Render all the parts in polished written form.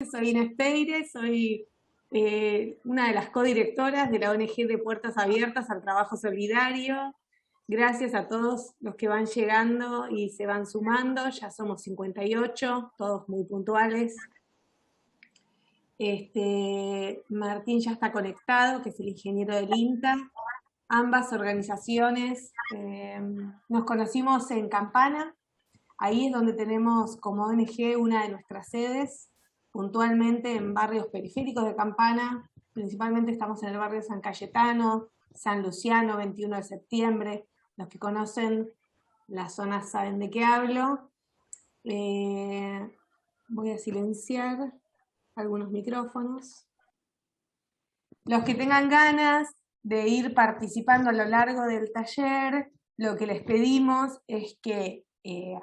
Soy Inés Peire, soy una de las codirectoras de la ONG de Puertas Abiertas al Trabajo Solidario. Gracias a todos los que van llegando y se van sumando, ya somos 58, todos muy puntuales. Martín ya está conectado, que es el ingeniero del INTA. Ambas organizaciones nos conocimos en Campana. Ahí es donde tenemos como ONG una de nuestras sedes, puntualmente en barrios periféricos de Campana. Principalmente estamos en el barrio San Cayetano, San Luciano, 21 de septiembre. Los que conocen la zona saben de qué hablo. Voy a silenciar algunos micrófonos. Los que tengan ganas de ir participando a lo largo del taller, lo que les pedimos es que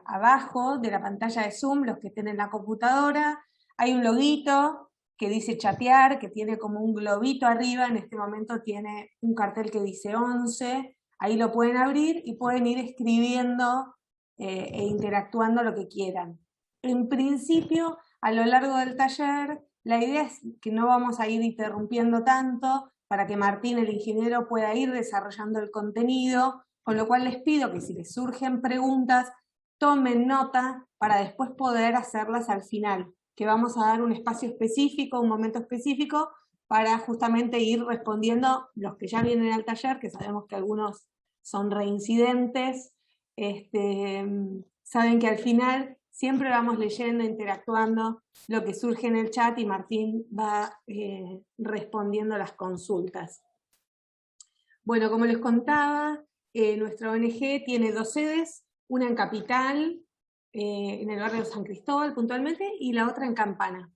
abajo de la pantalla de Zoom, los que estén en la computadora, hay un loguito que dice chatear, que tiene como un globito arriba, en este momento tiene un cartel que dice 11, ahí lo pueden abrir y pueden ir escribiendo e interactuando lo que quieran. En principio, a lo largo del taller, la idea es que no vamos a ir interrumpiendo tanto para que Martín, el ingeniero, pueda ir desarrollando el contenido, con lo cual les pido que si les surgen preguntas, tomen nota para después poder hacerlas al final, que vamos a dar un espacio específico, un momento específico, para justamente ir respondiendo los que ya vienen al taller, que sabemos que algunos son reincidentes, saben que al final siempre vamos leyendo, interactuando lo que surge en el chat y Martín va respondiendo las consultas. Bueno, como les contaba, nuestra ONG tiene dos sedes, una en Capital, en el barrio de San Cristóbal puntualmente, y la otra en Campana.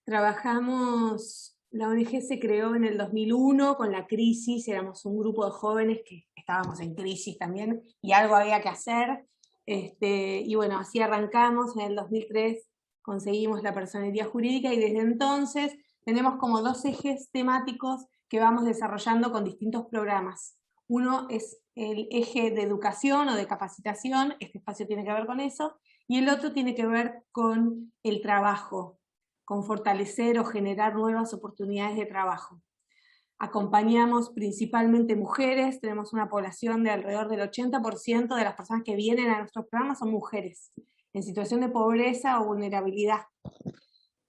Trabajamos, la ONG se creó en el 2001 con la crisis, éramos un grupo de jóvenes que estábamos en crisis también y algo había que hacer. Y bueno, así arrancamos, en el 2003 conseguimos la personería jurídica y desde entonces tenemos como dos ejes temáticos que vamos desarrollando con distintos programas. Uno es el eje de educación o de capacitación, este espacio tiene que ver con eso, y el otro tiene que ver con el trabajo, con fortalecer o generar nuevas oportunidades de trabajo. Acompañamos principalmente mujeres, tenemos una población de alrededor del 80% de las personas que vienen a nuestros programas son mujeres, en situación de pobreza o vulnerabilidad,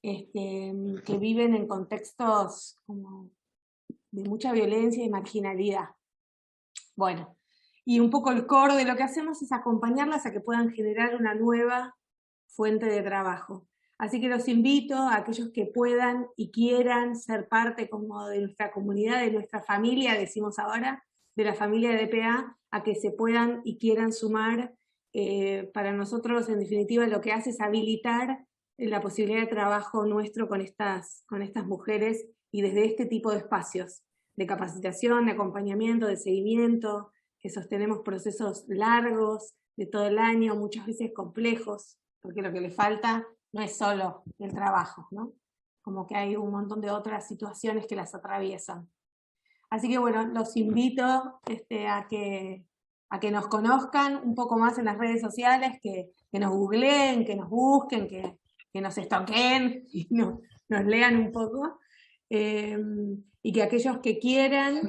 que viven en contextos como de mucha violencia y marginalidad. Bueno, y un poco el core de lo que hacemos es acompañarlas a que puedan generar una nueva fuente de trabajo. Así que los invito a aquellos que puedan y quieran ser parte como de nuestra comunidad, de nuestra familia, decimos ahora, de la familia de DPA, a que se puedan y quieran sumar. Para nosotros, en definitiva, lo que hace es habilitar la posibilidad de trabajo nuestro con estas mujeres y desde este tipo de espacios de capacitación, de acompañamiento, de seguimiento, que sostenemos procesos largos de todo el año, muchas veces complejos, porque lo que le falta no es solo el trabajo, ¿no? Como que hay un montón de otras situaciones que las atraviesan. Así que bueno, los invito a que nos conozcan un poco más en las redes sociales, que nos googleen, que nos busquen, que nos stalkeen y nos lean un poco. Y que aquellos que quieran,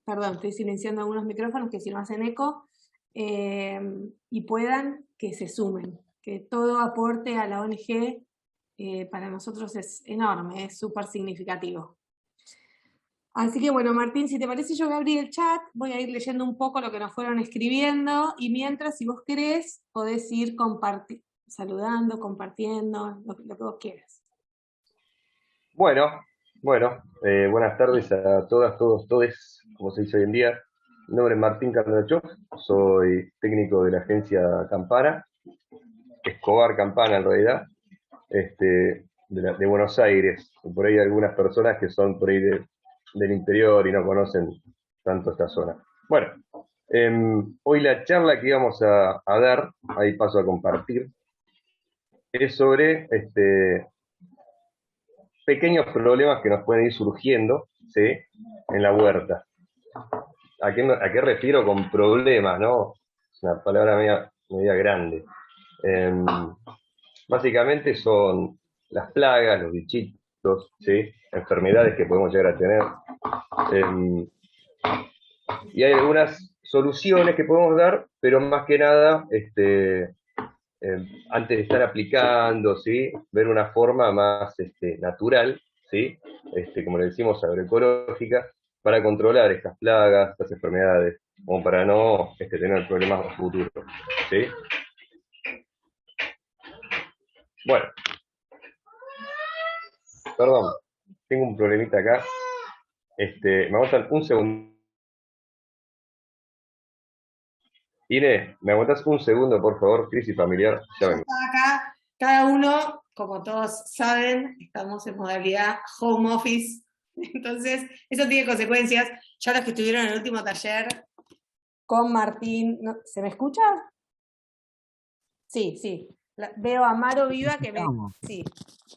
perdón, estoy silenciando algunos micrófonos que si no hacen eco, y puedan, que se sumen, que todo aporte a la ONG para nosotros es enorme, es súper significativo. Así que bueno, Martín, si te parece, yo voy a abrir el chat, voy a ir leyendo un poco lo que nos fueron escribiendo, y mientras, si vos querés, podés ir saludando, compartiendo, lo que vos quieras. Bueno, buenas tardes a todas, todos, todes, como se dice hoy en día. Mi nombre es Martín Carnachov, soy técnico de la agencia Campana, Escobar Campana en realidad, de Buenos Aires. Por ahí hay algunas personas que son por ahí del interior y no conocen tanto esta zona. Bueno, hoy la charla que íbamos a dar, ahí paso a compartir, es sobre pequeños problemas que nos pueden ir surgiendo, ¿sí?, en la huerta. ¿A qué refiero con problemas, no? Es una palabra media grande. Em, Básicamente son las plagas, los bichitos, ¿sí? Enfermedades que podemos llegar a tener. Em, y hay algunas soluciones que podemos dar, pero más que nada, antes de estar aplicando, ¿sí? Ver una forma más natural, ¿sí? Como le decimos, agroecológica, para controlar estas plagas, estas enfermedades, como para no tener problemas a futuro, ¿sí? Bueno, perdón, tengo un problemita acá. Me aguantan un segundo. Ine, ¿me aguantas un segundo, por favor? Crisis familiar, ya Ya vengo. está acá, cada uno, como todos saben, estamos en modalidad home office, entonces eso tiene consecuencias. Ya los que estuvieron en el último taller con Martín, ¿se me escucha? Sí, sí. Veo a Maro Viva que me... Sí.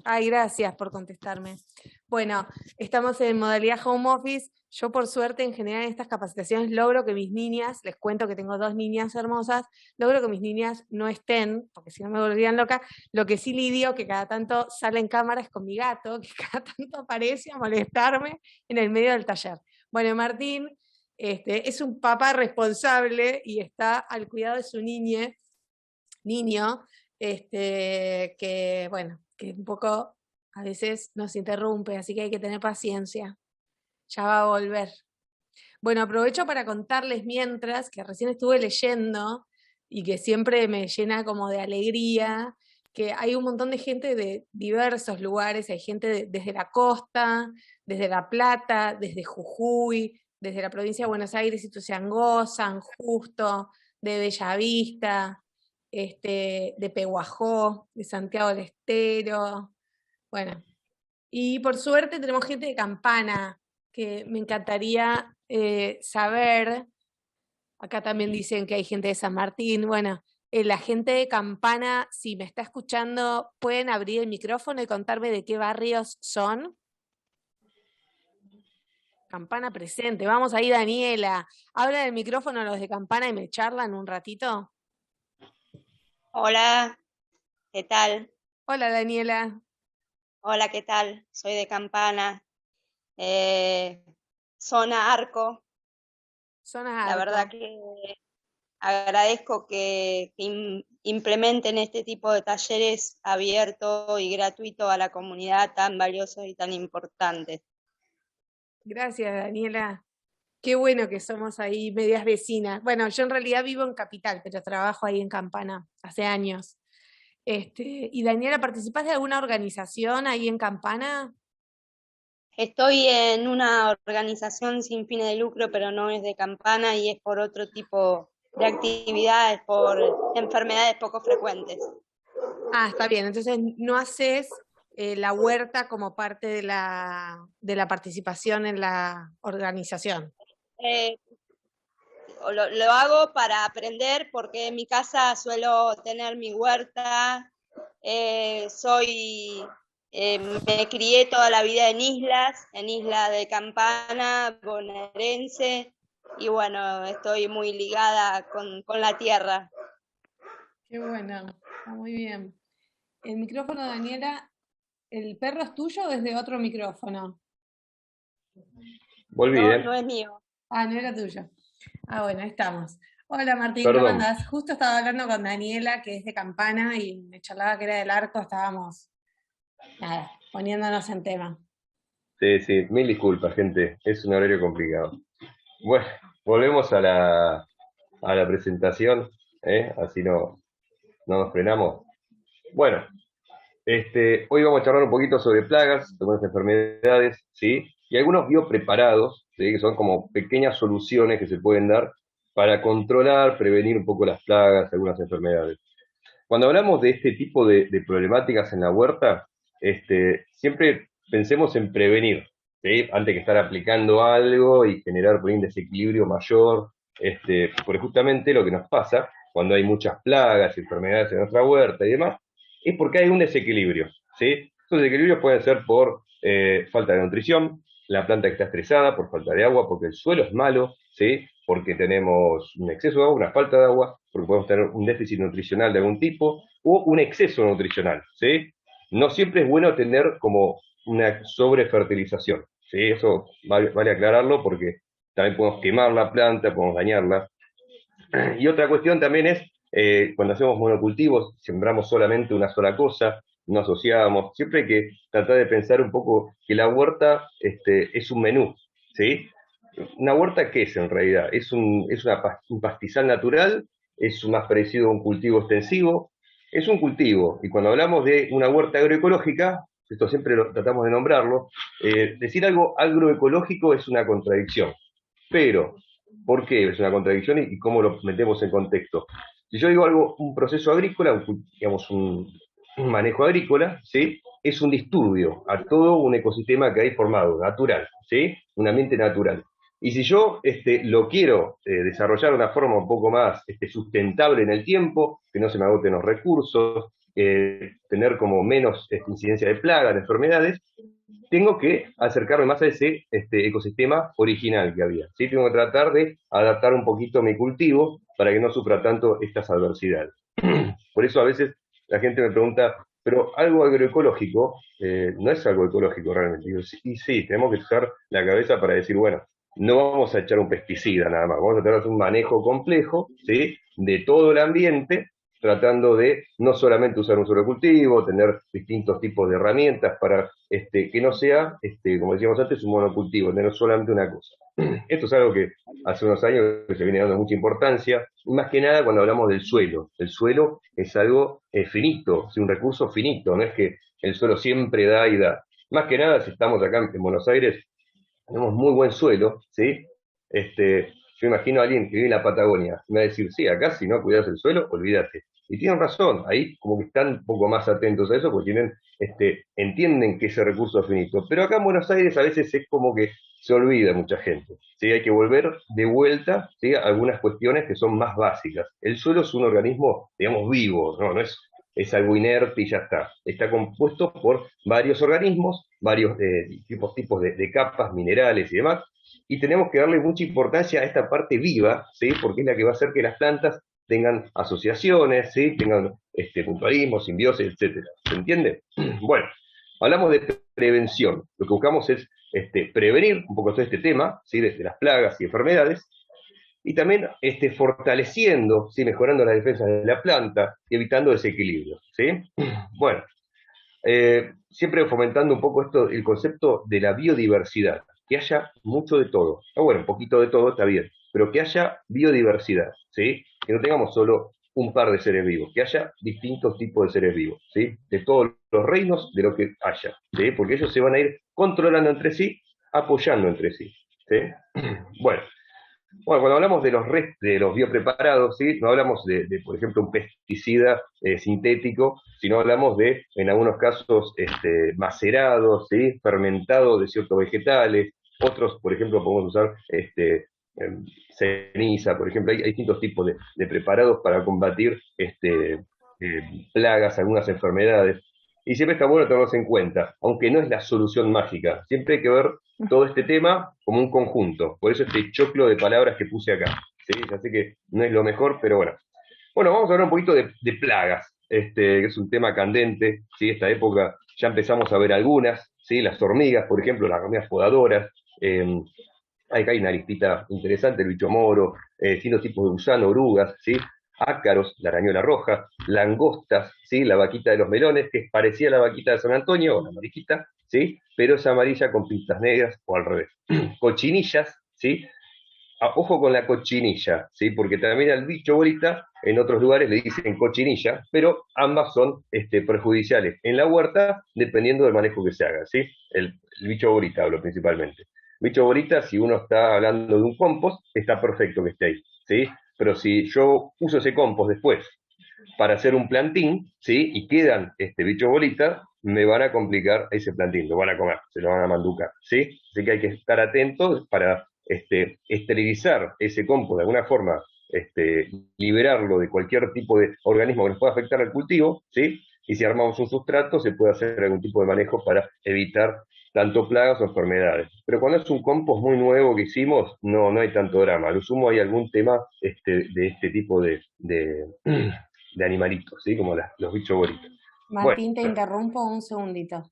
Ay, gracias por contestarme. Bueno, estamos en modalidad home office. Yo, por suerte, en general en estas capacitaciones logro que mis niñas, les cuento que tengo 2 niñas hermosas, logro que mis niñas no estén, porque si no me volverían loca. Lo que sí lidio, que cada tanto sale en cámaras con mi gato, que cada tanto aparece a molestarme en el medio del taller. Bueno, Martín es un papá responsable y está al cuidado de su niño, que bueno, que un poco a veces nos interrumpe, así que hay que tener paciencia. Ya va a volver. Bueno, aprovecho para contarles mientras, que recién estuve leyendo y que siempre me llena como de alegría, que hay un montón de gente de diversos lugares, hay gente desde la costa, desde La Plata, desde Jujuy, desde la provincia de Buenos Aires, Ituzaingó, San Justo, de Bellavista, de Pehuajó, de Santiago del Estero, bueno. Y por suerte tenemos gente de Campana, que me encantaría saber. Acá también dicen que hay gente de San Martín. Bueno, la gente de Campana, si me está escuchando, ¿pueden abrir el micrófono y contarme de qué barrios son? Campana presente. Vamos ahí, Daniela. Habla del micrófono los de Campana y me charlan un ratito. Hola, ¿qué tal? Hola, Daniela. Hola, ¿qué tal? Soy de Campana, zona Arco. Zona La Arco. verdad que agradezco que implementen este tipo de talleres abiertos y gratuitos a la comunidad tan valiosos y tan importantes. Gracias, Daniela. Qué bueno que somos ahí medias vecinas. Bueno, yo en realidad vivo en Capital, pero trabajo ahí en Campana hace años. Y Daniela, ¿participás de alguna organización ahí en Campana? Estoy en una organización sin fines de lucro, pero no es de Campana y es por otro tipo de actividades, por enfermedades poco frecuentes. Ah, está bien. Entonces no haces la huerta como parte de la participación en la organización. Eh, lo hago para aprender porque en mi casa suelo tener mi huerta, me crié toda la vida en Isla de Campana, bonaerense, y bueno, estoy muy ligada con la tierra. Qué bueno, está muy bien. El micrófono, Daniela, ¿el perro es tuyo o es de otro micrófono? Volví, No, ¿eh? no es mío. Ah, no era tuyo. Ah, bueno, ahí estamos. Hola Martín, ¿cómo Perdón. andás? Justo estaba hablando con Daniela, que es de Campana, y me charlaba que era del Arco, estábamos, nada, poniéndonos en tema. Sí, sí, mil disculpas, gente. Es un horario complicado. Bueno, volvemos a la presentación, ¿eh? Así no nos frenamos. Bueno, hoy vamos a charlar un poquito sobre plagas, algunas enfermedades, ¿sí? Y algunos biopreparados, ¿sí? Que son como pequeñas soluciones que se pueden dar para controlar, prevenir un poco las plagas, algunas enfermedades. Cuando hablamos de este tipo de problemáticas en la huerta, siempre pensemos en prevenir, ¿sí? Antes que estar aplicando algo y generar por ahí un desequilibrio mayor, porque justamente lo que nos pasa cuando hay muchas plagas y enfermedades en nuestra huerta y demás, es porque hay un desequilibrio, ¿sí? Esos desequilibrios pueden ser por falta de nutrición, la planta que está estresada, por falta de agua, porque el suelo es malo, ¿sí? porque tenemos un exceso de agua, una falta de agua, porque podemos tener un déficit nutricional de algún tipo, o un exceso nutricional, ¿sí? No siempre es bueno tener como una sobrefertilización, ¿sí? Eso vale aclararlo porque también podemos quemar la planta, podemos dañarla. Y otra cuestión también es, cuando hacemos monocultivos, sembramos solamente una sola cosa, no asociamos, siempre hay que tratar de pensar un poco que la huerta es un menú, ¿sí? ¿Una huerta qué es en realidad? Un pastizal natural, es más parecido a un cultivo extensivo, es un cultivo, y cuando hablamos de una huerta agroecológica, esto siempre lo tratamos de nombrarlo, decir algo agroecológico es una contradicción, pero ¿por qué es una contradicción y cómo lo metemos en contexto? Si yo digo algo, un proceso agrícola, digamos un manejo agrícola, ¿sí? Es un disturbio a todo un ecosistema que hay formado, natural, ¿sí? Un ambiente natural. Y si yo lo quiero desarrollar de una forma un poco más sustentable en el tiempo, que no se me agoten los recursos, tener como menos incidencia de plagas, de enfermedades, tengo que acercarme más a ese ecosistema original que había, ¿sí? Tengo que tratar de adaptar un poquito mi cultivo para que no sufra tanto estas adversidades. Por eso a veces la gente me pregunta, pero algo agroecológico no es algo ecológico realmente. Y sí, tenemos que usar la cabeza para decir, bueno, no vamos a echar un pesticida nada más, vamos a tratar de hacer un manejo complejo, ¿sí? De todo el ambiente, tratando de no solamente usar un solo cultivo, tener distintos tipos de herramientas para que no sea, como decíamos antes, un monocultivo, tener solamente una cosa. Esto es algo que hace unos años que se viene dando mucha importancia, y más que nada cuando hablamos del suelo. El suelo es algo finito, es un recurso finito, no es que el suelo siempre da y da. Más que nada, si estamos acá en Buenos Aires, tenemos muy buen suelo, ¿sí? Yo imagino a alguien que vive en la Patagonia, me va a decir, sí, acá si no cuidas el suelo, olvídate. Y tienen razón, ahí como que están un poco más atentos a eso, porque entienden que ese recurso es finito. Pero acá en Buenos Aires a veces es como que se olvida mucha gente, ¿sí? Hay que volver de vuelta, ¿sí? A algunas cuestiones que son más básicas. El suelo es un organismo, digamos, vivo, no es algo inerte y ya está. Está compuesto por varios organismos, varios tipos de capas, minerales y demás, y tenemos que darle mucha importancia a esta parte viva, ¿sí? Porque es la que va a hacer que las plantas tengan asociaciones, ¿sí? Tengan mutualismo, simbiosis, etcétera. ¿Se entiende? Bueno, hablamos de prevención. Lo que buscamos es prevenir un poco todo este tema, ¿sí? De las plagas y enfermedades, y también fortaleciendo, ¿sí? Mejorando las defensas de la planta y evitando desequilibrios, ¿sí? Bueno, siempre fomentando un poco el concepto de la biodiversidad, que haya mucho de todo. Bueno, un poquito de todo está bien, pero que haya biodiversidad, ¿sí? Que no tengamos solo un par de seres vivos, que haya distintos tipos de seres vivos, ¿sí? De todos los reinos, de lo que haya, ¿sí? Porque ellos se van a ir controlando entre sí, apoyando entre sí, ¿sí? Bueno, cuando hablamos de los biopreparados, ¿sí? No hablamos por ejemplo, un pesticida sintético, sino hablamos de, en algunos casos, macerados, ¿sí? Fermentados de ciertos vegetales. Otros, por ejemplo, podemos usar ceniza, por ejemplo. Hay distintos tipos de preparados para combatir plagas, algunas enfermedades. Y siempre está bueno tenerlos en cuenta, aunque no es la solución mágica. Siempre hay que ver todo este tema como un conjunto. Por eso este choclo de palabras que puse acá. ¿Sí? Ya sé que no es lo mejor, pero bueno. Bueno, vamos a hablar un poquito de plagas, que es un tema candente. ¿Sí? Esta época ya empezamos a ver algunas, ¿sí? Las hormigas, por ejemplo, las hormigas podadoras. Acá hay una listita interesante, el bicho moro, distintos tipos de gusano, orugas, ¿sí? Ácaros, la arañuela roja, langostas, ¿sí? La vaquita de los melones, que parecía la vaquita de San Antonio, o la mariquita, ¿sí? Pero es amarilla con pintas negras, o al revés. Cochinillas, ¿sí? Ojo con la cochinilla, ¿sí? Porque también al bicho bolita, en otros lugares le dicen cochinilla, pero ambas son perjudiciales en la huerta, dependiendo del manejo que se haga, ¿sí? El bicho bolita hablo principalmente. Bicho bolita, si uno está hablando de un compost, está perfecto que esté ahí, ¿sí? Pero si yo uso ese compost después para hacer un plantín, ¿sí? Y quedan bichos bolitas, me van a complicar ese plantín, lo van a comer, se lo van a manducar, ¿sí? Así que hay que estar atentos para esterilizar ese compost de alguna forma, liberarlo de cualquier tipo de organismo que nos pueda afectar al cultivo, ¿sí? Y si armamos un sustrato, se puede hacer algún tipo de manejo para evitar tanto plagas o enfermedades. Pero cuando es un compost muy nuevo que hicimos, no hay tanto drama. A lo sumo hay algún tema de este tipo de animalitos, ¿sí? Como los bichos bolitas. Bueno, Martín, te interrumpo un segundito.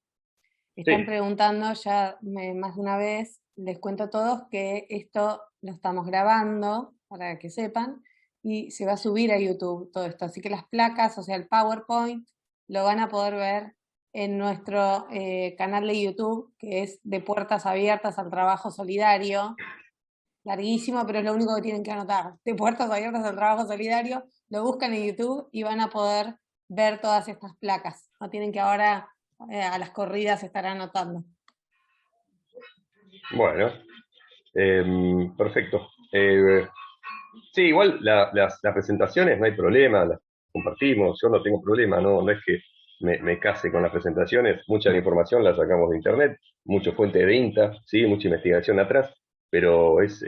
Están sí, preguntando ya más de una vez, les cuento a todos que esto lo estamos grabando, para que sepan, y se va a subir a YouTube todo esto. Así que las placas, o sea, el PowerPoint, lo van a poder ver en nuestro canal de YouTube, que es de Puertas Abiertas al Trabajo Solidario. Larguísimo, pero es lo único que tienen que anotar. De Puertas Abiertas al Trabajo Solidario, lo buscan en YouTube y van a poder ver todas estas placas. No tienen que ahora a las corridas estar anotando. bueno, perfecto. Sí, igual las presentaciones no hay problema, las compartimos, yo no tengo problema, no es que me case con las presentaciones, mucha de la información la sacamos de internet, mucha fuente de INTA, ¿sí? Mucha investigación atrás, pero es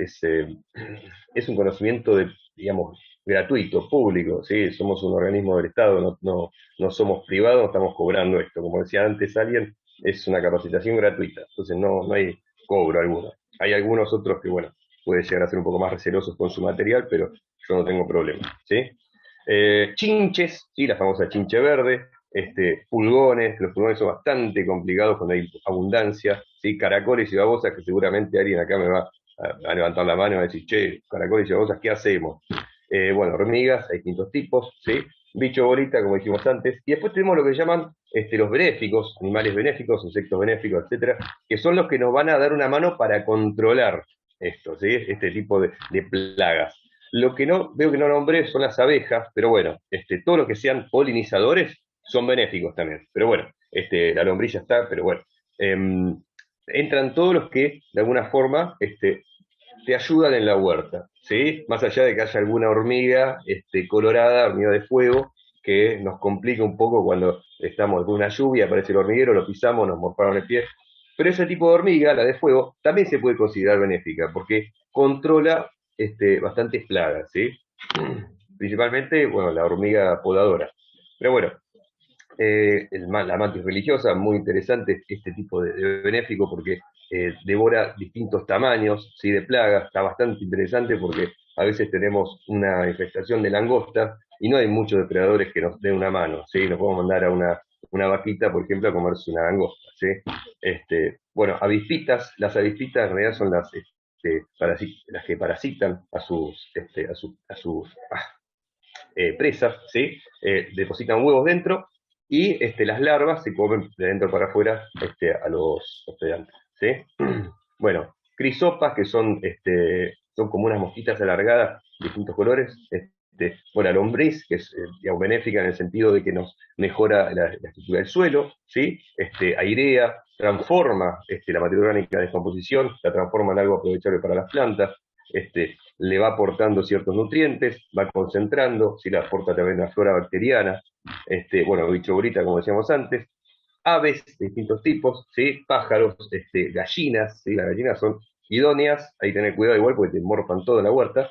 un conocimiento digamos, gratuito, público, ¿sí? Somos un organismo del Estado, no somos privados, no estamos cobrando esto. Como decía antes alguien, es una capacitación gratuita, entonces no hay cobro alguno. Hay algunos otros que, bueno, puede llegar a ser un poco más recelosos con su material, pero yo no tengo problema, ¿sí? Chinches, ¿sí? La famosa chinche verde, pulgones, los pulgones son bastante complicados cuando hay abundancia, ¿sí? Caracoles y babosas, que seguramente alguien acá me va a levantar la mano y va a decir, che, caracoles y babosas, ¿qué hacemos? Bueno, hormigas, hay distintos tipos, ¿sí? Bicho bolita, como dijimos antes, y después tenemos lo que llaman los benéficos, animales benéficos, insectos benéficos, etcétera, que son los que nos van a dar una mano para controlar esto, ¿sí? Este tipo de plagas. Lo que no veo que no nombré son las abejas, pero bueno, todo lo que sean polinizadores son benéficos también. Pero bueno, la lombriz ya está, pero bueno. Entran todos los que, de alguna forma, te ayudan en la huerta, ¿sí? Más allá de que haya alguna hormiga colorada, hormiga de fuego, que nos complica un poco cuando estamos con una lluvia, aparece el hormiguero, lo pisamos, nos morfaron el pie. Pero ese tipo de hormiga, la de fuego, también se puede considerar benéfica, porque controla bastantes plagas, ¿sí? Principalmente, bueno, la hormiga podadora. Pero bueno, la mantis religiosa, muy interesante este tipo de benéfico porque devora distintos tamaños, ¿sí? De plagas, está bastante interesante porque a veces tenemos una infestación de langosta y no hay muchos depredadores que nos den una mano, ¿sí? Nos podemos mandar a una vaquita, por ejemplo, a comerse una langosta, ¿sí? Bueno, avispitas, las avispitas en realidad son las que parasitan a sus presas, ¿sí? Depositan huevos dentro y las larvas se comen de dentro para afuera a los hospedantes, ¿sí? Bueno, crisopas, que son como unas mosquitas alargadas de distintos colores. Bueno, la lombriz, que es digamos, benéfica en el sentido de que nos mejora la estructura del suelo, ¿sí? Airea, transforma la materia orgánica de descomposición, la transforma en algo aprovechable para las plantas, le va aportando ciertos nutrientes, va concentrando, si le aporta también la flora bacteriana, bueno, bicho bolita, como decíamos antes, aves de distintos tipos, ¿sí? Pájaros, gallinas, ¿sí? Las gallinas son idóneas, hay que tener cuidado igual porque te morfan todo en la huerta,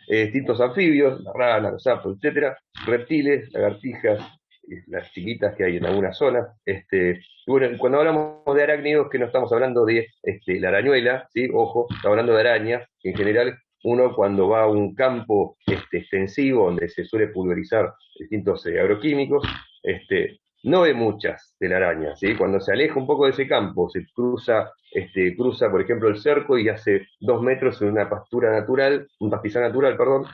distintos anfibios, la rana, los sapos, etcétera, reptiles, lagartijas, las chiquitas que hay en algunas zonas. Y bueno, cuando hablamos de arácnidos, que no estamos hablando de la arañuela, ¿sí? Ojo, estamos hablando de arañas, que en general uno cuando va a un campo extensivo donde se suele pulverizar distintos agroquímicos, no ve muchas telarañas, ¿sí? Cuando se aleja un poco de ese campo, se cruza, por ejemplo, el cerco y hace 2 metros en una pastura natural, un pastizal natural, perdón,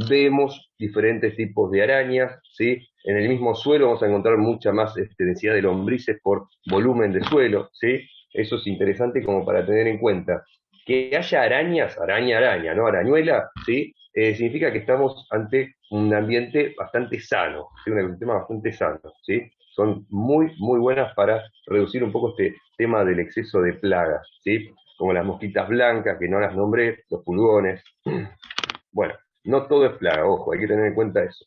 vemos diferentes tipos de arañas, ¿sí? En el mismo suelo vamos a encontrar mucha más densidad de lombrices por volumen de suelo, ¿sí? Eso es interesante como para tener en cuenta. Que haya arañas, araña, ¿no? Arañuela, ¿sí? Significa que estamos ante un ambiente bastante sano, ¿sí? Un ecosistema bastante sano, ¿sí? Son muy buenas para reducir un poco este tema del exceso de plagas, ¿sí? Como las mosquitas blancas, que no las nombré, los pulgones. Bueno, no todo es plaga, ojo, hay que tener en cuenta eso.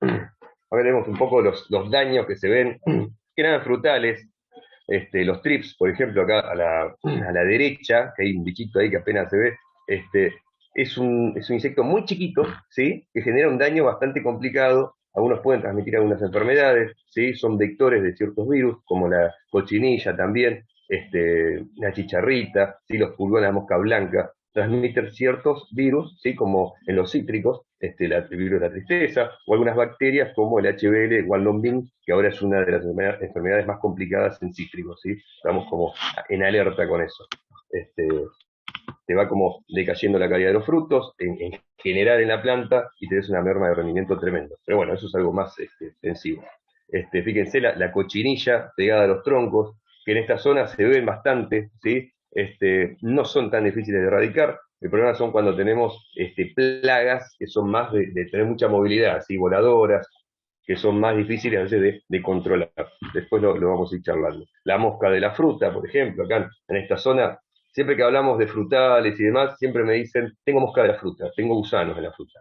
Ahora veremos un poco los daños que se ven, que eran frutales, los trips, por ejemplo, acá a la derecha, que hay un bichito ahí que apenas se ve, es un insecto muy chiquito, ¿sí? Que genera un daño bastante complicado. Algunos pueden transmitir algunas enfermedades, ¿sí? Son vectores de ciertos virus, como la cochinilla también. la chicharrita, ¿sí? Los pulgones, la mosca blanca, transmiten ciertos virus, ¿sí? Como en los cítricos, el virus de la tristeza, o algunas bacterias como el HBL Guanlonbing, que ahora es una de las enfermedades más complicadas en cítricos, ¿sí? Estamos como en alerta con eso. Te va como decayendo la calidad de los frutos, en general en la planta, y tenés una merma de rendimiento tremendo. Pero bueno, eso es algo más extensivo. Fíjense la cochinilla pegada a los troncos, que en esta zona se ven bastante, ¿sí? No son tan difíciles de erradicar. El problema son cuando tenemos plagas que son más de tener mucha movilidad, ¿sí? Voladoras, que son más difíciles a veces de controlar. Después lo vamos a ir charlando. La mosca de la fruta, por ejemplo, acá en esta zona, siempre que hablamos de frutales y demás, siempre me dicen, tengo mosca de la fruta, tengo gusanos en la fruta.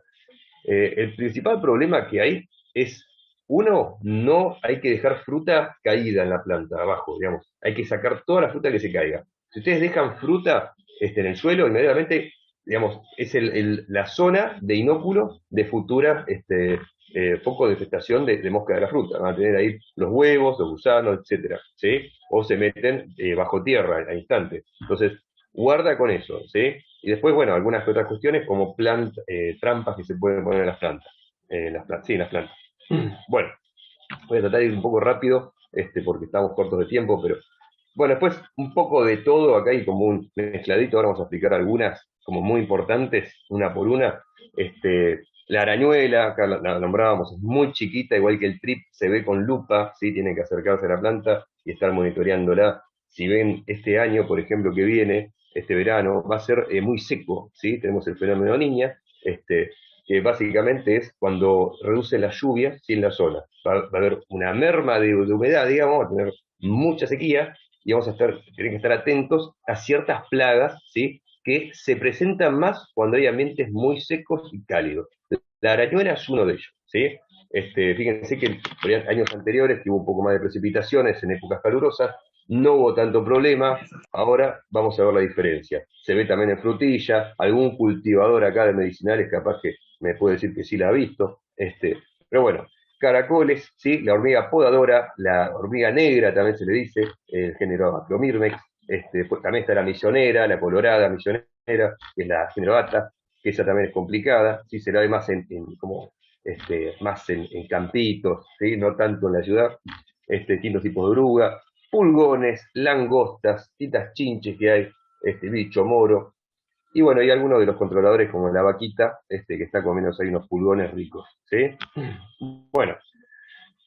El principal problema que hay es, uno, no hay que dejar fruta caída en la planta, abajo, digamos. Hay que sacar toda la fruta que se caiga. Si ustedes dejan fruta en el suelo, inmediatamente, digamos, es la zona de inóculo de futura foco de infestación de mosca de la fruta. Van a tener ahí los huevos, los gusanos, etcétera, ¿sí? O se meten bajo tierra al instante. Entonces, guarda con eso, ¿sí? Y después, bueno, algunas otras cuestiones como trampas que se pueden poner en las plantas. Sí, en las plantas. Bueno, voy a tratar de ir un poco rápido, porque estamos cortos de tiempo, pero bueno, después un poco de todo, acá hay como un mezcladito, ahora vamos a explicar algunas como muy importantes, una por una. La arañuela, acá la nombrábamos, es muy chiquita, igual que el trip, se ve con lupa, ¿sí? Tienen que acercarse a la planta y estar monitoreándola. Si ven este año, por ejemplo, que viene, este verano, va a ser muy seco, ¿sí? Tenemos el fenómeno niña, que básicamente es cuando reduce la lluvia, ¿sí? En la zona. Va a haber una merma de humedad, digamos, va a tener mucha sequía, y vamos a tener que estar atentos a ciertas plagas, ¿sí? Que se presentan más cuando hay ambientes muy secos y cálidos. La arañuela es uno de ellos, ¿sí? Fíjense que en años anteriores, que hubo un poco más de precipitaciones en épocas calurosas, no hubo tanto problema. Ahora vamos a ver la diferencia. Se ve también en frutilla, algún cultivador acá de medicinales capaz que me puede decir que sí la ha visto. Pero bueno, caracoles, ¿sí? La hormiga podadora, la hormiga negra también se le dice, el género Acromyrmex. Pues también está la misionera, la colorada misionera, que es la género Ata, que esa también es complicada, ¿sí? Se la ve más como más en campitos, ¿sí? No tanto en la ciudad. Distintos tipos de oruga, pulgones, langostas, distintas chinches que hay, bicho moro. Y bueno, hay algunos de los controladores como la vaquita, que está comiendo ahí unos pulgones ricos, ¿sí? Bueno,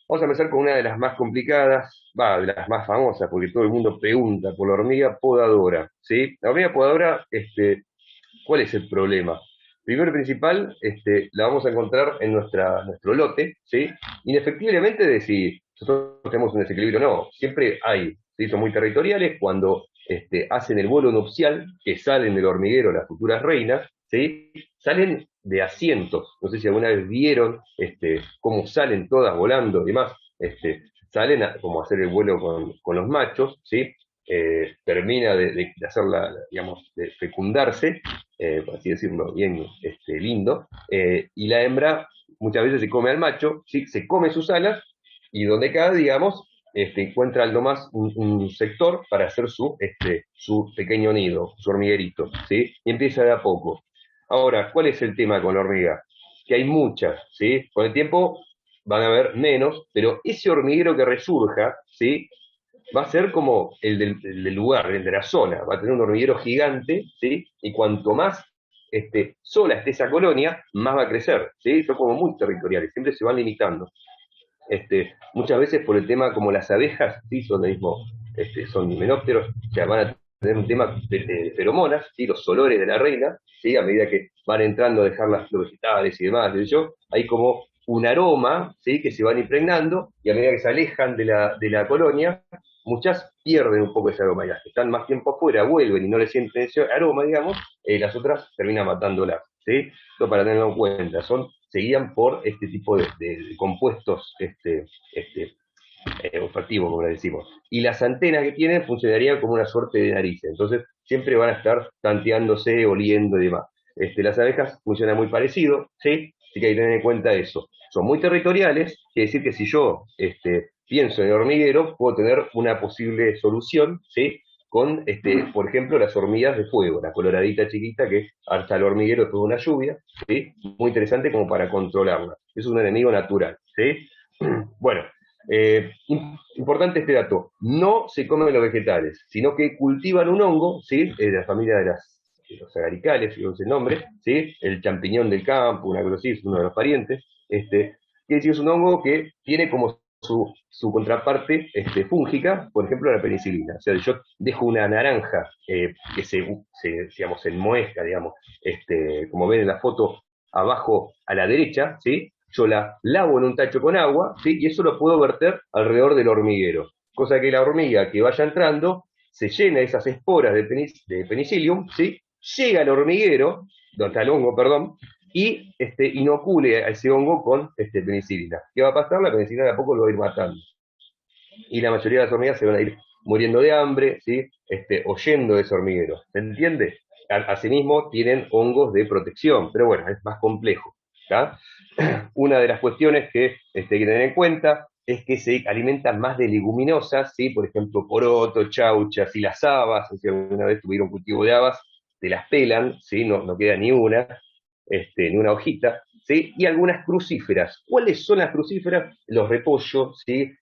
vamos a empezar con una de las más complicadas, de las más famosas, porque todo el mundo pregunta por la hormiga podadora, ¿sí? La hormiga podadora, ¿cuál es el problema? Primero y principal, la vamos a encontrar en nuestro lote, ¿sí? Indefectiblemente de si nosotros tenemos un desequilibrio o no, siempre hay, ¿sí? Son muy territoriales cuando hacen el vuelo nupcial, que salen del hormiguero las futuras reinas, ¿sí? Salen de asientos, no sé si alguna vez vieron cómo salen todas volando y demás, salen como a hacer el vuelo con los machos, ¿sí? Termina de hacerla, digamos, de fecundarse, por así decirlo, bien lindo, y la hembra muchas veces se come al macho, ¿sí? Se come sus alas, y donde cae, digamos, encuentra nomás un sector para hacer su pequeño nido, su hormiguerito, ¿sí? Y empieza de a poco. Ahora, ¿cuál es el tema con la hormiga? Que hay muchas, ¿sí? Con el tiempo van a haber menos, pero ese hormiguero que resurja, ¿sí? Va a ser como el del lugar, el de la zona, va a tener un hormiguero gigante, ¿sí? Y cuanto más sola esté esa colonia, más va a crecer, ¿sí? Son como muy territoriales, siempre se van limitando. Muchas veces por el tema como las abejas, ¿sí? Son del mismo, son himenópteros, o sea, van a tener un tema de feromonas, ¿sí? Los olores de la reina, ¿sí? A medida que van entrando a dejar los vegetales y demás, hay como un aroma, ¿sí? Que se van impregnando, y a medida que se alejan de la colonia, muchas pierden un poco ese aroma, y las que están más tiempo afuera vuelven y no le sienten ese aroma, digamos, las otras terminan matándolas, ¿sí? Esto para tenerlo en cuenta, se guían por este tipo de compuestos olfativos, como le decimos. Y las antenas que tienen funcionarían como una suerte de narices, entonces siempre van a estar tanteándose, oliendo y demás. Las abejas funcionan muy parecido, ¿sí? Así que hay que tener en cuenta eso. Son muy territoriales, quiere decir que si yo pienso en el hormiguero, puedo tener una posible solución, ¿sí? con, por ejemplo, las hormigas de fuego, la coloradita chiquita que archa el hormiguero después de una lluvia, ¿sí? Muy interesante como para controlarla. Es un enemigo natural, ¿sí? Bueno, importante este dato, no se comen los vegetales, sino que cultivan un hongo, ¿sí? De la familia de los agaricales, si no sé el nombre, ¿sí? El champiñón del campo, una cosa así, es uno de los parientes, que es un hongo que tiene como su contraparte fúngica, por ejemplo, la penicilina. O sea, yo dejo una naranja que digamos, se enmohezca, digamos, como ven en la foto abajo a la derecha, ¿sí? Yo la lavo en un tacho con agua, ¿sí? Y eso lo puedo verter alrededor del hormiguero. Cosa que la hormiga que vaya entrando se llena de esas esporas de penicillium, ¿sí? Llega al hormiguero, donde está el hongo, perdón, y inocule a ese hongo con penicilina. ¿Qué va a pasar? La penicilina de a poco lo va a ir matando. Y la mayoría de las hormigas se van a ir muriendo de hambre, ¿sí? Huyendo de ese hormiguero. ¿Se entiende? Asimismo, tienen hongos de protección, pero bueno, es más complejo. ¿Tá? Una de las cuestiones que hay que tener en cuenta es que se alimentan más de leguminosas, ¿sí? Por ejemplo, poroto, chauchas y las habas. Si alguna vez tuvieron cultivo de habas, te las pelan, ¿sí? No queda ni una, ni una hojita, ¿sí? Y algunas crucíferas. ¿Cuáles son las crucíferas? Los repollos, ¿sí?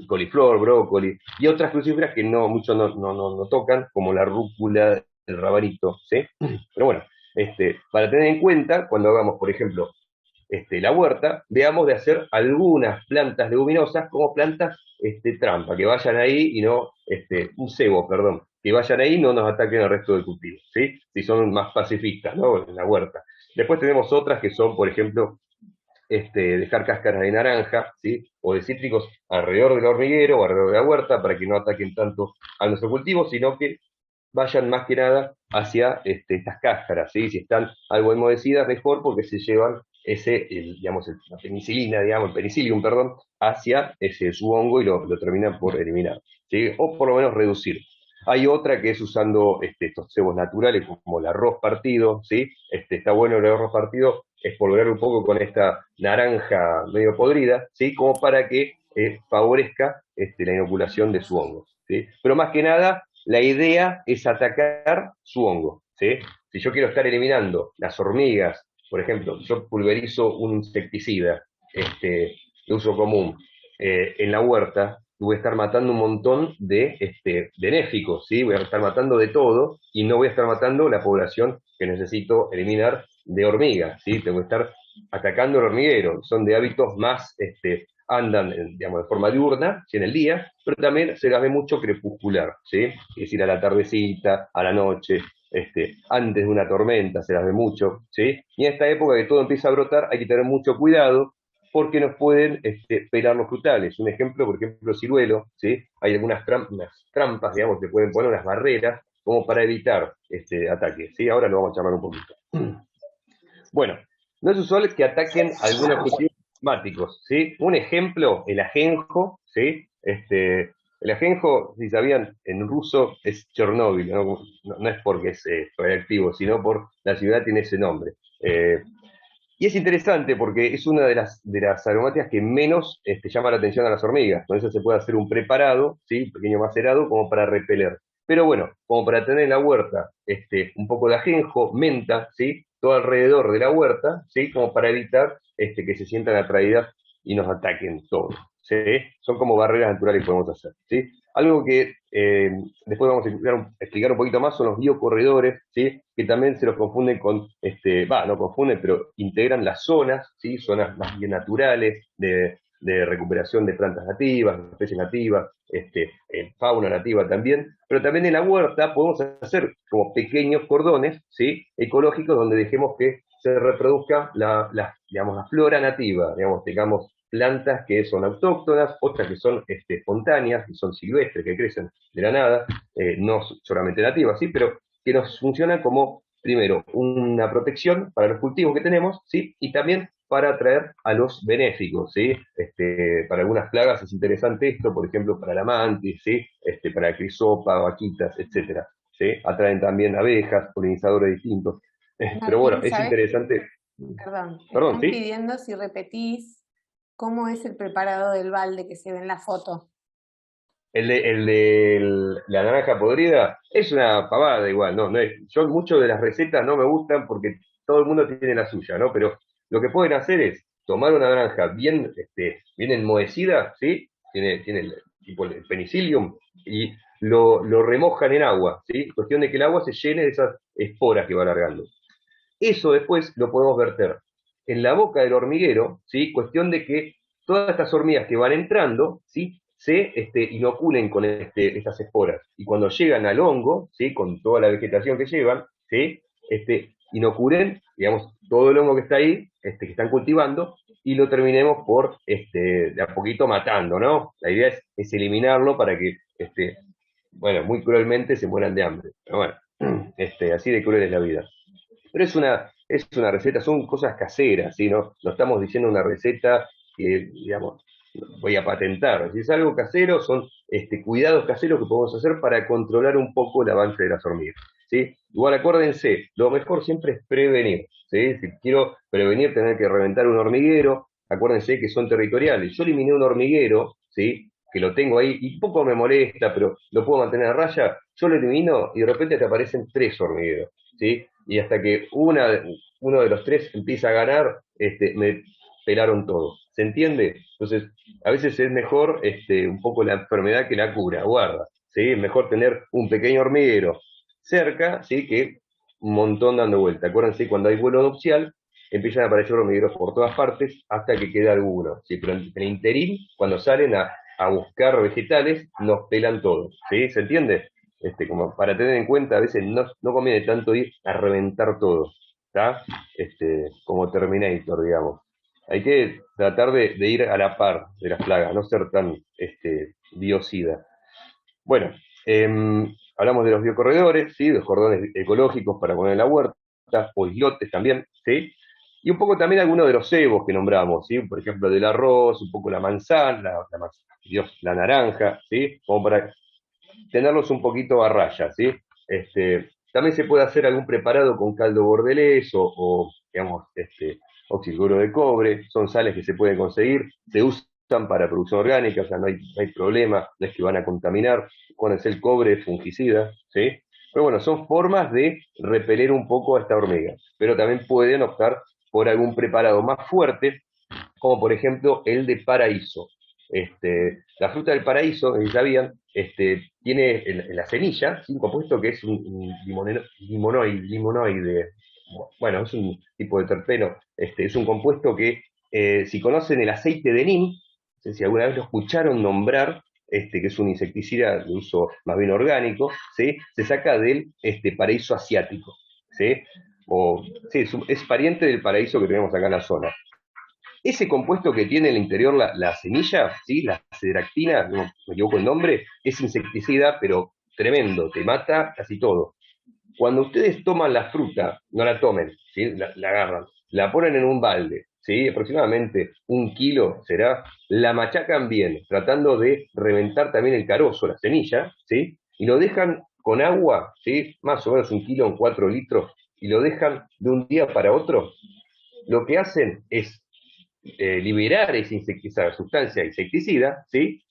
Coliflor, brócoli, y otras crucíferas que muchos no tocan, como la rúcula, el rabanito, ¿sí? Pero bueno, para tener en cuenta, cuando hagamos, por ejemplo, la huerta, veamos de hacer algunas plantas leguminosas como plantas trampa, que vayan ahí y no, un cebo, perdón, que vayan ahí y no nos ataquen al resto del cultivo, ¿sí? Si son más pacifistas, ¿no? En la huerta. Después tenemos otras que son, por ejemplo, dejar cáscaras de naranja, ¿sí? O de cítricos alrededor del hormiguero o alrededor de la huerta para que no ataquen tanto a nuestro cultivo, sino que vayan más que nada hacia estas cáscaras, ¿sí? Si están algo enmohecidas, mejor porque se llevan la penicilina, digamos, el penicillium, perdón, hacia su hongo y lo terminan por eliminar, ¿sí? O por lo menos reducir. Hay otra que es usando estos cebos naturales como el arroz partido, ¿sí? Está bueno el arroz partido, espolvorear un poco con esta naranja medio podrida, ¿sí? Como para que favorezca la inoculación de su hongo, ¿sí? Pero más que nada, la idea es atacar su hongo, ¿sí? Si yo quiero estar eliminando las hormigas, por ejemplo, yo pulverizo un insecticida de uso común en la huerta, voy a estar matando un montón de benéficos, ¿sí? Voy a estar matando de todo y no voy a estar matando la población que necesito eliminar de hormigas, ¿sí? Tengo que estar atacando el hormiguero, son de hábitos más, andan, digamos, de forma diurna, ¿sí? En el día, pero también se las ve mucho crepuscular, ¿sí? Es decir, a la tardecita, a la noche, antes de una tormenta se las ve mucho, ¿sí? Y en esta época que todo empieza a brotar hay que tener mucho cuidado porque nos pueden pelar los frutales. Un ejemplo, por ejemplo, ciruelo, ¿sí? Hay algunas trampas, digamos, que pueden poner unas barreras como para evitar este ataque, ¿sí? Ahora lo vamos a charlar un poquito. Bueno, no es usual que ataquen algunos objetivos climáticos, ¿sí? Un ejemplo, el ajenjo, ¿sí? El ajenjo, si sabían, en ruso es Chernóbil, no es porque es radiactivo, sino por la ciudad tiene ese nombre. Y es interesante porque es una de las aromáticas que menos llama la atención a las hormigas. Con eso se puede hacer un preparado, ¿sí? Pequeño macerado, como para repeler. Pero bueno, como para tener en la huerta un poco de ajenjo, menta, ¿sí? Todo alrededor de la huerta, ¿sí? Como para evitar que se sientan atraídas y nos ataquen todo, ¿sí? Son como barreras naturales que podemos hacer, ¿sí? Algo que después vamos a explicar un poquito más son los biocorredores, ¿sí? Que también se los confunden con, no confunden, pero integran las zonas, ¿sí? Zonas más bien naturales de recuperación de plantas nativas, de especies nativas, fauna nativa también, pero también en la huerta podemos hacer como pequeños cordones, ¿sí? Ecológicos donde dejemos que se reproduzca digamos, la flora nativa, digamos, tengamos plantas que son autóctonas, otras que son espontáneas, que son silvestres, que crecen de la nada, no solamente nativas, ¿sí? Pero que nos funcionan como, primero, una protección para los cultivos que tenemos, ¿sí? Y también para atraer a los benéficos, ¿sí? Para algunas plagas es interesante esto, por ejemplo, para la mantis, ¿sí? Para la crisopa, vaquitas, etcétera, ¿sí? Atraen también abejas, polinizadores distintos. Pero bueno, Martín, es ¿sabes? interesante. Perdón, Perdón, están ¿sí? pidiendo si repetís cómo es el preparado del balde que se ve en la foto. La naranja podrida es una pavada igual, ¿no? No es, yo mucho de las recetas no me gustan porque todo el mundo tiene la suya, ¿no? Pero lo que pueden hacer es tomar una naranja bien, bien enmohecida, ¿sí? Tiene tipo el penicillium, y lo remojan en agua, ¿sí? Cuestión de que el agua se llene de esas esporas que va largando. Eso después lo podemos verter en la boca del hormiguero, ¿sí? Cuestión de que todas estas hormigas que van entrando, ¿sí? Se inoculen con estas esporas. Y cuando llegan al hongo, ¿sí? Con toda la vegetación que llevan, ¿sí? Inoculen, digamos, todo el hongo que está ahí, que están cultivando, y lo terminemos por, de a poquito matando, ¿no? La idea es eliminarlo para que, bueno, muy cruelmente se mueran de hambre. Pero bueno, así de cruel es la vida. Pero es una receta, son cosas caseras, ¿sí? No estamos diciendo una receta que, digamos, voy a patentar. Si es algo casero, son cuidados caseros que podemos hacer para controlar un poco el avance de las hormigas, ¿sí? Igual acuérdense, lo mejor siempre es prevenir, ¿sí? Si quiero prevenir tener que reventar un hormiguero, acuérdense que son territoriales. Yo eliminé un hormiguero, ¿sí? Que lo tengo ahí y poco me molesta, pero lo puedo mantener a raya, yo lo elimino y de repente te aparecen 3 hormigueros, ¿sí? Y hasta que uno de los 3 empieza a ganar, me pelaron todo. ¿Se entiende? Entonces, a veces es mejor un poco la enfermedad que la cura, guarda. ¿Sí? Es mejor tener un pequeño hormiguero cerca, ¿sí? Que un montón dando vuelta. Acuérdense, cuando hay vuelo nupcial, empiezan a aparecer hormigueros por todas partes hasta que queda alguno. ¿Sí? Pero en el interín, cuando salen a buscar vegetales, nos pelan todos. ¿Sí? ¿Se entiende? Como para tener en cuenta, a veces no conviene tanto ir a reventar todo, ¿está? Como Terminator, digamos. Hay que tratar de ir a la par de las plagas, no ser tan biocida. Bueno, hablamos de los biocorredores, ¿sí? De los cordones ecológicos para poner en la huerta, o islotes también, ¿sí? Y un poco también algunos de los cebos que nombramos, ¿sí? Por ejemplo, del arroz, un poco la manzana, la naranja, ¿sí? Como para tenerlos un poquito a raya, ¿sí? También se puede hacer algún preparado con caldo bordelés digamos, oxiduro de cobre, son sales que se pueden conseguir, se usan para producción orgánica, o sea, no hay problema, no es que van a contaminar, cuando es el cobre fungicida, ¿sí? Pero bueno, son formas de repeler un poco a esta hormiga, pero también pueden optar por algún preparado más fuerte, como por ejemplo el de paraíso. La fruta del paraíso, si sabían, tiene en la semilla, ¿sí? Un compuesto que es un limonoide, bueno, es un tipo de terpeno, es un compuesto que, si conocen el aceite de neem, no sé si alguna vez lo escucharon nombrar, que es un insecticida de uso más bien orgánico, ¿sí? Se saca del paraíso asiático, ¿sí? Sí, es pariente del paraíso que tenemos acá en la zona. Ese compuesto que tiene en el interior la semilla, ¿sí? La cedractina, no me equivoco el nombre, es insecticida, pero tremendo, te mata casi todo. Cuando ustedes toman la fruta, no la tomen, ¿sí? La agarran, la ponen en un balde, ¿sí? Aproximadamente 1 kilo será, la machacan bien, tratando de reventar también el carozo, la semilla, ¿sí? Y lo dejan con agua, ¿sí? Más o menos 1 kilo en 4 litros, y lo dejan de un día para otro. Lo que hacen es liberar esa sustancia insecticida, ¿sí?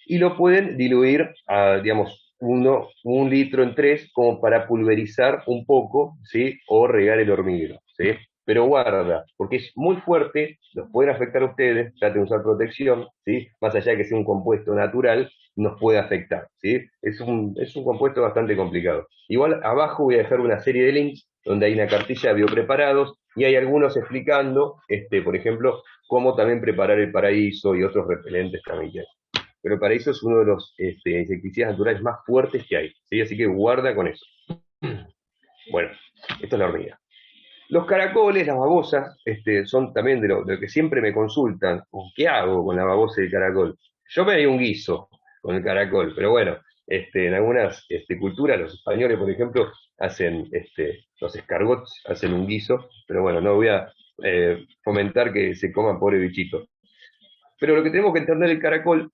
Y lo pueden diluir a, digamos, 1 litro en 3 como para pulverizar un poco, ¿sí? O regar el hormiguero, ¿sí? Pero guarda, porque es muy fuerte, los pueden afectar a ustedes, traten de usar protección, ¿sí? Más allá de que sea un compuesto natural, nos puede afectar, ¿sí? Es un compuesto bastante complicado. Igual abajo voy a dejar una serie de links donde hay una cartilla de biopreparados y hay algunos explicando, por ejemplo, cómo también preparar el paraíso y otros repelentes también. Pero el paraíso es uno de los insecticidas naturales más fuertes que hay, ¿sí? Así que guarda con eso. Bueno, esto es la hormiga. Los caracoles, las babosas, son también de lo que siempre me consultan. ¿Qué hago con la babosa y el caracol? Yo me haría un guiso con el caracol, pero bueno, en algunas culturas, los españoles, por ejemplo, hacen, los escargots hacen un guiso, pero bueno, no voy a fomentar que se coma pobre bichito. Pero lo que tenemos que entender del caracol,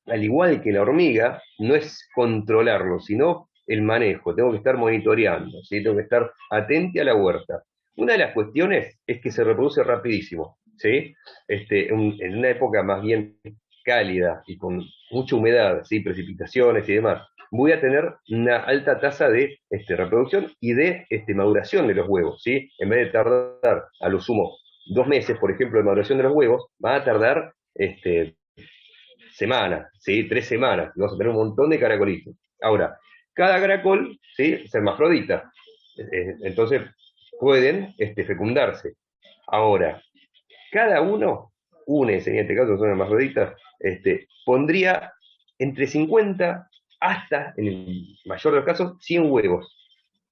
al igual que la hormiga, no es controlarlo, sino el manejo. Tengo que estar monitoreando, ¿sí? Tengo que estar atento a la huerta. Una de las cuestiones es que se reproduce rapidísimo, ¿sí? En una época más bien cálida y con mucha humedad, ¿sí? Precipitaciones y demás, voy a tener una alta tasa de reproducción y de maduración de los huevos, ¿sí? En vez de tardar a lo sumo 2 meses, por ejemplo, de maduración de los huevos, van a tardar semanas, ¿sí? 3 semanas, y vamos a tener un montón de caracolitos. Ahora, cada caracol, ¿sí? Es hermafrodita, entonces pueden fecundarse. Ahora, cada uno, unes en este caso son hermafroditas, pondría entre 50 hasta, en el mayor de los casos, 100 huevos.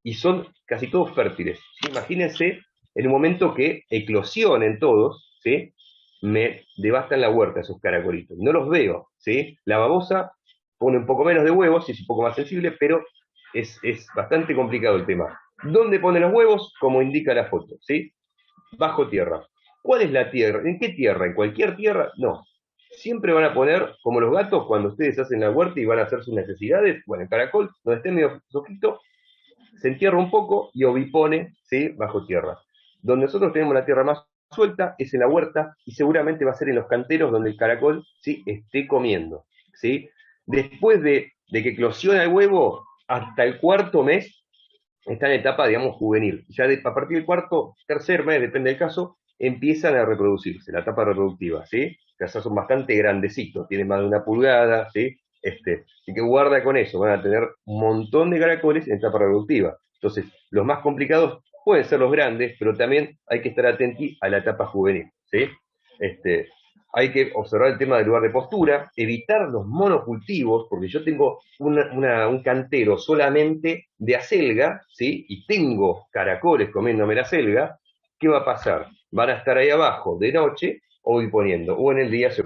Y son casi todos fértiles. ¿Sí? Imagínense en un momento que eclosionen todos, ¿sí? Me devastan la huerta esos caracolitos. No los veo, ¿sí? La babosa pone un poco menos de huevos, y es un poco más sensible, pero es bastante complicado el tema. ¿Dónde pone los huevos? Como indica la foto, ¿sí? Bajo tierra. ¿Cuál es la tierra? ¿En qué tierra? ¿En cualquier tierra? No. Siempre van a poner, como los gatos, cuando ustedes hacen la huerta y van a hacer sus necesidades, bueno, el caracol, donde esté medio flojito, se entierra un poco y ovipone, ¿sí? Bajo tierra. Donde nosotros tenemos la tierra más suelta es en la huerta, y seguramente va a ser en los canteros donde el caracol, ¿sí? Esté comiendo, ¿sí? Después de que eclosiona el huevo, hasta el 4.er mes, está en etapa, digamos, juvenil. Ya a partir del tercer mes, depende del caso, empiezan a reproducirse, la etapa reproductiva, ¿sí? Ya son bastante grandecitos, tienen más de 1 pulgada, ¿sí? Así que guarda con eso, van a tener un montón de caracoles en etapa reproductiva. Entonces, los más complicados pueden ser los grandes, pero también hay que estar atentos a la etapa juvenil, ¿sí? Hay que observar el tema del lugar de postura, evitar los monocultivos, porque yo tengo un cantero solamente de acelga, ¿sí? Y tengo caracoles comiéndome la acelga. ¿Qué va a pasar? Van a estar ahí abajo de noche o voy poniendo, o en el día se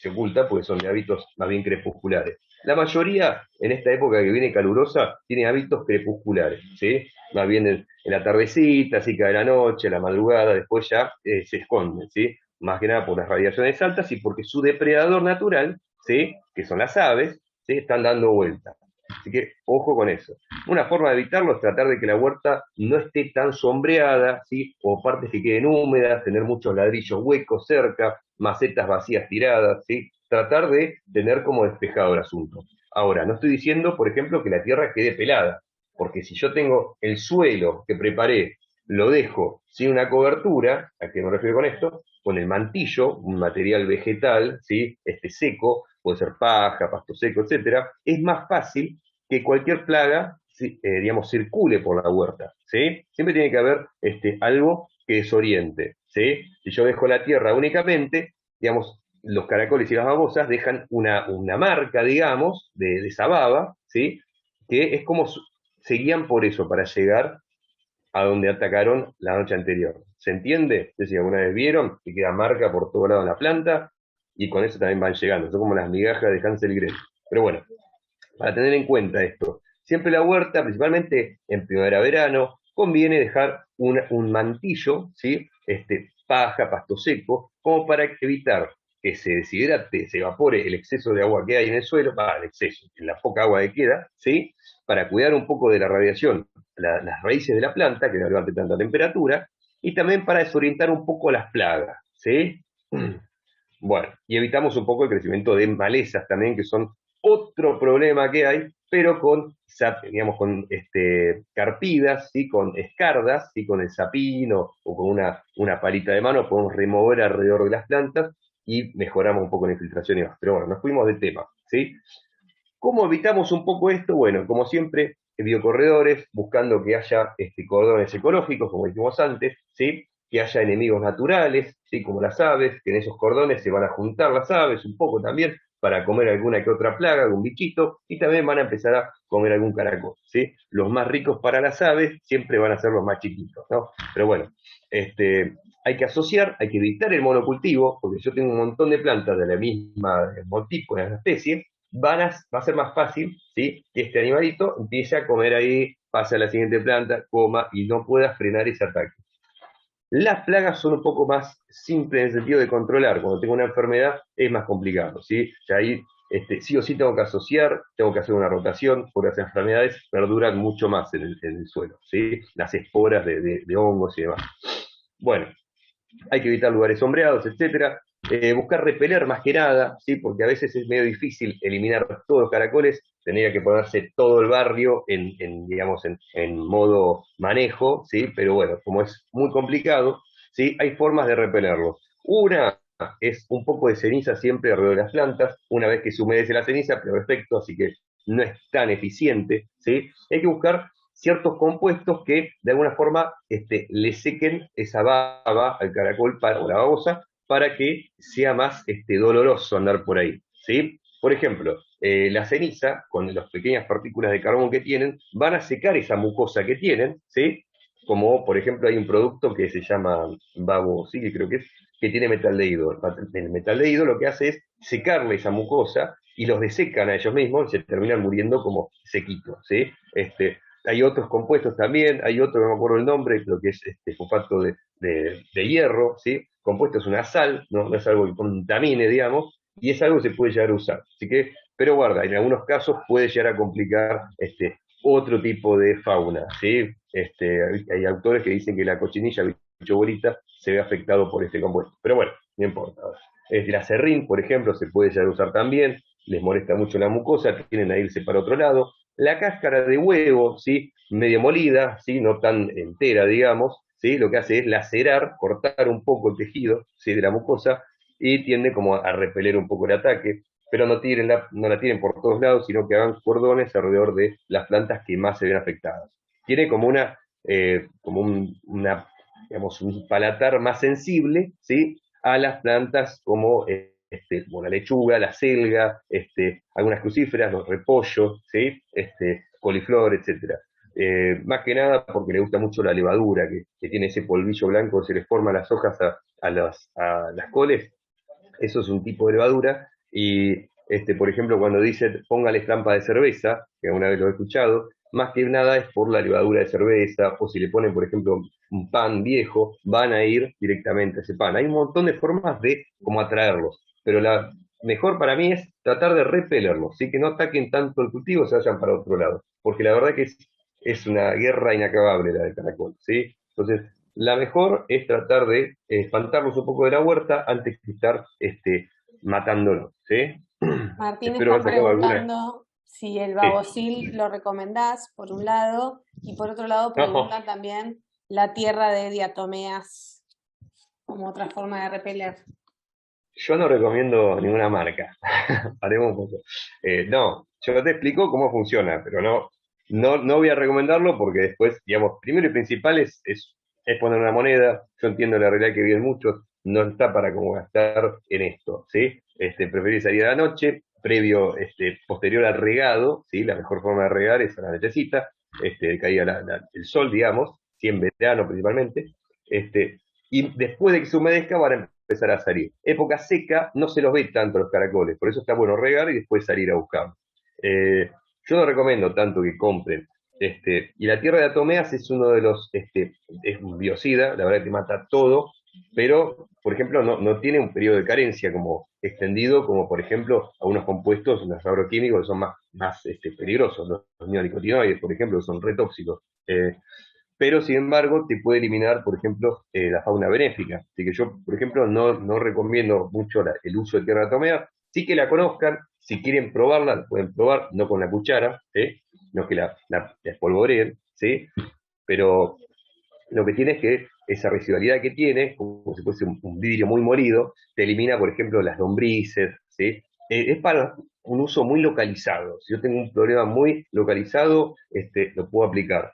oculta, porque son de hábitos más bien crepusculares. La mayoría, en esta época que viene calurosa, tiene hábitos crepusculares, ¿sí? Más bien en la tardecita, así cae la noche, la madrugada, después ya se esconden, ¿sí? Más que nada por las radiaciones altas y porque su depredador natural, ¿sí? Que son las aves, ¿sí? Están dando vueltas. Así que ojo con eso. Una forma de evitarlo es tratar de que la huerta no esté tan sombreada, ¿sí? O partes que queden húmedas, tener muchos ladrillos huecos cerca, macetas vacías tiradas, ¿sí? Tratar de tener como despejado el asunto. Ahora, no estoy diciendo, por ejemplo, que la tierra quede pelada, porque si yo tengo el suelo que preparé, lo dejo sin una cobertura, ¿a qué me refiero con esto? Con el mantillo, un material vegetal, ¿sí? Seco, puede ser paja, pasto seco, etcétera, es más fácil que cualquier plaga, digamos, circule por la huerta, ¿sí? Siempre tiene que haber algo que desoriente, ¿sí? Si yo dejo la tierra únicamente, digamos, los caracoles y las babosas dejan una marca, digamos, de esa baba, ¿sí? Que es como se guían por eso, para llegar a donde atacaron la noche anterior. ¿Se entiende? Es decir, alguna vez vieron que queda marca por todo lado en la planta, y con eso también van llegando. Son como las migajas de Hansel y Gretel. Pero bueno, para tener en cuenta esto, siempre la huerta, principalmente en primavera-verano, conviene dejar un mantillo, ¿sí? Paja, pasto seco, como para evitar que se deshidrate, se evapore el exceso de agua que hay en el suelo, el exceso, en la poca agua que queda, ¿sí? Para cuidar un poco de la radiación las raíces de la planta, que no levante tanta temperatura, y también para desorientar un poco las plagas, ¿sí? Bueno, y evitamos un poco el crecimiento de malezas también, que son otro problema que hay, pero con, digamos, con carpidas, ¿sí? Con escardas, ¿sí? Con el sapino o con una palita de mano podemos remover alrededor de las plantas y mejoramos un poco la infiltración y demás. Pero bueno, nos fuimos de tema, ¿sí? ¿Cómo evitamos un poco esto? Bueno, como siempre, biocorredores, buscando que haya cordones ecológicos, como dijimos antes, ¿sí? Que haya enemigos naturales, ¿sí? Como las aves, que en esos cordones se van a juntar las aves un poco también, para comer alguna que otra plaga, algún bichito, y también van a empezar a comer algún caracol, ¿sí? Los más ricos para las aves siempre van a ser los más chiquitos, ¿no? Pero bueno, hay que asociar, hay que evitar el monocultivo, porque yo tengo un montón de plantas de la misma, del mismo tipo, de la misma especie, va a ser más fácil, ¿sí? Que este animalito empiece a comer ahí, pase a la siguiente planta, coma y no pueda frenar ese ataque. Las plagas son un poco más simples en el sentido de controlar. Cuando tengo una enfermedad es más complicado, ¿sí? Ya ahí sí o sí tengo que asociar, tengo que hacer una rotación, porque las enfermedades perduran mucho más en el suelo, ¿sí? Las esporas de hongos y demás. Bueno, hay que evitar lugares sombreados, etcétera. Buscar repeler más que nada, ¿sí? Porque a veces es medio difícil eliminar todos los caracoles, tendría que ponerse todo el barrio digamos, en modo manejo, ¿sí? Pero bueno, como es muy complicado, ¿sí? Hay formas de repelerlos. Una es un poco de ceniza siempre alrededor de las plantas, una vez que se humedece la ceniza, pero perfecto, así que no es tan eficiente, ¿sí? Hay que buscar ciertos compuestos que de alguna forma le sequen esa baba al caracol o la babosa para que sea más doloroso andar por ahí, ¿sí? Por ejemplo, la ceniza, con las pequeñas partículas de carbón que tienen, van a secar esa mucosa que tienen, ¿sí? Como, por ejemplo, hay un producto que se llama Babosil, creo que tiene metaldehído. El metaldehído lo que hace es secarle esa mucosa y los desecan a ellos mismos y se terminan muriendo como sequitos, ¿sí? Hay otros compuestos también, hay otro, no me acuerdo el nombre, creo que es fosfato de hierro, ¿sí? Compuesto es una sal, no es algo que contamine, digamos, y es algo que se puede llegar a usar. Así que, pero guarda, en algunos casos puede llegar a complicar otro tipo de fauna, ¿sí? Hay autores que dicen que la cochinilla bicho bolita se ve afectado por este compuesto. Pero bueno, no importa. El acerrín, por ejemplo, se puede llegar a usar también, les molesta mucho la mucosa, tienen a irse para otro lado. La cáscara de huevo, ¿sí? Medio molida, ¿sí? No tan entera, digamos, ¿sí? Lo que hace es lacerar, cortar un poco el tejido, ¿sí? De la mucosa y tiende como a repeler un poco el ataque, pero no la tiren por todos lados, sino que hagan cordones alrededor de las plantas que más se ven afectadas. Tiene como digamos, un palatar más sensible, ¿sí? A las plantas como la lechuga, la selga, algunas crucíferas, los repollos, ¿sí? Coliflor, etcétera. Más que nada porque le gusta mucho la levadura, que tiene ese polvillo blanco, se le forma las hojas a las coles, eso es un tipo de levadura, y por ejemplo cuando dice póngale trampa de cerveza, que alguna vez lo he escuchado, más que nada es por la levadura de cerveza, o si le ponen por ejemplo un pan viejo, van a ir directamente a ese pan. Hay un montón de formas de cómo atraerlos, pero la mejor para mí es tratar de repelerlos, ¿sí? Que no ataquen tanto el cultivo, se vayan para otro lado, porque la verdad que es una guerra inacabable la del caracol, ¿sí? Entonces, la mejor es tratar de espantarlos un poco de la huerta antes de estar matándolos, ¿sí? Martín, Espero haber están sacado alguna. preguntando si el Sí. babosil lo recomendás, por un lado, y por otro lado No, preguntan también la tierra de diatomeas como otra forma de repeler. yo no recomiendo ninguna marca. Haremos un poco. No, yo te explico cómo funciona, pero no voy a recomendarlo porque después, digamos, primero y principal es poner una moneda. Yo entiendo la realidad que viven muchos, no está para como gastar en esto, ¿sí? Preferir salir a la noche, posterior al regado, ¿sí? La mejor forma de regar es a la nochecita, caía el sol, digamos, ¿sí? En verano principalmente, y después de que se humedezca van a empezar a salir. Época seca no se los ve tanto los caracoles, por eso está bueno regar y después salir a buscar. Eh, yo no recomiendo tanto que compren. Y la tierra de atomeas es uno de es un biocida, la verdad que mata todo, pero, por ejemplo, no tiene un periodo de carencia como extendido, como por ejemplo algunos compuestos, los agroquímicos que son más peligrosos, los neonicotinoides, por ejemplo, que son retóxicos. Pero sin embargo te puede eliminar, por ejemplo, la fauna benéfica. Así que yo, por ejemplo, no recomiendo mucho el uso de tierra tomea. Sí que la conozcan, si quieren probarla, la pueden probar, no con la cuchara, ¿sí? No que la espolvoreen, ¿sí? Pero lo que tiene es que esa residualidad que tiene, como si fuese un vidrio muy molido, te elimina, por ejemplo, las lombrices, ¿sí? Es para un uso muy localizado. Si yo tengo un problema muy localizado, lo puedo aplicar.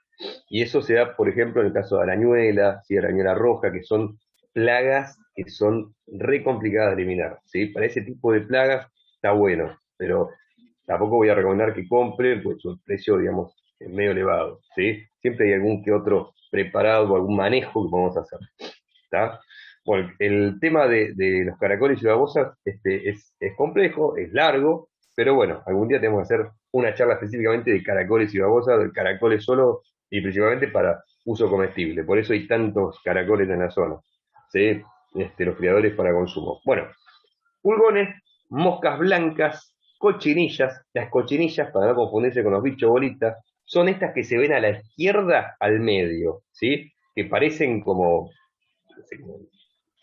Y eso se da, por ejemplo, en el caso de arañuela, ¿sí? Arañuela roja, que son plagas que son re complicadas de eliminar, ¿sí? Para ese tipo de plagas está bueno, pero tampoco voy a recomendar que compren, pues su precio, digamos, es medio elevado, ¿sí? Siempre hay algún que otro preparado, algún manejo que podemos hacer, ¿está? Bueno, el tema de los caracoles y babosas es complejo, es largo, pero bueno, algún día tenemos que hacer una charla específicamente de caracoles y babosas, de caracoles solo y principalmente para uso comestible. Por eso hay tantos caracoles en la zona, ¿sí? Los criadores para consumo. Bueno, pulgones, moscas blancas, cochinillas. Las cochinillas, para no confundirse con los bichos bolitas, son estas que se ven a la izquierda al medio, ¿sí? Que parecen como, no sé, como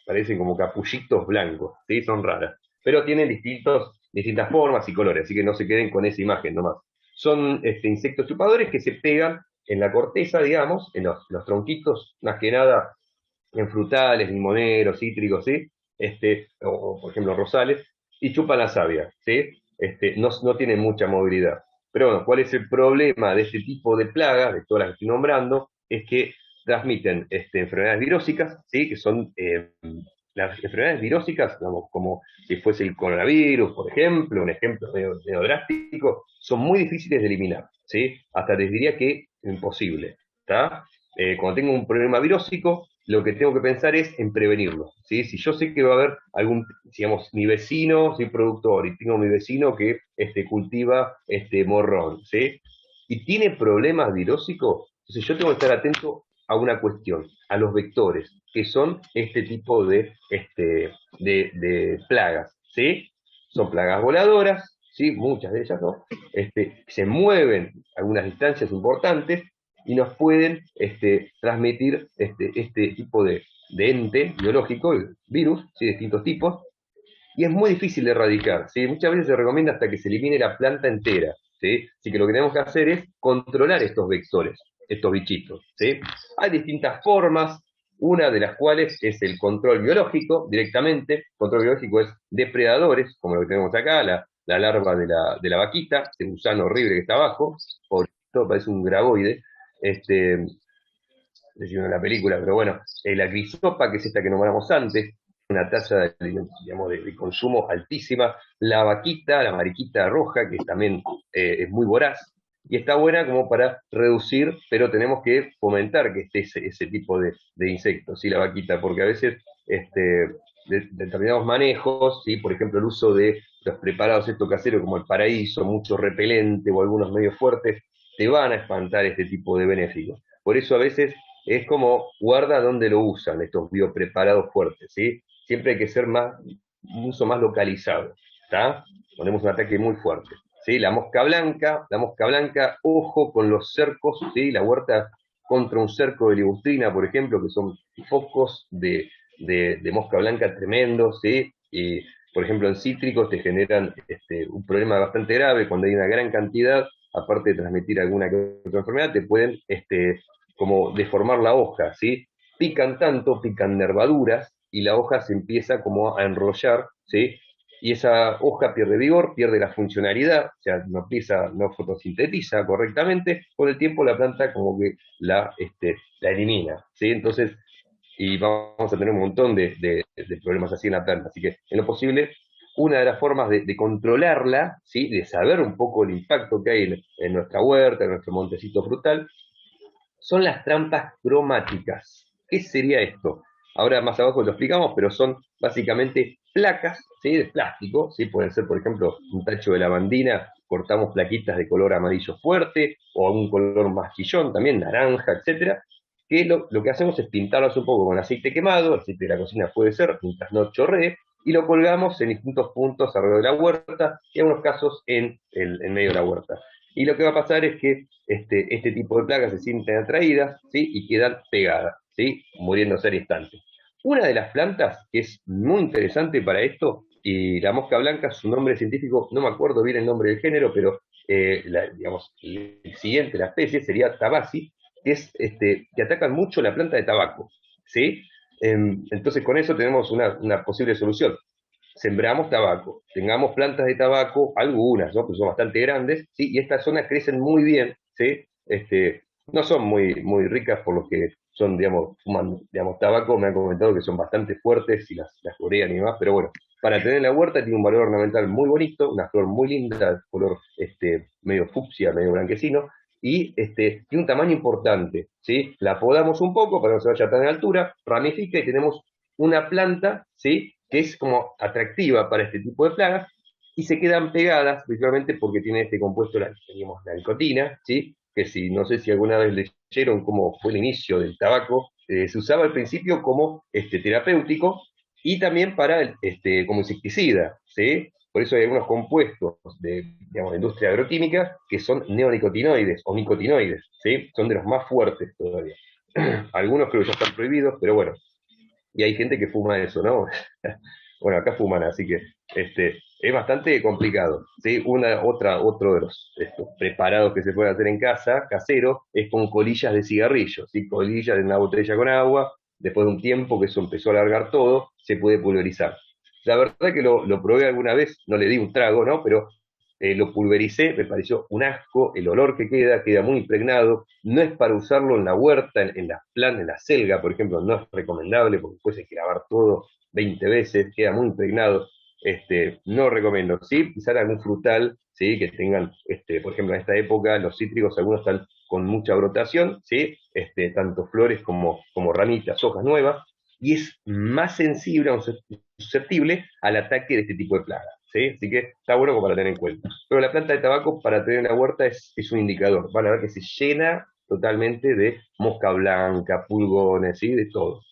parecen como capullitos blancos, ¿sí? Son raras, pero tienen distintas formas y colores, así que no se queden con esa imagen nomás. Son insectos chupadores que se pegan en la corteza, digamos, en los tronquitos, más que nada en frutales, limoneros, cítricos, ¿sí? O por ejemplo rosales, y chupan la savia, ¿sí? No tienen mucha movilidad. Pero bueno, ¿cuál es el problema de este tipo de plagas, de todas las que estoy nombrando? Es que transmiten enfermedades virósicas, ¿sí? Que son las enfermedades virósicas, digamos, como si fuese el coronavirus, por ejemplo, un ejemplo medio drástico, son muy difíciles de eliminar, ¿sí? Hasta les diría que imposible, ¿está? Cuando tengo un problema virósico, lo que tengo que pensar es en prevenirlo, ¿sí? Si yo sé que va a haber digamos, mi vecino, soy productor, y tengo mi vecino que cultiva morrón, ¿sí? Y tiene problemas virósicos, entonces yo tengo que estar atento a una cuestión, a los vectores, que son este tipo de plagas, ¿sí? Son plagas voladoras, ¿sí? Muchas de ellas, ¿no? Se mueven a algunas distancias importantes y nos pueden transmitir este tipo de ente biológico, el virus, ¿sí? De distintos tipos, y es muy difícil de erradicar, ¿sí? Muchas veces se recomienda hasta que se elimine la planta entera, ¿sí? Así que lo que tenemos que hacer es controlar estos vectores, estos bichitos, ¿sí? Hay distintas formas, una de las cuales es el control biológico, directamente. El control biológico es depredadores, como lo que tenemos acá, la larva de la vaquita, ese gusano horrible que está abajo, pobrecito, parece un graboide, decimos en la película, pero bueno, la grisopa, que es esta que nombramos antes, una tasa digamos, de consumo altísima, la vaquita, la mariquita roja, que también es muy voraz, y está buena como para reducir, pero tenemos que fomentar que esté ese tipo de insectos, ¿sí? La vaquita, porque a veces determinados manejos, ¿sí? Por ejemplo, el uso de los preparados estos caseros como el paraíso, mucho repelente o algunos medios fuertes, te van a espantar este tipo de benéficos. Por eso a veces es como guarda dónde lo usan estos biopreparados fuertes, ¿sí? Siempre hay que ser un uso más localizado, ¿está? Ponemos un ataque muy fuerte, ¿sí? La mosca blanca, ojo con los cercos, ¿sí? La huerta contra un cerco de ligustrina, por ejemplo, que son focos de mosca blanca tremendos, ¿sí? Y, por ejemplo, en cítricos te generan un problema bastante grave cuando hay una gran cantidad, aparte de transmitir alguna que otra enfermedad, te pueden como deformar la hoja, ¿sí? Pican tanto, pican nervaduras, y la hoja se empieza como a enrollar, ¿sí? Y esa hoja pierde vigor, pierde la funcionalidad, o sea, no fotosintetiza correctamente, con el tiempo la planta como que la elimina, ¿sí? Entonces, y vamos a tener un montón de problemas así en la planta, así que en lo posible, una de las formas de controlarla, ¿sí? De saber un poco el impacto que hay en nuestra huerta, en nuestro montecito frutal, son las trampas cromáticas. ¿Qué sería esto? Ahora más abajo lo explicamos, pero son básicamente placas, ¿sí? De plástico, ¿sí? Pueden ser, por ejemplo, un tacho de lavandina, cortamos plaquitas de color amarillo fuerte, o un color más chillón, también naranja, etcétera, que lo que hacemos es pintarlos un poco con aceite quemado, aceite de la cocina puede ser, mientras no chorree, y lo colgamos en distintos puntos alrededor de la huerta, y en algunos casos en medio de la huerta. Y lo que va a pasar es que este tipo de plagas se sienten atraídas, ¿sí? Y quedan pegadas, ¿sí? Muriéndose al instante. Una de las plantas que es muy interesante para esto, y la mosca blanca, su nombre científico, no me acuerdo bien el nombre del género, pero digamos, el siguiente, la especie, sería Tabaci, que es que atacan mucho la planta de tabaco, ¿sí? Entonces con eso tenemos una posible solución. Sembramos tabaco, tengamos plantas de tabaco, algunas, ¿no? Que son bastante grandes, ¿sí? Y estas zonas crecen muy bien, ¿sí? No son muy ricas por lo que son, digamos, fuman, digamos, tabaco, me han comentado que son bastante fuertes y las florean y demás, pero bueno, para tener la huerta tiene un valor ornamental muy bonito, una flor muy linda, de color medio fucsia, medio blanquecino, y tiene un tamaño importante, ¿sí? La podamos un poco para que no se vaya tan en altura, ramifica y tenemos una planta, ¿sí? Que es como atractiva para este tipo de plagas, y se quedan pegadas, principalmente porque tiene este compuesto, digamos, la nicotina, ¿sí? Que si, no sé si alguna vez leyeron cómo fue el inicio del tabaco, se usaba al principio como terapéutico, y también como insecticida, ¿sí? Por eso hay algunos compuestos digamos, de industria agroquímica que son neonicotinoides o nicotinoides, ¿sí? Son de los más fuertes todavía. Algunos creo que ya están prohibidos, pero bueno, y hay gente que fuma eso, ¿no? Bueno, acá fuman, así que es bastante complicado, ¿sí? Otro de los estos preparados que se puede hacer en casa, casero, es con colillas de cigarrillos, ¿sí? Colillas de una botella con agua, después de un tiempo que eso empezó a alargar todo, se puede pulverizar. La verdad que lo probé alguna vez, no le di un trago, ¿no? Pero lo pulvericé, me pareció un asco, el olor que queda muy impregnado, no es para usarlo en la huerta, en las plantas, en la selga, por ejemplo, no es recomendable porque después hay que lavar todo 20 veces, queda muy impregnado, no recomiendo, sí, quizás algún frutal, sí, que tengan, por ejemplo, en esta época los cítricos algunos están con mucha brotación, sí, tanto flores como ramitas, hojas nuevas, y es más sensible o susceptible al ataque de este tipo de plagas. ¿Sí? Así que está bueno como para tener en cuenta. Pero la planta de tabaco para tener en la huerta es un indicador. Van a ver que se llena totalmente de mosca blanca, pulgones, ¿sí? De todo.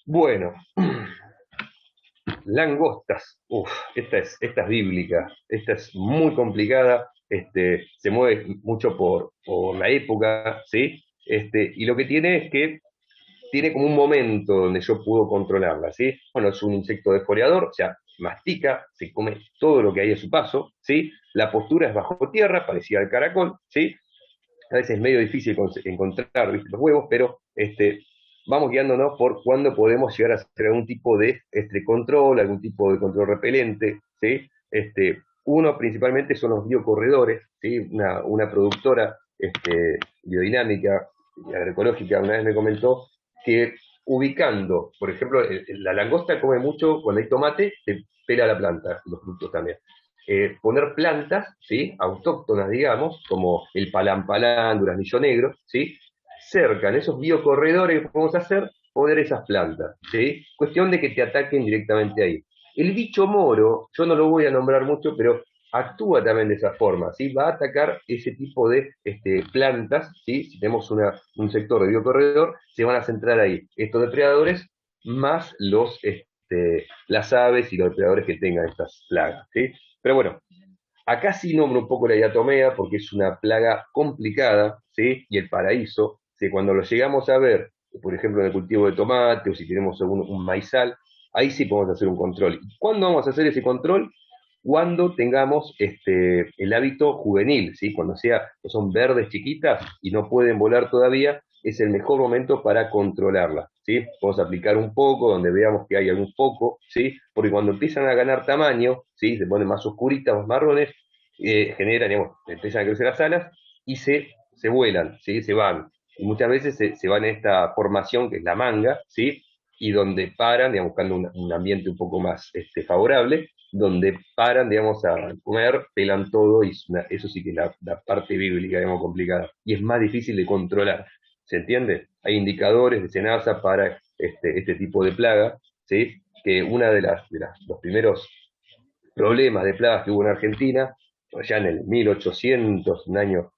Bueno, langostas. Uf, esta es bíblica. Esta es muy complicada. Se mueve mucho por la época, ¿sí? Y lo que tiene es que tiene como un momento donde yo puedo controlarla, ¿sí? Bueno, es un insecto defoliador, o sea, mastica, se come todo lo que hay a su paso, ¿sí? La postura es bajo tierra, parecida al caracol, ¿sí? A veces es medio difícil encontrar, ¿viste? Los huevos, pero vamos guiándonos por cuándo podemos llegar a hacer algún tipo de control, algún tipo de control repelente, ¿sí? Uno principalmente son los biocorredores, ¿sí? Una productora biodinámica y agroecológica una vez me comentó que ubicando, por ejemplo, la langosta come mucho cuando hay tomate, se pela la planta, los frutos también. Poner plantas, ¿sí? Autóctonas, digamos, como el palampalán, duraznillo negro, ¿sí? Cerca, en esos biocorredores que podemos hacer, poner esas plantas, ¿sí? Cuestión de que te ataquen directamente ahí. El bicho moro, yo no lo voy a nombrar mucho, pero actúa también de esa forma, ¿sí? Va a atacar ese tipo de plantas, ¿sí? Si tenemos un sector de biocorredor, se van a centrar ahí. Estos depredadores más las aves y los depredadores que tengan estas plagas, ¿sí? Pero bueno, acá sí nombro un poco la diatomea porque es una plaga complicada, ¿sí? Y el paraíso, ¿sí? Cuando lo llegamos a ver, por ejemplo, en el cultivo de tomate o si tenemos un maizal, ahí sí podemos hacer un control. ¿Y cuándo vamos a hacer ese control? Cuando tengamos el hábito juvenil, ¿sí? Cuando son verdes chiquitas y no pueden volar todavía, es el mejor momento para controlarla, ¿sí? Podemos aplicar un poco donde veamos que hay algún foco, ¿sí? Porque cuando empiezan a ganar tamaño, ¿sí? Se ponen más oscuritas, más marrones, generan, digamos, empiezan a crecer las alas y se vuelan, ¿sí? Se van. Y muchas veces se van en esta formación que es la manga, ¿sí? Y donde paran, digamos, buscando un ambiente un poco más favorable, donde paran, digamos, a comer, pelan todo, y eso sí que es la parte bíblica, digamos, complicada. Y es más difícil de controlar. ¿Se entiende? Hay indicadores de SENASA para este tipo de plaga, ¿sí? Que una los primeros problemas de plagas que hubo en Argentina, ya en el 1800, un año,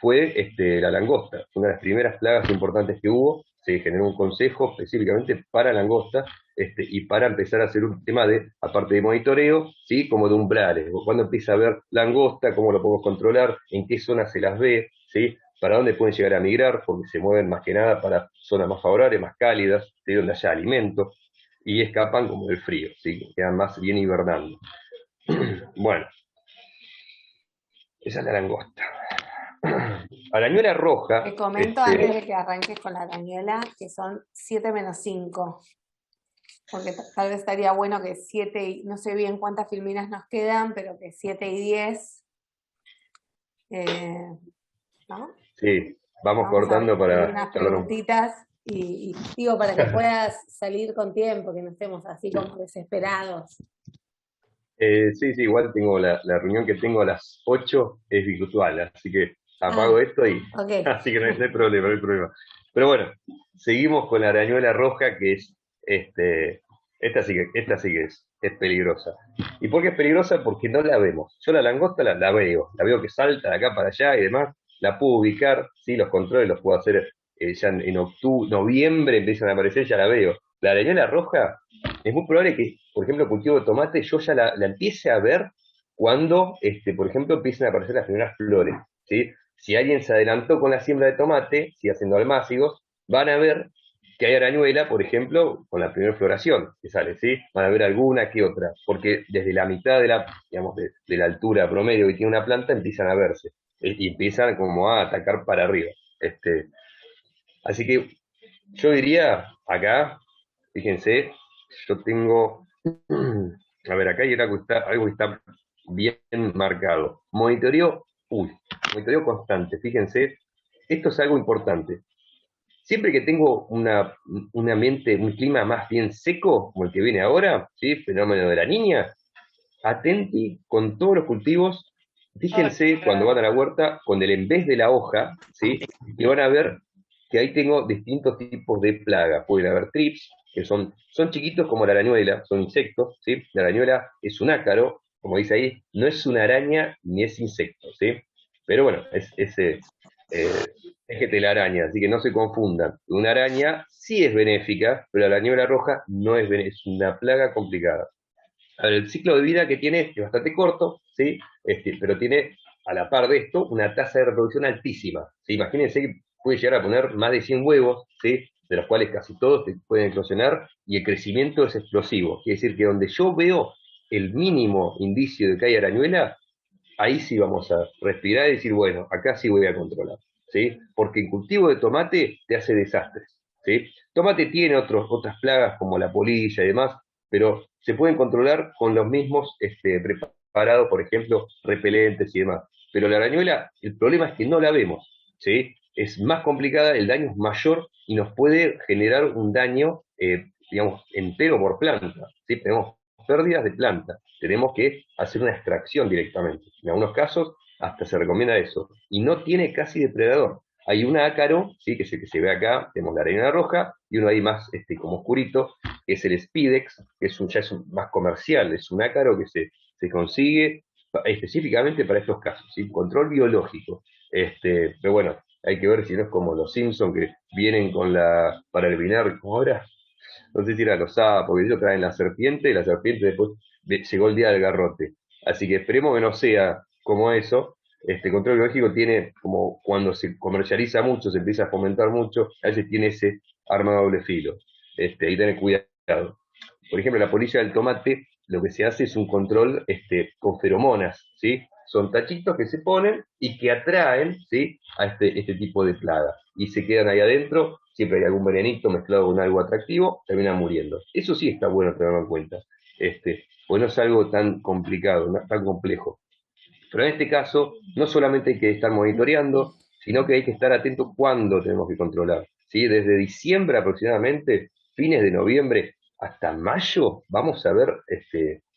fue la langosta. Una de las primeras plagas importantes que hubo, se generó un consejo específicamente para langosta, y para empezar a hacer un tema de, aparte de monitoreo, ¿sí? Como de umbrales. Cuando empieza a ver langosta, cómo lo podemos controlar, en qué zonas se las ve, ¿sí? Para dónde pueden llegar a migrar, porque se mueven más que nada para zonas más favorables, más cálidas, ¿sí? Donde haya alimento, y escapan como del frío, ¿sí? Quedan más bien hibernando. Bueno, esa es la langosta. Arañuela roja. Te comento antes de que arranques con la arañuela que son 7 menos 5. Porque tal vez estaría bueno que 7, no sé bien cuántas filminas nos quedan, pero que 7 y 10, ¿no? Sí, vamos Vamos cortando a para unas charlar un poco. preguntitas y digo para que puedas salir con tiempo, que no estemos así como desesperados. Sí, sí, igual tengo la reunión que tengo a las 8 es virtual, así que apago esto y Ok. así que no hay problema, no hay problema. Pero bueno, seguimos con la arañuela roja que es esta sí que es peligrosa. ¿Y por qué es peligrosa? Porque no la vemos. Yo la langosta la veo que salta de acá para allá y demás, la puedo ubicar, sí, los controles los puedo hacer ya en octubre, noviembre empiezan a aparecer, ya la veo. La arañuela roja es muy probable que, por ejemplo, cultivo de tomate, yo ya la empiece a ver cuando, por ejemplo, empiecen a aparecer las primeras flores, ¿sí? Si alguien se adelantó con la siembra de tomate, si haciendo almácigos, van a ver que hay arañuela, por ejemplo, con la primera floración que sale, ¿sí? Van a ver alguna que otra, porque desde la mitad de la, digamos, de la altura promedio que tiene una planta empiezan a verse, y empiezan como a atacar para arriba. Así que yo diría, acá, fíjense, yo tengo, a ver, acá hay algo que está bien marcado. Monitoreo constante, fíjense, esto es algo importante. Siempre que tengo un ambiente, un clima más bien seco, como el que viene ahora, ¿sí? Fenómeno de la niña, atenti con todos los cultivos, fíjense cuando van a la huerta con el en vez de la hoja, ¿sí? Y van a ver que ahí tengo distintos tipos de plaga. Pueden haber trips, que son chiquitos como la arañuela, son insectos, ¿sí? La arañuela es un ácaro, como dice ahí, no es una araña ni es insecto, ¿sí? Pero bueno, eh, es que telaraña, así que no se confundan. Una araña sí es benéfica, pero la arañuela roja no es benéfica, es una plaga complicada. A ver, el ciclo de vida que tiene es bastante corto, ¿sí? Pero tiene, a la par de esto, una tasa de reproducción altísima, ¿sí? Imagínense que puede llegar a poner más de 100 huevos, ¿sí? De los cuales casi todos se pueden eclosionar, y el crecimiento es explosivo. Quiere decir que donde yo veo el mínimo indicio de que hay arañuela, ahí sí vamos a respirar y decir, bueno, acá sí voy a controlar, ¿sí? Porque el cultivo de tomate te hace desastres, ¿sí? Tomate tiene otras plagas como la polilla y demás, pero se pueden controlar con los mismos preparados, por ejemplo, repelentes y demás. Pero la arañuela, el problema es que no la vemos, ¿sí? Es más complicada, el daño es mayor y nos puede generar un daño, digamos, entero por planta, ¿sí? Tenemos pérdidas de planta, tenemos que hacer una extracción directamente. En algunos casos hasta se recomienda eso. Y no tiene casi depredador. Hay un ácaro, ¿sí? Que se ve acá, tenemos la arena roja, y uno ahí más como oscurito, que es el Spidex, que ya es más comercial, es un ácaro que se consigue específicamente para estos casos, ¿sí? Control biológico. Pero bueno, hay que ver si no es como los Simpsons que vienen para eliminar, ¿cómo ahora? No sé si era los sapos, porque ellos traen la serpiente y la serpiente después llegó el día del garrote. Así que esperemos que no sea como eso. Este control biológico tiene, como cuando se comercializa mucho, se empieza a fomentar mucho, a veces tiene ese arma de doble filo. Hay que tener cuidado. Por ejemplo, la polilla del tomate, lo que se hace es un control con feromonas, ¿sí? Son tachitos que se ponen y que atraen, ¿sí? A este tipo de plaga. Y se quedan ahí adentro, siempre hay algún venenito mezclado con algo atractivo, terminan muriendo. Eso sí está bueno tenerlo en cuenta, pues no es algo tan complicado, no, tan complejo. Pero en este caso, no solamente hay que estar monitoreando, sino que hay que estar atento cuándo tenemos que controlar, ¿sí? Desde diciembre aproximadamente, fines de noviembre, hasta mayo, vamos a ver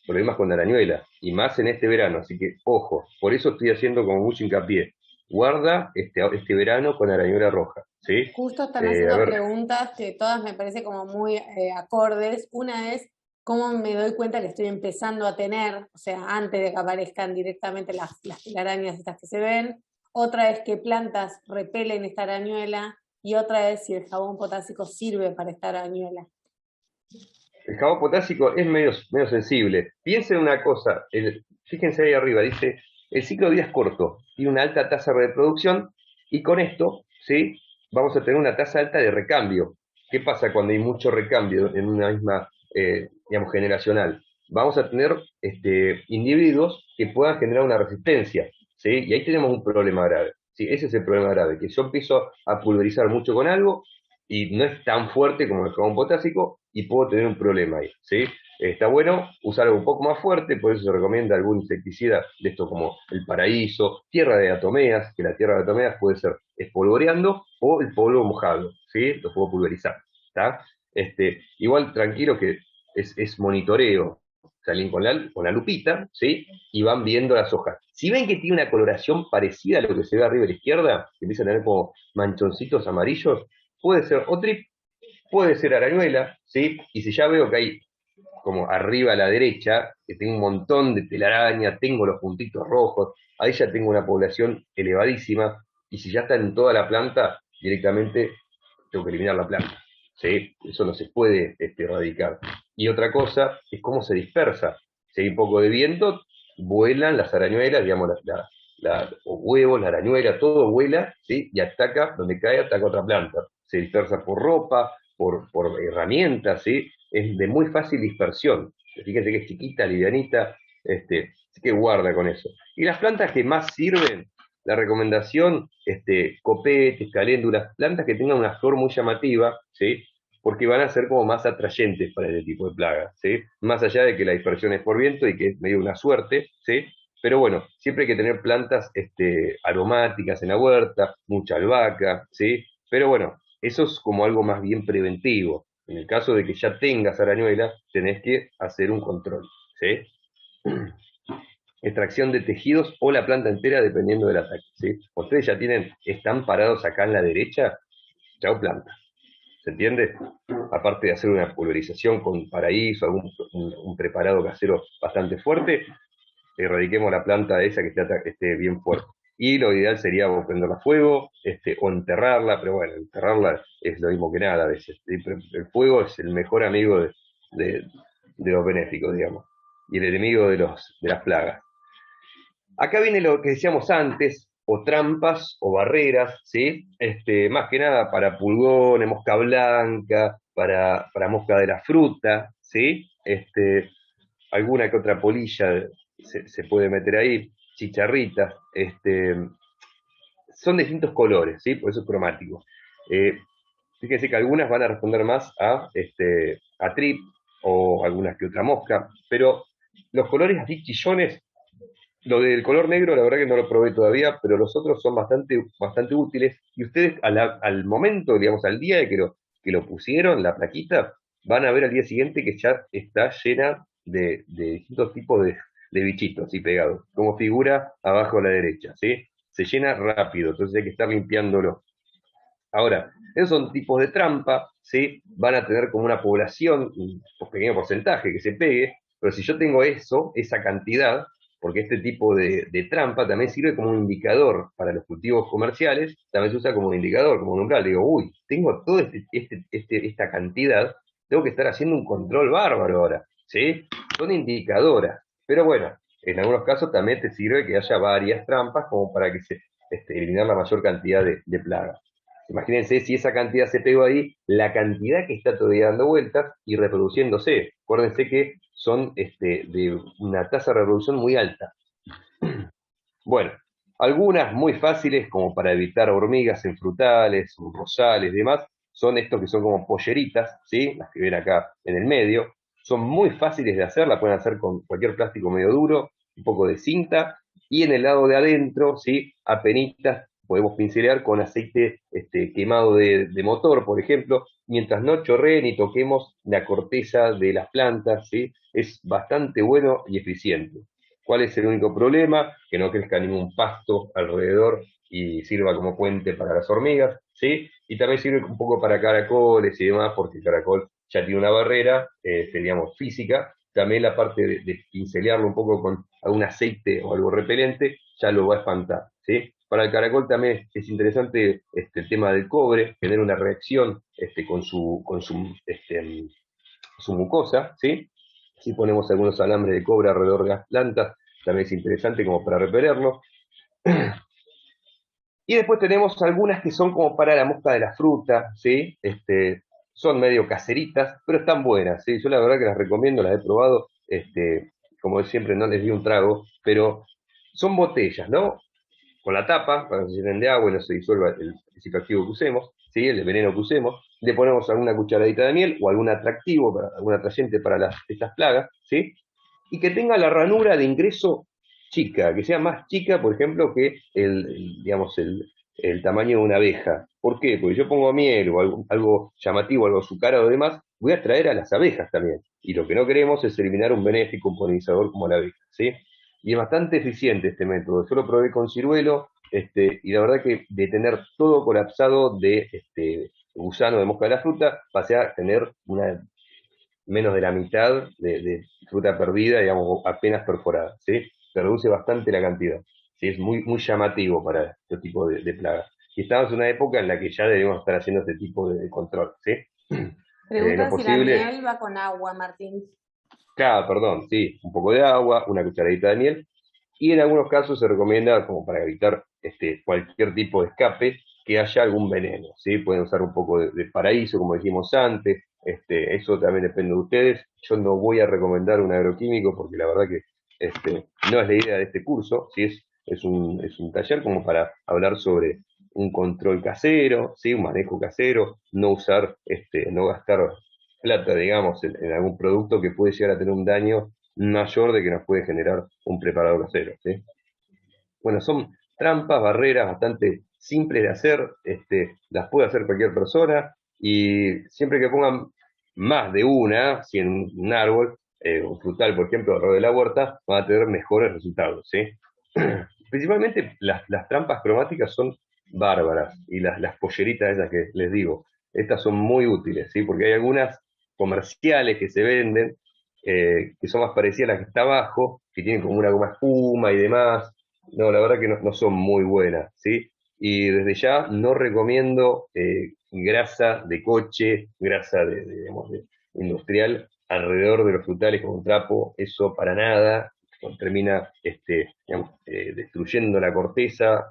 problemas con la arañuela, y más en este verano, así que ojo, por eso estoy haciendo como mucho hincapié. Guarda este verano con arañuela roja, ¿sí? Justo están A haciendo ver, preguntas que todas me parece como muy acordes. Una es cómo me doy cuenta que estoy empezando a tener, o sea, antes de que aparezcan directamente las telarañas estas que se ven. Otra es qué plantas repelen esta arañuela. Y otra es si el jabón potásico sirve para esta arañuela. el jabón potásico es medio sensible. Piensen una cosa, fíjense ahí arriba, dice, el ciclo de vida es corto, tiene una alta tasa de reproducción, y con esto, ¿sí? Vamos a tener una tasa alta de recambio. ¿Qué pasa cuando hay mucho recambio en una misma, digamos, generacional? Vamos a tener individuos que puedan generar una resistencia, ¿sí? Y ahí tenemos un problema grave, ¿sí? Ese es el problema grave, que yo empiezo a pulverizar mucho con algo y no es tan fuerte como el jabón potásico y puedo tener un problema ahí, ¿sí? Está bueno usar algo un poco más fuerte, por eso se recomienda algún insecticida de esto como el paraíso, tierra de atomeas, que la tierra de atomeas puede ser espolvoreando o el polvo mojado, ¿sí? Lo puedo pulverizar, ¿está? Igual tranquilo que es monitoreo, salen con la lupita, ¿sí? Y van viendo las hojas. Si ven que tiene una coloración parecida a lo que se ve arriba a la izquierda, que empiezan a tener como manchoncitos amarillos, puede ser o trip, puede ser arañuela, ¿sí? Y si ya veo que hay como arriba a la derecha, que tengo un montón de telaraña, tengo los puntitos rojos, ahí ya tengo una población elevadísima, y si ya está en toda la planta, directamente tengo que eliminar la planta, ¿sí? Eso no se puede erradicar. Y otra cosa es cómo se dispersa. Si hay un poco de viento, vuelan las arañuelas, digamos, o huevos, la arañuela, todo vuela, ¿sí? Y ataca, donde cae, ataca otra planta. Se dispersa por ropa, por herramientas, ¿sí? Es de muy fácil dispersión. Fíjense que es chiquita, livianita, así que guarda con eso. Y las plantas que más sirven, la recomendación, copetes, caléndulas, plantas que tengan una flor muy llamativa, ¿sí? Porque van a ser como más atrayentes para este tipo de plagas, ¿sí? Más allá de que la dispersión es por viento y que es medio una suerte, ¿sí? Pero bueno, siempre hay que tener plantas aromáticas en la huerta, mucha albahaca, ¿sí? Pero bueno, eso es como algo más bien preventivo. En el caso de que ya tengas arañuelas, tenés que hacer un control, ¿sí? Extracción de tejidos o la planta entera dependiendo del ataque, ¿sí? Ustedes ya están parados acá en la derecha, chao planta. ¿Se entiende? Aparte de hacer una pulverización con paraíso, un preparado casero bastante fuerte, erradiquemos la planta esa que esté bien fuerte. Y lo ideal sería prenderla a fuego, o enterrarla, pero bueno, enterrarla es lo mismo que nada a veces. El fuego es el mejor amigo de, de los benéficos, digamos, y el enemigo de las plagas. Acá viene lo que decíamos antes, o trampas o barreras, ¿sí? Más que nada para pulgones, mosca blanca, para mosca de la fruta, ¿sí? Alguna que otra polilla se puede meter ahí, chicharritas, son de distintos colores, ¿sí? Por eso es cromático. Fíjense que algunas van a responder más a trip o algunas que otra mosca, pero los colores así chillones, lo del color negro la verdad que no lo probé todavía, pero los otros son bastante útiles y ustedes al momento, digamos, al día de que lo pusieron, la plaquita, van a ver al día siguiente que ya está llena de distintos tipos de bichitos así pegados, como figura abajo a la derecha, ¿sí? Se llena rápido, entonces hay que estar limpiándolo. Ahora, esos son tipos de trampa, ¿sí? Van a tener como una población, un pequeño porcentaje que se pegue, pero si yo tengo esa cantidad, porque este tipo de trampa también sirve como un indicador para los cultivos comerciales, también se usa como un indicador, como un umbral. Digo, uy, tengo toda esta cantidad, tengo que estar haciendo un control bárbaro ahora, ¿sí? Son indicadoras, pero bueno, en algunos casos también te sirve que haya varias trampas como para que se eliminar la mayor cantidad de plagas. Imagínense si esa cantidad se pegó ahí, la cantidad que está todavía dando vueltas y reproduciéndose. Acuérdense que son de una tasa de reproducción muy alta. Bueno, algunas muy fáciles como para evitar hormigas en frutales, rosales y demás, son estos que son como polleritas, ¿sí? Las que ven acá en el medio. Son muy fáciles de hacer, la pueden hacer con cualquier plástico medio duro, un poco de cinta, y en el lado de adentro, ¿sí? Apenitas podemos pincelear con aceite quemado de motor, por ejemplo, mientras no chorree ni toquemos la corteza de las plantas, ¿sí? Es bastante bueno y eficiente. ¿Cuál es el único problema? Que no crezca ningún pasto alrededor y sirva como puente para las hormigas, ¿sí? Y también sirve un poco para caracoles y demás, porque el caracol ya tiene una barrera, digamos, física. También la parte de pincelearlo un poco con algún aceite o algo repelente, ya lo va a espantar, ¿sí? Para el caracol también es interesante el tema del cobre, tener una reacción su mucosa, ¿sí? Si ponemos algunos alambres de cobre alrededor de las plantas, también es interesante como para repelerlo. Y después tenemos algunas que son como para la mosca de la fruta, ¿sí? Son medio caseritas, pero están buenas, ¿sí? Yo la verdad que las recomiendo, las he probado, como siempre no les di un trago, pero son botellas, ¿no? Con la tapa, para que se llenen de agua y no se disuelva el principio activo que usemos, ¿sí? El veneno que usemos, le ponemos alguna cucharadita de miel o algún atractivo, algún atrayente para estas plagas, ¿sí? Y que tenga la ranura de ingreso chica, que sea más chica, por ejemplo, que digamos, el tamaño de una abeja. ¿Por qué? Porque yo pongo miel o algo llamativo, algo azucarado o demás, voy a atraer a las abejas también. Y lo que no queremos es eliminar un benéfico, un polinizador como la abeja, ¿sí? Y es bastante eficiente este método. Yo lo probé con ciruelo, y la verdad que de tener todo colapsado de gusano de mosca de la fruta, pasé a tener menos de la mitad de fruta perdida, digamos, apenas perforada, ¿sí? Se reduce bastante la cantidad, ¿sí? Es muy llamativo para este tipo de plagas. Y estamos en una época en la que ya debemos estar haciendo este tipo de control, ¿sí? Preguntan lo si la posible, miel va con agua, Martín. claro, perdón, sí, un poco de agua, una cucharadita de miel, y en algunos casos se recomienda, como para evitar cualquier tipo de escape, que haya algún veneno, ¿sí? Pueden usar un poco de paraíso, como dijimos antes, eso también depende de ustedes. Yo no voy a recomendar un agroquímico porque la verdad que no es la idea de este curso, ¿sí? Es un taller como para hablar sobre un control casero, ¿sí? Un manejo casero, no usar, no gastar plata, digamos, en algún producto que puede llegar a tener un daño mayor de que nos puede generar un preparado casero, ¿sí? Bueno, son trampas, barreras bastante simples de hacer, las puede hacer cualquier persona y siempre que pongan más de una, si en un árbol, un frutal, por ejemplo, alrededor de la huerta, van a tener mejores resultados, ¿sí? Principalmente las trampas cromáticas son bárbaras y las polleritas esas que les digo, estas son muy útiles, ¿sí? Porque hay algunas comerciales que se venden que son más parecidas a las que está abajo, que tienen como una goma espuma y demás. No, la verdad que no son muy buenas, ¿sí? Y desde ya no recomiendo grasa de coche, grasa digamos, industrial alrededor de los frutales con un trapo, eso para nada, termina digamos, destruyendo la corteza,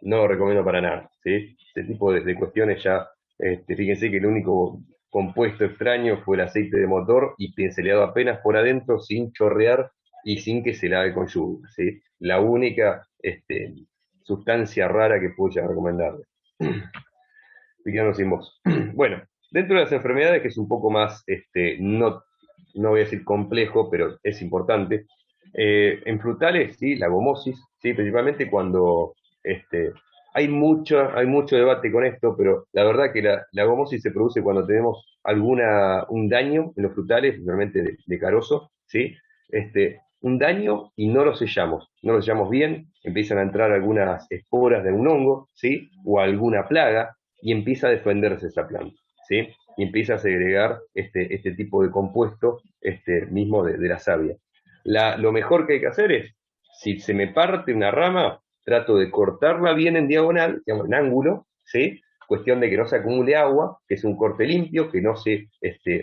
no lo recomiendo para nada, ¿sí? Este tipo de cuestiones ya, fíjense que el único compuesto extraño fue el aceite de motor y pinceleado apenas por adentro sin chorrear y sin que se lave con lluvia, ¿sí? La única sustancia rara que puedo ya recomendarle. Piqueando sin voz. Bueno, dentro de las enfermedades, que es un poco más, no voy a decir complejo, pero es importante, en frutales, ¿sí? La gomosis, ¿sí? Principalmente cuando hay mucho debate con esto, pero la verdad que la gomosis se produce cuando tenemos un daño en los frutales, principalmente de carozo, ¿sí? Un daño y no lo sellamos bien, empiezan a entrar algunas esporas de un hongo, ¿sí? O alguna plaga, y empieza a defenderse esa planta, ¿sí? Y empieza a segregar este tipo de compuesto mismo de la savia. Lo mejor que hay que hacer es, si se me parte una rama, trato de cortarla bien en diagonal, digamos, en ángulo, ¿sí? Cuestión de que no se acumule agua, que es un corte limpio, que no se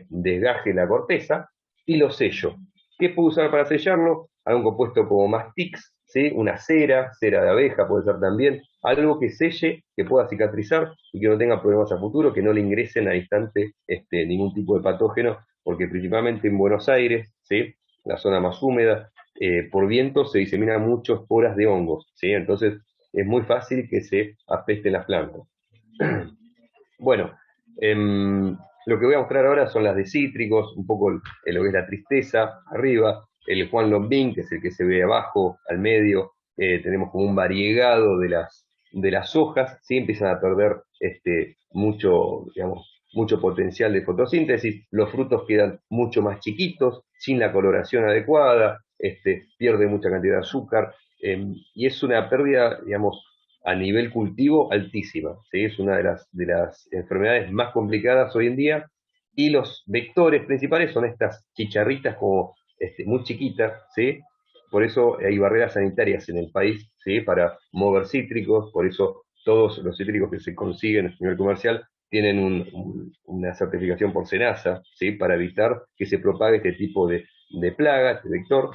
desgaje la corteza, y lo sello. ¿Qué puedo usar para sellarlo? Algún compuesto como Mastix, ¿sí? Una cera de abeja puede ser también, algo que selle, que pueda cicatrizar y que no tenga problemas a futuro, que no le ingresen a instante ningún tipo de patógeno, porque principalmente en Buenos Aires, ¿sí? La zona más húmeda, por viento se diseminan muchas esporas de hongos, ¿sí? Entonces es muy fácil que se afecten las plantas. Bueno, lo que voy a mostrar ahora son las de cítricos, un poco lo que es la tristeza, arriba, el Juan Lombín, que es el que se ve abajo, al medio, tenemos como un variegado de las hojas, ¿sí? Empiezan a perder mucho, digamos, mucho potencial de fotosíntesis, los frutos quedan mucho más chiquitos, sin la coloración adecuada, pierde mucha cantidad de azúcar, y es una pérdida, digamos, a nivel cultivo altísima, ¿sí? Es una de las enfermedades más complicadas hoy en día, y los vectores principales son estas chicharritas como muy chiquitas, ¿sí? Por eso hay barreras sanitarias en el país, ¿sí? Para mover cítricos, por eso todos los cítricos que se consiguen a nivel comercial tienen una certificación por SENASA, ¿sí? Para evitar que se propague este tipo de plaga, este vector,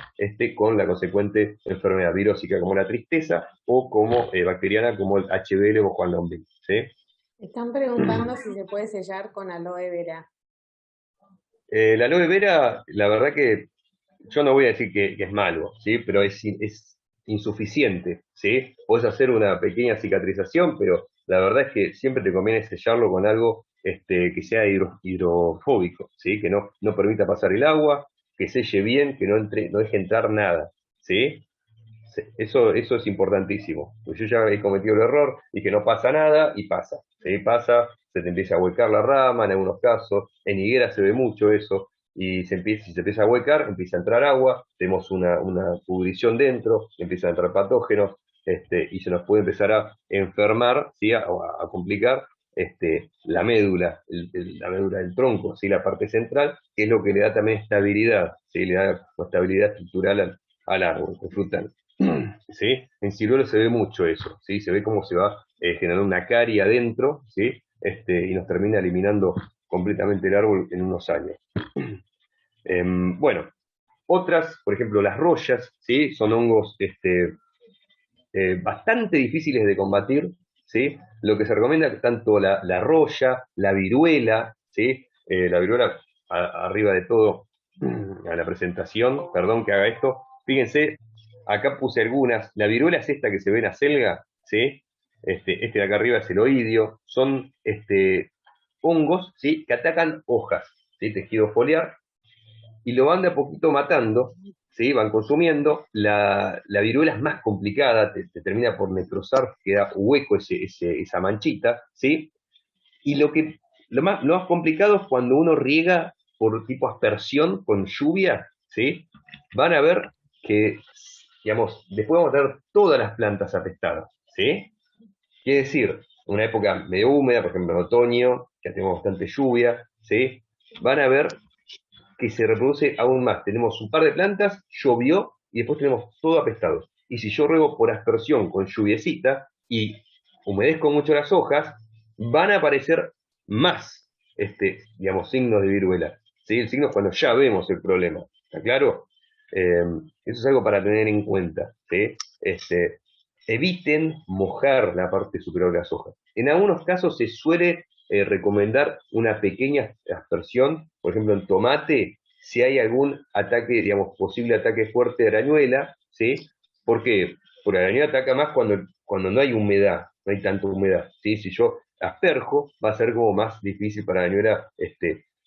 con la consecuente enfermedad virósica como la tristeza o como bacteriana como el HBL o Juan Lombín, ¿sí? Están preguntando si se puede sellar con aloe vera. La aloe vera, la verdad que yo no voy a decir que es malo, ¿sí? Pero es insuficiente, ¿sí? Puedes hacer una pequeña cicatrización, pero la verdad es que siempre te conviene sellarlo con algo que sea hidrofóbico, ¿sí? Que no permita pasar el agua, que selle bien, que no deje entrar nada, ¿sí? Eso es importantísimo. Pues yo ya he cometido el error y que no pasa nada y pasa. ¿Sí? Pasa, se te empieza a huecar la rama en algunos casos. En higuera se ve mucho eso. Y si se empieza a huecar, empieza a entrar agua, tenemos una pudrición dentro, empiezan a entrar patógenos y se nos puede empezar a enfermar, ¿sí? a complicar la médula, la médula del tronco, ¿sí? La parte central, que es lo que le da también estabilidad, ¿sí? Le da estabilidad estructural al árbol, al frutal. ¿Sí? En ciruelo se ve mucho eso, ¿sí? Se ve cómo se va generando una carie adentro, ¿sí? Y nos termina eliminando completamente el árbol en unos años. Bueno, otras, por ejemplo, las rollas, ¿sí? Son hongos bastante difíciles de combatir, ¿sí? Lo que se recomienda es tanto la roya, la viruela, ¿sí? La viruela arriba de todo, a la presentación, perdón que haga esto, fíjense, acá puse algunas, la viruela es esta que se ve en la selga, ¿sí? Este de acá arriba es el oidio, son hongos, ¿sí? Que atacan hojas, ¿sí? Tejido foliar, y lo van de a poquito matando, ¿sí? Van consumiendo. La viruela es más complicada, te termina por necrosar, queda hueco esa manchita, ¿sí? Y lo más complicado es cuando uno riega por tipo aspersión con lluvia, ¿sí? Van a ver que, digamos, después vamos a tener todas las plantas apestadas, ¿sí? Quiere decir, una época medio húmeda, por ejemplo en otoño, que tenemos bastante lluvia, ¿sí? Van a ver que se reproduce aún más. Tenemos un par de plantas, llovió y después tenemos todo apestado. Y si yo riego por aspersión con lluviecita y humedezco mucho las hojas, van a aparecer más, digamos, signos de viruela. ¿Sí? El signo es cuando ya vemos el problema. ¿Está claro? Eso es algo para tener en cuenta. ¿Sí? Eviten mojar la parte superior de las hojas. En algunos casos se suele recomendar una pequeña aspersión, por ejemplo en tomate, si hay algún ataque, digamos, posible ataque fuerte de arañuela, ¿sí? ¿Por qué? Porque la arañuela ataca más cuando no hay humedad, no hay tanta humedad, ¿sí? Si yo asperjo, va a ser como más difícil para la arañuela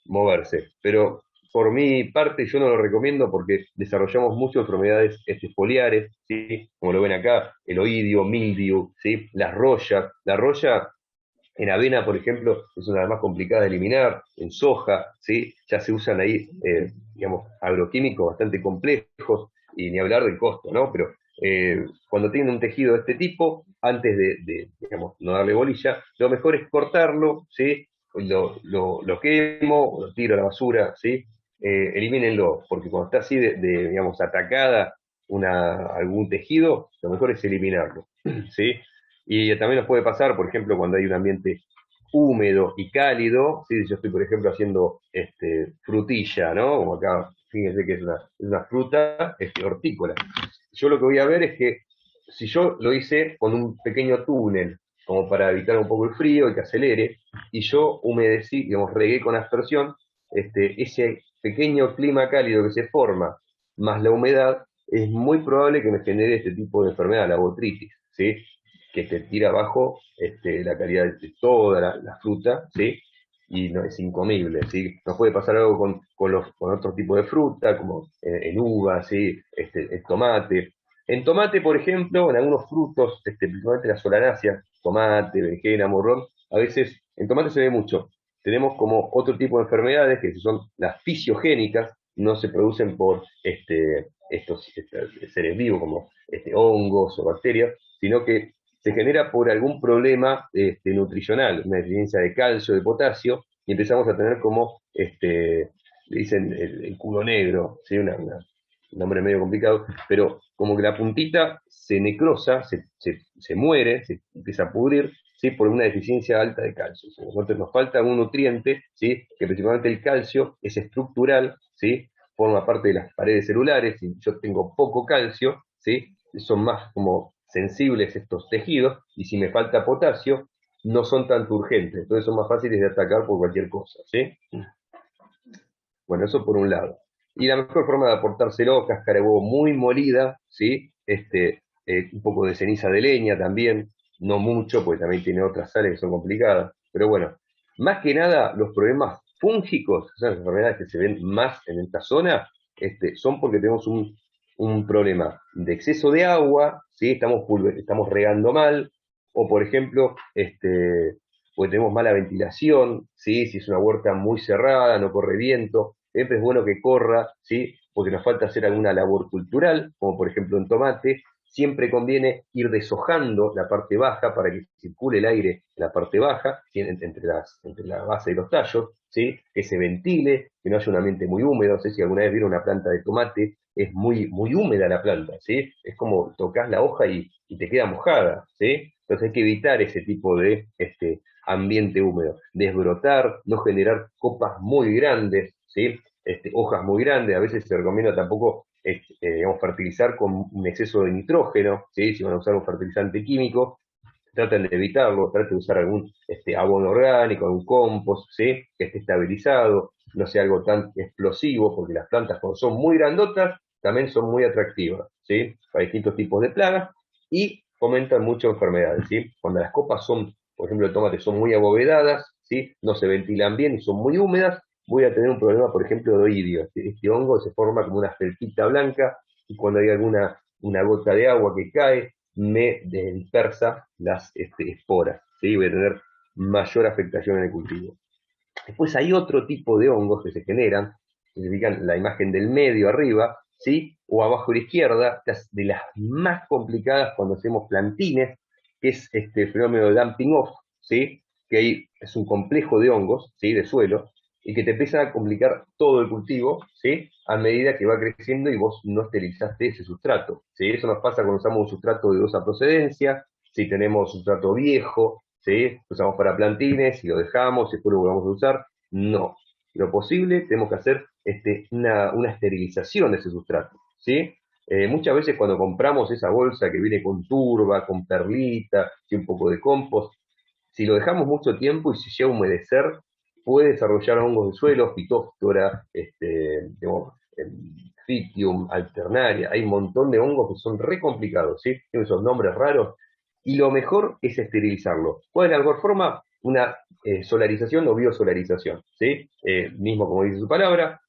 moverse. Pero por mi parte yo no lo recomiendo porque desarrollamos muchas enfermedades foliares, ¿sí? Como lo ven acá, el oidio, mildiu, ¿sí? La roya en avena, por ejemplo, es una de las más complicadas de eliminar, en soja, ¿sí? Ya se usan ahí, digamos, agroquímicos bastante complejos, y ni hablar del costo, ¿no? Pero cuando tienen un tejido de este tipo, antes digamos, no darle bolilla, lo mejor es cortarlo, ¿sí? Lo quemo, lo tiro a la basura, ¿sí? Elimínenlo, porque cuando está así digamos, atacada algún tejido, lo mejor es eliminarlo, ¿sí? Y también nos puede pasar, por ejemplo, cuando hay un ambiente húmedo y cálido, ¿sí? Si yo estoy, por ejemplo, haciendo frutilla, ¿no? Como acá, fíjense que es una fruta hortícola. Yo lo que voy a ver es que si yo lo hice con un pequeño túnel, como para evitar un poco el frío y que acelere, y yo humedecí, digamos, regué con aspersión, ese pequeño clima cálido que se forma, más la humedad, es muy probable que me genere este tipo de enfermedad, la botritis, ¿sí? Que te tira abajo la calidad de toda la fruta, ¿sí? Y no es incomible, ¿sí? Nos puede pasar algo con otro tipo de fruta, como en uva, ¿sí? El tomate. En tomate, por ejemplo, en algunos frutos, principalmente la solanácea, tomate, berenjena, morrón, a veces en tomate se ve mucho. Tenemos como otro tipo de enfermedades que son las fisiogénicas, no se producen por estos seres vivos como hongos o bacterias, sino que se genera por algún problema nutricional, una deficiencia de calcio, de potasio, y empezamos a tener como, le dicen el culo negro, ¿sí? Un nombre medio complicado, pero como que la puntita se necrosa, se muere, se empieza a pudrir, ¿sí? Por una deficiencia alta de calcio. ¿Sí? Entonces nos falta un nutriente, ¿sí? Que principalmente el calcio es estructural, ¿sí? Forma parte de las paredes celulares, y yo tengo poco calcio, ¿sí? Son más como sensibles estos tejidos, y si me falta potasio, no son tanto urgentes, entonces son más fáciles de atacar por cualquier cosa, ¿sí? Bueno, eso por un lado. Y la mejor forma de aportárselo, cáscara de huevo muy molida, ¿sí? Un poco de ceniza de leña también, no mucho, porque también tiene otras sales que son complicadas, pero bueno, más que nada los problemas fúngicos, o sea, las enfermedades que se ven más en esta zona, son porque tenemos un problema de exceso de agua, ¿sí? Estamos regando mal, o por ejemplo, porque tenemos mala ventilación, ¿sí? Si es una huerta muy cerrada, no corre viento, siempre es bueno que corra, ¿sí? Porque nos falta hacer alguna labor cultural, como por ejemplo en tomate, siempre conviene ir deshojando la parte baja para que circule el aire en la parte baja, ¿sí? entre la base de los tallos, ¿sí? Que se ventile, que no haya un ambiente muy húmedo. No sé si alguna vez vieron una planta de tomate, es muy, muy húmeda la planta, ¿sí? Es como tocas la hoja y te queda mojada, ¿sí? Entonces hay que evitar ese tipo de ambiente húmedo, desbrotar, no generar copas muy grandes, ¿sí? Hojas muy grandes, a veces se recomienda tampoco digamos, fertilizar con un exceso de nitrógeno, ¿sí? Si van a usar un fertilizante químico, traten de evitarlo, traten de usar algún abono orgánico, algún compost, ¿sí? Que esté estabilizado, no sea algo tan explosivo, porque las plantas cuando son muy grandotas también son muy atractivas, ¿sí? Para distintos tipos de plagas y fomentan mucho enfermedades, ¿sí? Cuando las copas son, por ejemplo, el tomate son muy abovedadas, ¿sí? No se ventilan bien y son muy húmedas, voy a tener un problema, por ejemplo, de oidio. Este hongo se forma como una felpita blanca y cuando hay una gota de agua que cae, me dispersa las esporas, ¿sí? Voy a tener mayor afectación en el cultivo. Después hay otro tipo de hongos que se generan, que se fijan la imagen del medio arriba, ¿sí? O abajo a la izquierda, de las más complicadas cuando hacemos plantines, que es este fenómeno de dumping off, ¿sí? Que ahí es un complejo de hongos, ¿sí? De suelo, y que te empiezan a complicar todo el cultivo, ¿sí? A medida que va creciendo y vos no esterilizaste ese sustrato, ¿sí? Eso nos pasa cuando usamos un sustrato de dudosa procedencia, si tenemos sustrato viejo, ¿sí? Lo usamos para plantines y lo dejamos y después lo volvamos a usar. No. Lo posible, tenemos que hacer una esterilización de ese sustrato, ¿sí? Muchas veces cuando compramos esa bolsa que viene con turba, con perlita y un poco de compost, si lo dejamos mucho tiempo y se llega a humedecer, puede desarrollar hongos de suelo, Phytophthora, digamos, Pythium, Alternaria, hay un montón de hongos que son re complicados, ¿sí? Tienen esos nombres raros, y lo mejor es esterilizarlo. ¿Cuál es la mejor forma? Una solarización o biosolarización, ¿sí? Mismo como dice su palabra,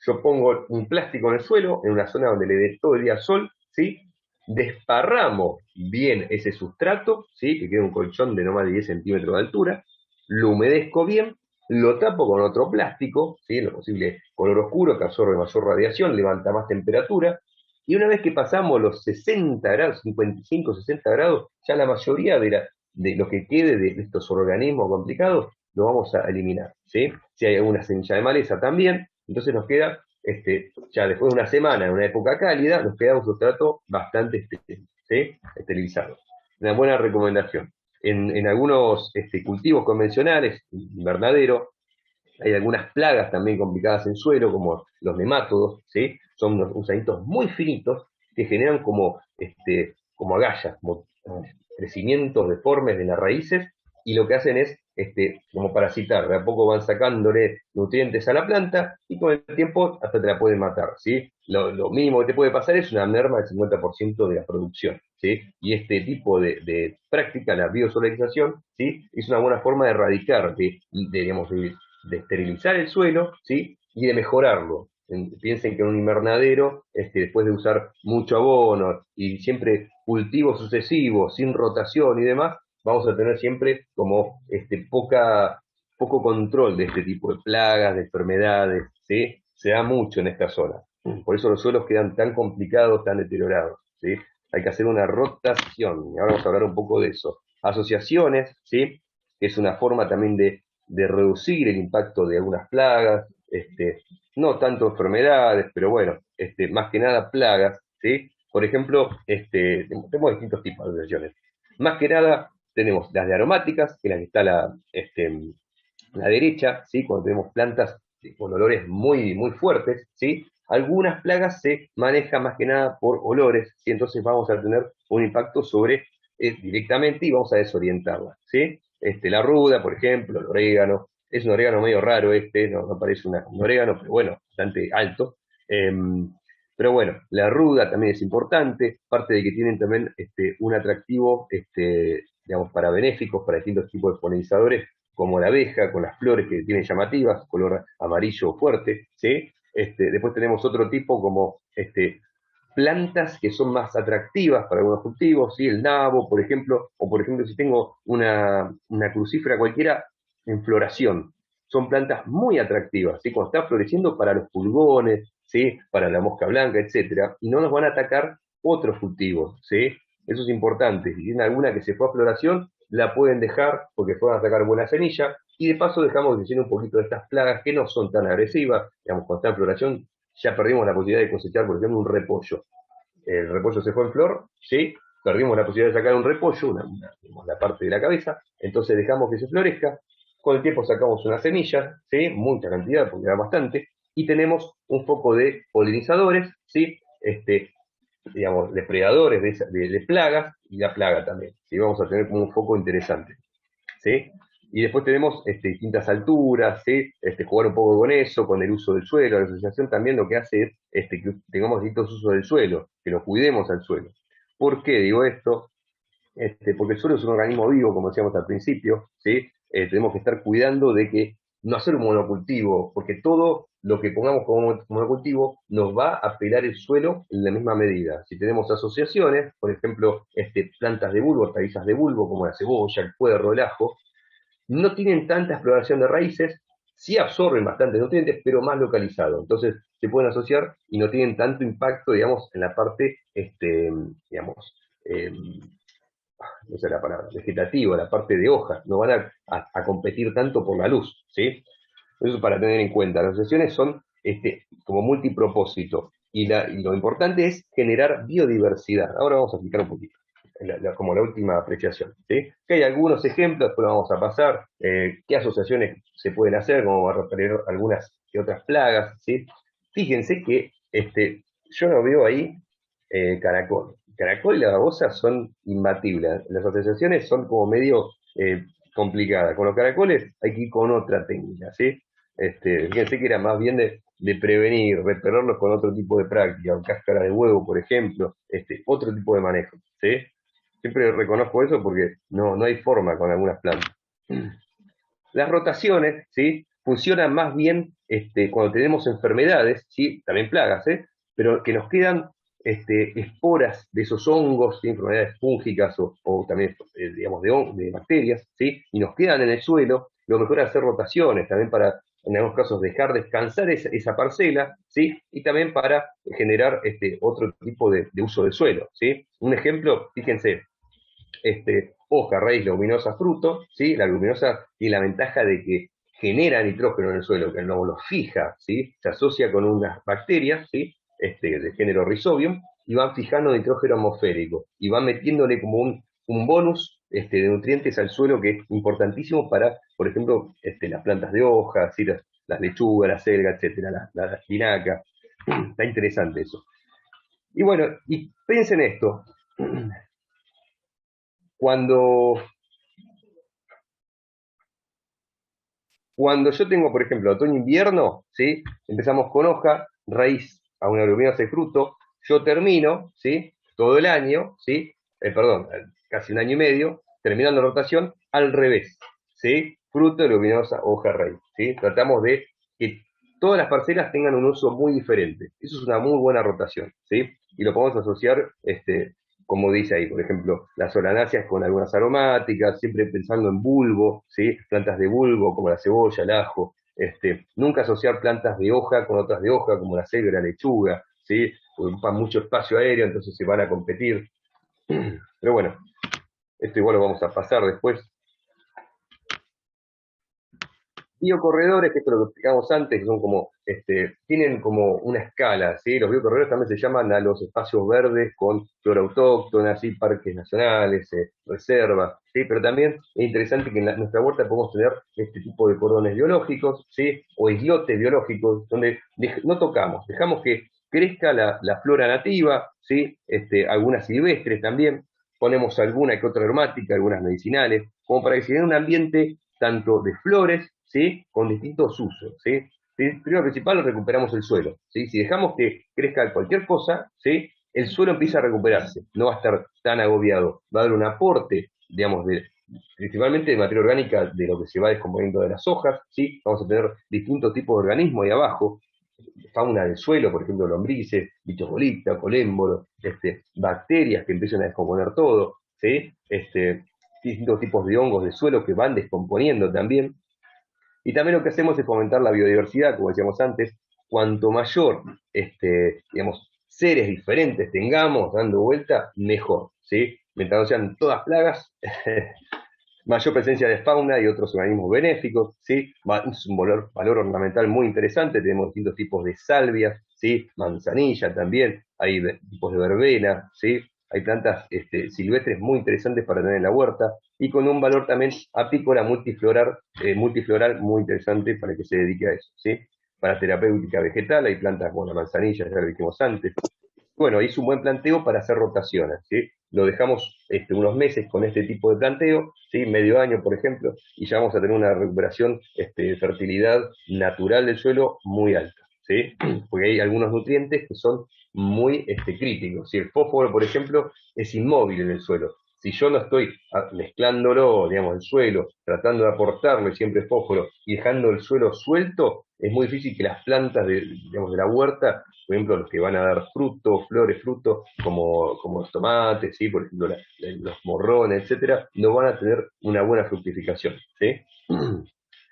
yo pongo un plástico en el suelo, en una zona donde le dé todo el día sol, ¿sí? Desparramo bien ese sustrato, ¿sí? Que quede un colchón de no más de 10 centímetros de altura, lo humedezco bien, lo tapo con otro plástico, ¿sí? En lo posible color oscuro, que absorbe mayor radiación, levanta más temperatura, y una vez que pasamos los 60 grados, 55, 60 grados, ya la mayoría de lo que quede de estos organismos complicados lo vamos a eliminar, ¿sí? Si hay alguna semilla de maleza también, entonces nos queda, ya después de una semana, en una época cálida, nos queda un sustrato bastante ¿sí? Esterilizado. Una buena recomendación. En algunos cultivos convencionales, invernadero, hay algunas plagas también complicadas en suelo, como los nemátodos, ¿sí? Son unos gusanitos muy finitos que generan como agallas, como crecimientos deformes de las raíces, y lo que hacen es como parasitar, de a poco van sacándole nutrientes a la planta y con el tiempo hasta te la pueden matar, ¿sí? Lo mínimo que te puede pasar es una merma del 50% de la producción, ¿sí? Y este tipo de práctica, la biosolarización, ¿sí? Es una buena forma de erradicar, digamos, de esterilizar el suelo, ¿sí? Y de mejorarlo. Piensen que en un invernadero, después de usar mucho abono y siempre cultivos sucesivos, sin rotación y demás, vamos a tener siempre como poco control de este tipo de plagas, de enfermedades, ¿sí? Se da mucho en esta zona. Por eso los suelos quedan tan complicados, tan deteriorados, ¿sí? Hay que hacer una rotación, y ahora vamos a hablar un poco de eso. Asociaciones, ¿sí? Que es una forma también de reducir el impacto de algunas plagas, no tanto enfermedades, pero bueno, más que nada plagas, ¿sí? Por ejemplo, tenemos distintos tipos de asociaciones. Más que nada tenemos las de aromáticas, que es la que está la derecha, ¿sí? Cuando tenemos plantas con olores muy, muy fuertes, ¿sí? Algunas plagas se manejan más que nada por olores, ¿sí? Entonces vamos a tener un impacto sobre directamente y vamos a desorientarla, ¿sí? La ruda, por ejemplo, el orégano, es un orégano medio raro no parece un orégano, pero bueno, bastante alto. Pero bueno, la ruda también es importante, parte de que tienen también un atractivo, digamos, para benéficos, para distintos tipos de polinizadores, como la abeja, con las flores que tienen llamativas, color amarillo fuerte, ¿sí? Después tenemos otro tipo como plantas que son más atractivas para algunos cultivos, ¿sí? El nabo, por ejemplo, o por ejemplo si tengo una crucífera cualquiera en floración, son plantas muy atractivas, ¿sí? Cuando está floreciendo para los pulgones, ¿sí? Para la mosca blanca, etcétera, y no nos van a atacar otros cultivos, ¿sí? Eso es importante. Si tienen alguna que se fue a floración, la pueden dejar porque pueden sacar buena semilla, y de paso dejamos de un poquito de estas plagas que no son tan agresivas, digamos, cuando está en floración, ya perdimos la posibilidad de cosechar, por ejemplo, un repollo. El repollo se fue en flor, ¿sí? Perdimos la posibilidad de sacar un repollo, la parte de la cabeza, entonces dejamos que se florezca, con el tiempo sacamos una semilla, ¿sí? Mucha cantidad, porque era bastante, y tenemos un foco de polinizadores, ¿sí? digamos, depredadores de plagas y la plaga también, ¿sí? Vamos a tener como un foco interesante, ¿sí? Y después tenemos distintas alturas, ¿sí? Jugar un poco con eso, con el uso del suelo. La asociación también lo que hace es que tengamos distintos usos del suelo, que lo cuidemos al suelo. ¿Por qué digo esto? Porque el suelo es un organismo vivo, como decíamos al principio, ¿sí? Tenemos que estar cuidando de que no hacer un monocultivo, porque todo lo que pongamos como monocultivo nos va a pelar el suelo en la misma medida. Si tenemos asociaciones, por ejemplo, plantas de bulbo, hortalizas de bulbo, como la cebolla, el puerro, el ajo, no tienen tanta exploración de raíces, sí absorben bastantes nutrientes, pero más localizado. Entonces se pueden asociar y no tienen tanto impacto, digamos, en la parte, digamos, no sé la palabra, vegetativa, la parte de hojas, no van a competir tanto por la luz, ¿sí? Eso es para tener en cuenta. Las asociaciones son como multipropósito y lo importante es generar biodiversidad. Ahora vamos a explicar un poquito, como la última apreciación, ¿sí? Que hay algunos ejemplos, después vamos a pasar, qué asociaciones se pueden hacer, como a referir algunas que otras plagas, ¿sí? Fíjense que yo no veo ahí caracol. Caracol y la babosa son imbatibles. Las asociaciones son como medio complicadas. Con los caracoles hay que ir con otra técnica, ¿sí? Fíjense que era más bien de prevenir, repelerlos con otro tipo de práctica, cáscara de huevo, por ejemplo, otro tipo de manejo, ¿sí? Siempre reconozco eso porque no hay forma con algunas plantas. Las rotaciones, ¿sí? Funcionan más bien cuando tenemos enfermedades, ¿sí? También plagas, ¿eh? Pero que nos quedan esporas de esos hongos, ¿sí? Enfermedades fúngicas o también, digamos, de bacterias, ¿sí? Y nos quedan en el suelo, lo mejor es hacer rotaciones, también para, en algunos casos, dejar descansar esa parcela, ¿sí? Y también para generar otro tipo de uso del suelo, ¿sí? Un ejemplo, fíjense, hoja, raíz, leguminosa, fruto, ¿sí? La leguminosa tiene la ventaja de que genera nitrógeno en el suelo, que no lo fija, ¿sí? Se asocia con unas bacterias, ¿sí? De género Rhizobium, y van fijando nitrógeno atmosférico, y van metiéndole como un bonus de nutrientes al suelo que es importantísimo para, por ejemplo, las plantas de hojas, ¿sí? Las lechugas, la selga, etcétera, la espinaca. Está interesante eso. Y bueno, y piensen esto, cuando Cuando yo tengo, por ejemplo, otoño-invierno, ¿sí? Empezamos con hoja, raíz a una leguminosa y fruto. Yo termino, ¿sí? Todo el año, ¿sí? Perdón, casi un año y medio, terminando la rotación, al revés, ¿sí? Fruto, leguminosa, hoja, raíz, ¿sí? Tratamos de que todas las parcelas tengan un uso muy diferente. Eso es una muy buena rotación, ¿sí? Y lo podemos asociar, como dice ahí, por ejemplo, las solanáceas con algunas aromáticas, siempre pensando en bulbo, ¿sí? Plantas de bulbo como la cebolla, el ajo, nunca asociar plantas de hoja con otras de hoja como la selga, la lechuga, ¿sí? Porque ocupan mucho espacio aéreo, entonces se van a competir. Pero bueno, esto igual lo vamos a pasar después. Biocorredores, que esto es lo que explicamos antes, que son como, tienen como una escala, ¿sí? Los biocorredores también se llaman a los espacios verdes con flora autóctona, ¿sí? Parques nacionales, reservas, ¿sí? Pero también es interesante que en nuestra huerta podemos tener este tipo de cordones biológicos, ¿sí? O islotes biológicos, donde no tocamos, dejamos que crezca la flora nativa, ¿sí? Algunas silvestres también, ponemos alguna que otra aromática, algunas medicinales, como para que se dé un ambiente tanto de flores, ¿sí? Con distintos usos, ¿sí? Primero principal, recuperamos el suelo, ¿sí? Si dejamos que crezca cualquier cosa, ¿sí? El suelo empieza a recuperarse, no va a estar tan agobiado, va a dar un aporte, digamos, principalmente de materia orgánica de lo que se va descomponiendo de las hojas, ¿sí? Vamos a tener distintos tipos de organismos ahí abajo, fauna del suelo, por ejemplo, lombrices, bichos bolitas, colémboros, bacterias que empiezan a descomponer todo, ¿sí? Distintos tipos de hongos de suelo que van descomponiendo también. Y también lo que hacemos es fomentar la biodiversidad, como decíamos antes, cuanto mayor, digamos, seres diferentes tengamos dando vuelta, mejor, ¿sí? Mientras no sean todas plagas, mayor presencia de fauna y otros organismos benéficos, ¿sí? Es un valor ornamental muy interesante, tenemos distintos tipos de salvias, ¿sí? Manzanilla también, hay tipos de verbena, ¿sí? Hay plantas silvestres muy interesantes para tener en la huerta, y con un valor también apícola multifloral muy interesante para que se dedique a eso, ¿sí? Para terapéutica vegetal hay plantas como la manzanilla, ya lo dijimos antes. Bueno, es un buen planteo para hacer rotaciones, ¿sí? Lo dejamos unos meses con este tipo de planteo, ¿sí? Medio año, por ejemplo, y ya vamos a tener una recuperación de fertilidad natural del suelo muy alta, ¿sí? Porque hay algunos nutrientes que son muy críticos. Si el fósforo, por ejemplo, es inmóvil en el suelo, si yo no estoy mezclándolo, digamos, el suelo, tratando de aportarle siempre fósforo y dejando el suelo suelto, es muy difícil que las plantas digamos, de la huerta, por ejemplo, los que van a dar frutos, flores, frutos, como los tomates, ¿sí? Por ejemplo, los morrones, etcétera, no van a tener una buena fructificación, ¿sí?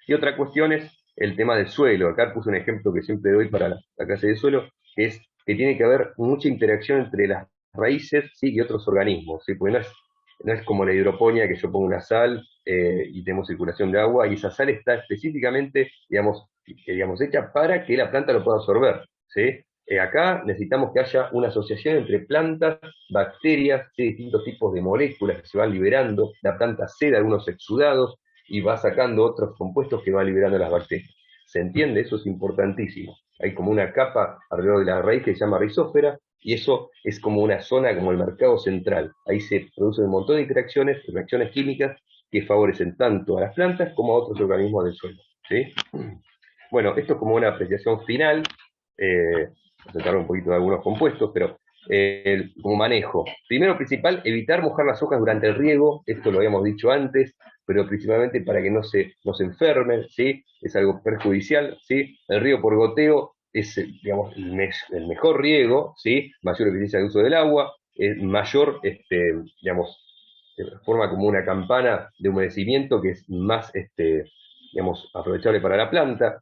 Y otra cuestión es el tema del suelo. Acá puse un ejemplo que siempre doy para la clase de suelo, que es que tiene que haber mucha interacción entre las raíces, ¿sí? Y otros organismos, ¿sí? Porque no es como la hidroponía, que yo pongo una sal y tenemos circulación de agua, y esa sal está específicamente, digamos, hecha para que la planta lo pueda absorber, ¿sí? Acá necesitamos que haya una asociación entre plantas, bacterias, ¿sí? Distintos tipos de moléculas que se van liberando, la planta cede algunos exudados y va sacando otros compuestos que va liberando las bacterias. ¿Se entiende? Eso es importantísimo. Hay como una capa alrededor de la raíz que se llama rizósfera, y eso es como una zona, como el mercado central. Ahí se producen un montón de interacciones, reacciones químicas, que favorecen tanto a las plantas como a otros organismos del suelo, ¿sí? Bueno, esto es como una apreciación final. Vamos a entrar un poquito de algunos compuestos, pero como manejo. Primero principal, evitar mojar las hojas durante el riego, esto lo habíamos dicho antes, pero principalmente para que no se enfermen, ¿sí? Es algo perjudicial, ¿sí? El riego por goteo es, digamos, el mejor riego, ¿sí? Mayor eficiencia de uso del agua, mayor, digamos, forma como una campana de humedecimiento que es más, digamos, aprovechable para la planta,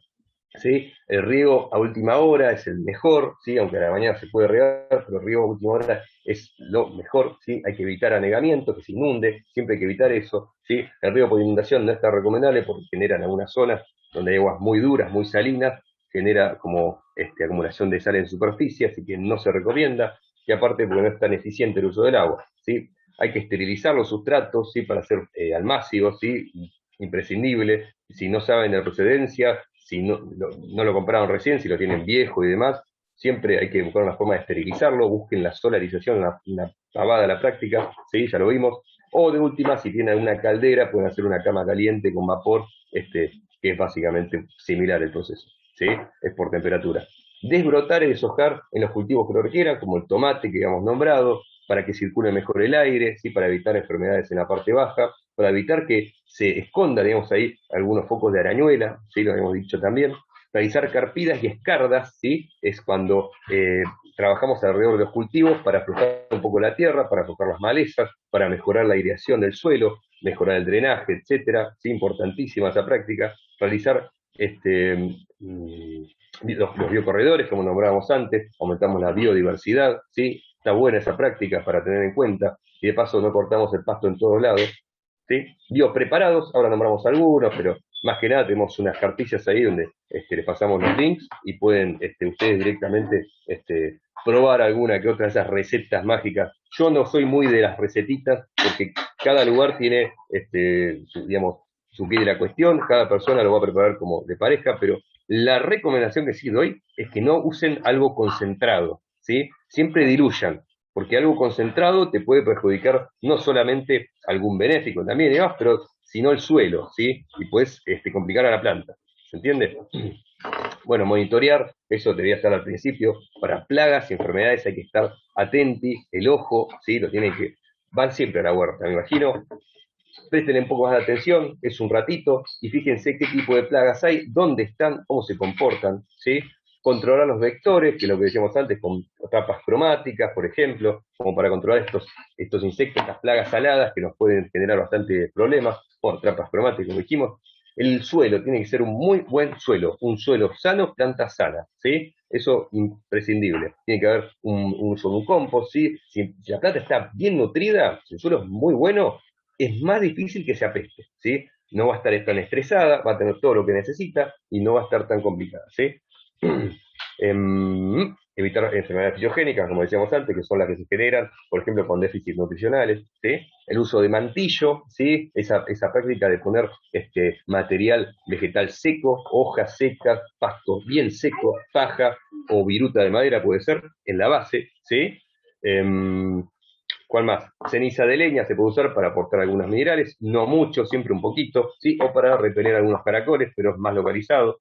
¿sí? El riego a última hora es el mejor, ¿sí? Aunque a la mañana se puede regar, pero el riego a última hora es lo mejor, ¿sí? Hay que evitar anegamiento, que se inunde, siempre hay que evitar eso, ¿sí? El riego por inundación no está recomendable porque genera en algunas zonas donde hay aguas muy duras, muy salinas, genera como acumulación de sal en superficie, así que no se recomienda, y aparte porque no es tan eficiente el uso del agua, ¿sí? Hay que esterilizar los sustratos, ¿sí? Para hacer almácigos, ¿sí? Imprescindible. Si no saben de procedencia, si no lo compraron recién, si lo tienen viejo y demás, siempre hay que buscar una forma de esterilizarlo, busquen la solarización, una pavada a la práctica, ¿sí? Ya lo vimos. O de última, si tienen una caldera, pueden hacer una cama caliente con vapor, que es básicamente similar el proceso, ¿sí? Es por temperatura. Desbrotar y deshojar en los cultivos que lo requieran, como el tomate que habíamos nombrado, para que circule mejor el aire, ¿sí? Para evitar enfermedades en la parte baja, para evitar que se esconda, digamos, ahí algunos focos de arañuela, ¿sí? Lo habíamos dicho también. Realizar carpidas y escardas, ¿sí? Es cuando trabajamos alrededor de los cultivos para aflojar un poco la tierra, para aflojar las malezas, para mejorar la aireación del suelo, mejorar el drenaje, etcétera, ¿sí? Importantísima esa práctica. Realizar los biocorredores, como nombrábamos antes, aumentamos la biodiversidad, ¿sí? Está buena esa práctica para tener en cuenta, y de paso no cortamos el pasto en todos lados, ¿sí? Biopreparados, ahora nombramos algunos, pero más que nada tenemos unas cartillas ahí donde les pasamos los links y pueden ustedes directamente probar alguna que otra de esas recetas mágicas. Yo no soy muy de las recetitas porque cada lugar tiene, digamos, su quid de la cuestión, cada persona lo va a preparar como de pareja, pero la recomendación que sí doy es que no usen algo concentrado, ¿sí? Siempre diluyan, porque algo concentrado te puede perjudicar no solamente algún benéfico también, digamos, pero sino el suelo, ¿sí? Y puedes complicar a la planta, ¿se entiende? Bueno, monitorear, eso debería estar al principio, para plagas y enfermedades hay que estar atenti, el ojo, ¿sí? Van siempre a la huerta, me imagino, presten un poco más de atención, es un ratito, y fíjense qué tipo de plagas hay, dónde están, cómo se comportan, ¿sí? Controlar los vectores, que es lo que decíamos antes, con trapas cromáticas, por ejemplo, como para controlar estos insectos, estas plagas aladas que nos pueden generar bastante problemas, por trapas cromáticas, como dijimos. El suelo tiene que ser un muy buen suelo, un suelo sano, planta sana, ¿sí? Eso imprescindible. Tiene que haber un uso de un compost, ¿sí? Si la planta está bien nutrida, si el suelo es muy bueno, es más difícil que se apeste, ¿sí? No va a estar tan estresada, va a tener todo lo que necesita y no va a estar tan complicada, ¿sí? Evitar enfermedades fisiogénicas, como decíamos antes, que son las que se generan, por ejemplo, con déficits nutricionales, ¿sí? El uso de mantillo, ¿sí? Esa práctica de poner material vegetal seco, hojas secas, pasto bien seco, paja, o viruta de madera puede ser, en la base, ¿sí? ¿Cuál más? Ceniza de leña se puede usar para aportar algunos minerales, no mucho, siempre un poquito, ¿sí? O para repeler algunos caracoles, pero es más localizado,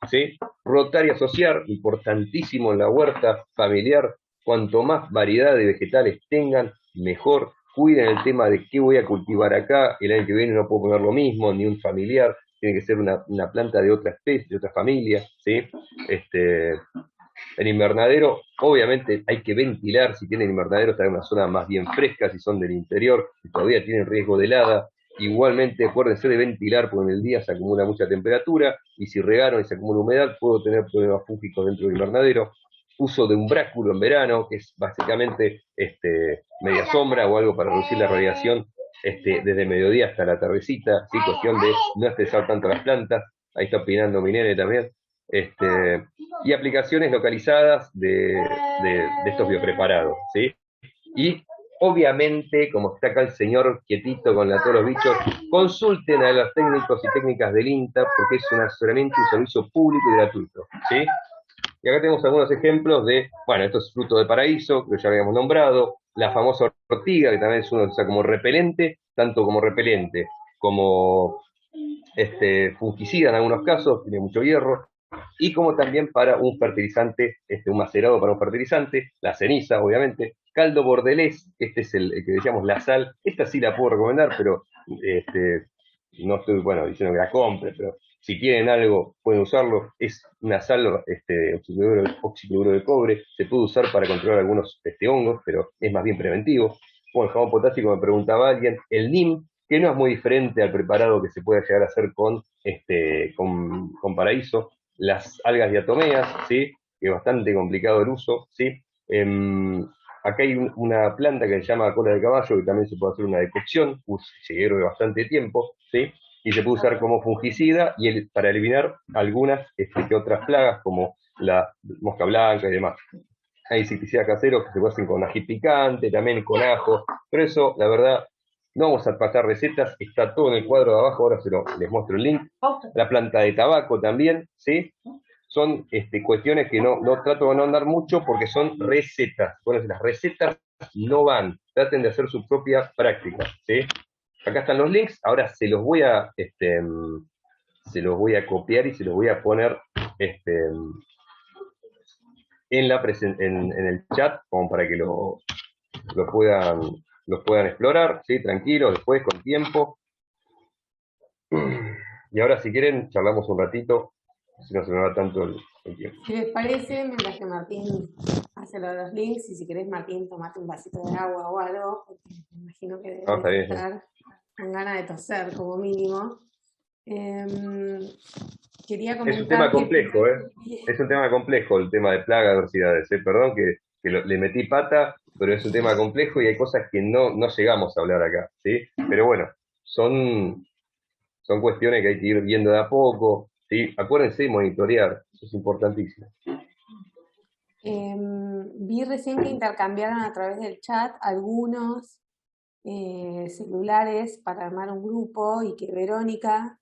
¿sí? Rotar y asociar, importantísimo en la huerta familiar, cuanto más variedad de vegetales tengan, mejor. Cuiden el tema de qué voy a cultivar acá, el año que viene no puedo poner lo mismo, ni un familiar, tiene que ser una planta de otra especie, de otra familia, ¿sí? El invernadero, obviamente hay que ventilar, si tienen invernadero está en una zona más bien fresca, si son del interior, si todavía tienen riesgo de helada. Igualmente acuérdense de ventilar, porque en el día se acumula mucha temperatura, y si regaron y se acumula humedad, puedo tener problemas fúngicos dentro del invernadero. Uso de un bráculo en verano, que es básicamente media sombra o algo para reducir la radiación desde mediodía hasta la tardecita, ¿sí? Cuestión de no estresar tanto las plantas. Ahí está opinando mi nene también. Y aplicaciones localizadas de estos biopreparados, ¿sí? Y obviamente, como está acá el señor quietito con todos los bichos, consulten a los técnicos y técnicas del INTA porque es un asesoramiento y un servicio público y gratuito, ¿sí? Y acá tenemos algunos ejemplos de, bueno, esto es fruto de paraíso, que ya habíamos nombrado, la famosa ortiga, que también es uno, o sea, como repelente, tanto como repelente, como fungicida en algunos casos, tiene mucho hierro, y como también para un fertilizante, un macerado para un fertilizante, la ceniza, obviamente, caldo bordelés, este es el que decíamos la sal, esta sí la puedo recomendar, pero no estoy, bueno, diciendo que la compre, pero si quieren algo, pueden usarlo, es una sal, oxicloruro de cobre, se puede usar para controlar algunos hongos, pero es más bien preventivo. Bueno, el jabón potásico me preguntaba alguien, el NIM, que no es muy diferente al preparado que se puede llegar a hacer con paraíso, las algas diatomeas, ¿sí? Que es bastante complicado el uso, ¿sí? Acá hay una planta que se llama cola de caballo, que también se puede hacer una decocción, se hierve bastante tiempo, ¿sí? Y se puede usar como fungicida y para eliminar algunas que otras plagas, como la mosca blanca y demás. Hay insecticidas caseros que se hacen con ají picante, también con ajo, pero eso, la verdad, no vamos a pasar recetas, está todo en el cuadro de abajo, ahora les muestro el link. La planta de tabaco también, ¿sí? Son cuestiones que no trato de no andar mucho porque son recetas. Bueno, las recetas no van, traten de hacer su propia práctica, ¿sí? Acá están los links, ahora se los voy a copiar y se los voy a poner en el chat, como para que lo puedan explorar, ¿sí? Tranquilos, después, con tiempo. Y ahora, si quieren, charlamos un ratito, si no se me va tanto el tiempo. Si les parece, mientras que Martín hace lo de los links, y si querés, Martín, tomate un vasito de agua o algo, porque me imagino que debes estar con ganas de toser, como mínimo. Quería comentar es un tema complejo, Es un tema complejo el tema de plagas, adversidades, Perdón que le metí pata, pero es un tema complejo y hay cosas que no llegamos a hablar acá, ¿sí? Pero bueno, son cuestiones que hay que ir viendo de a poco, ¿sí? Acuérdense de monitorear, eso es importantísimo. Vi recién que intercambiaron a través del chat algunos celulares para armar un grupo y que Verónica,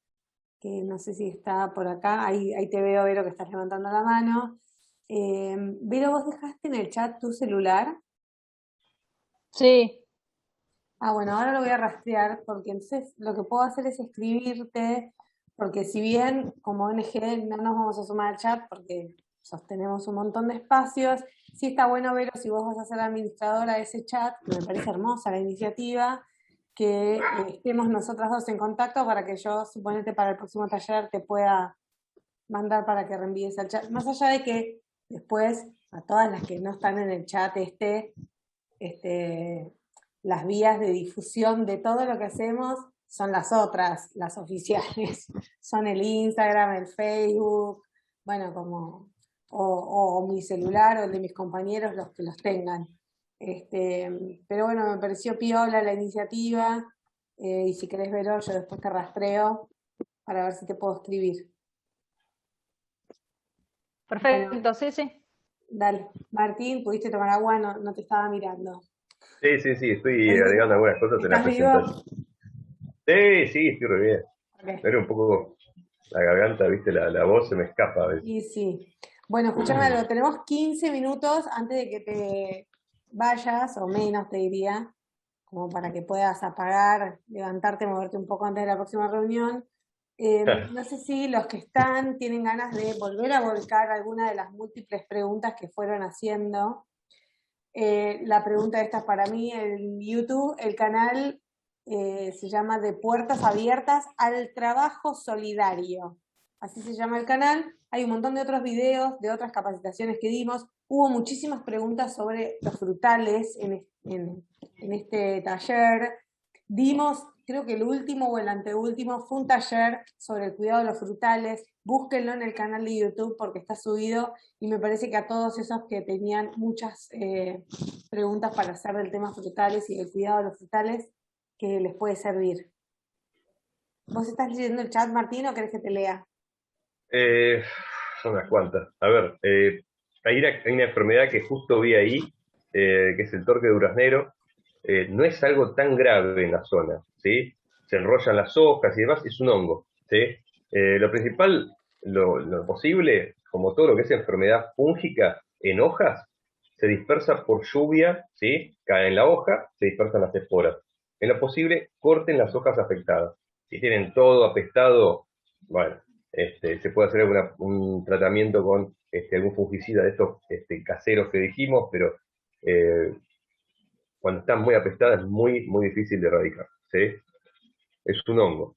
que no sé si está por acá, ahí te veo, Vero, que estás levantando la mano. Vero, ¿vos dejaste en el chat tu celular? Sí. Ah, bueno, ahora lo voy a rastrear porque entonces lo que puedo hacer es escribirte, porque si bien como ONG no nos vamos a sumar al chat porque sostenemos un montón de espacios, sí está bueno, Vero, si vos vas a ser administradora de ese chat, que me parece hermosa la iniciativa, que estemos nosotras dos en contacto para que yo, suponete, para el próximo taller te pueda mandar para que reenvíes al chat. Más allá de que después a todas las que no están en el chat las vías de difusión de todo lo que hacemos son las otras, las oficiales, son el Instagram, el Facebook, bueno, como, o mi celular o el de mis compañeros, los que los tengan. Pero bueno, me pareció piola la iniciativa, y si querés verlo, yo después te rastreo para ver si te puedo escribir. Perfecto, Bueno, sí. Dale. Martín, ¿pudiste tomar agua? No te estaba mirando. Sí, estoy agregando algunas cosas en la presentación. Sí, estoy re bien. Okay. Pero un poco la garganta, viste, la voz se me escapa a veces. Y sí. Bueno, escuchame algo, tenemos 15 minutos antes de que te vayas, o menos te diría, como para que puedas apagar, levantarte, moverte un poco antes de la próxima reunión. No sé si los que están tienen ganas de volver a volcar alguna de las múltiples preguntas que fueron haciendo. La pregunta esta es para mí en YouTube, el canal se llama De Puertas Abiertas al Trabajo Solidario. Así se llama el canal. Hay un montón de otros videos, de otras capacitaciones que dimos. Hubo muchísimas preguntas sobre los frutales en este taller. Dimos, creo que el último o el anteúltimo, fue un taller sobre el cuidado de los frutales. Búsquenlo en el canal de YouTube porque está subido y me parece que a todos esos que tenían muchas preguntas para hacer del tema frutales y del cuidado de los frutales, que les puede servir. ¿Vos estás leyendo el chat, Martín, o querés que te lea? Son unas cuantas. A ver, hay una enfermedad que justo vi ahí, que es el torque duraznero. No es algo tan grave en la zona, ¿sí? Se enrollan las hojas y demás, es un hongo, ¿sí? Lo principal, lo posible, como todo lo que es enfermedad fúngica en hojas, se dispersa por lluvia, ¿sí? Cae en la hoja, se dispersan las esporas. En lo posible, corten las hojas afectadas. Si tienen todo apestado, bueno, se puede hacer un tratamiento con algún fungicida de estos caseros que dijimos, pero cuando están muy apestadas es muy, muy difícil de erradicar, ¿sí? Es un hongo.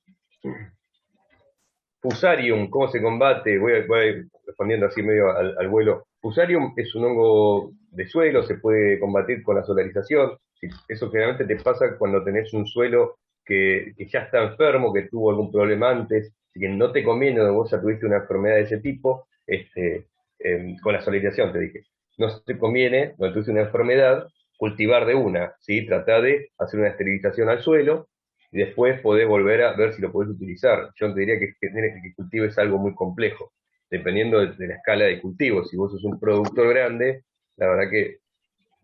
Fusarium, ¿cómo se combate? Voy respondiendo así medio al vuelo. Fusarium es un hongo de suelo, se puede combatir con la solarización. Eso generalmente te pasa cuando tenés un suelo que ya está enfermo, que tuvo algún problema antes, así que no te conviene, vos ya tuviste una enfermedad de ese tipo, con la solarización te dije. No te conviene, cuando tuviste una enfermedad, cultivar de una, ¿sí? Trata de hacer una esterilización al suelo, y después podés volver a ver si lo podés utilizar. Yo te diría que cultives algo muy complejo, dependiendo de la escala de cultivo. Si vos sos un productor grande, la verdad que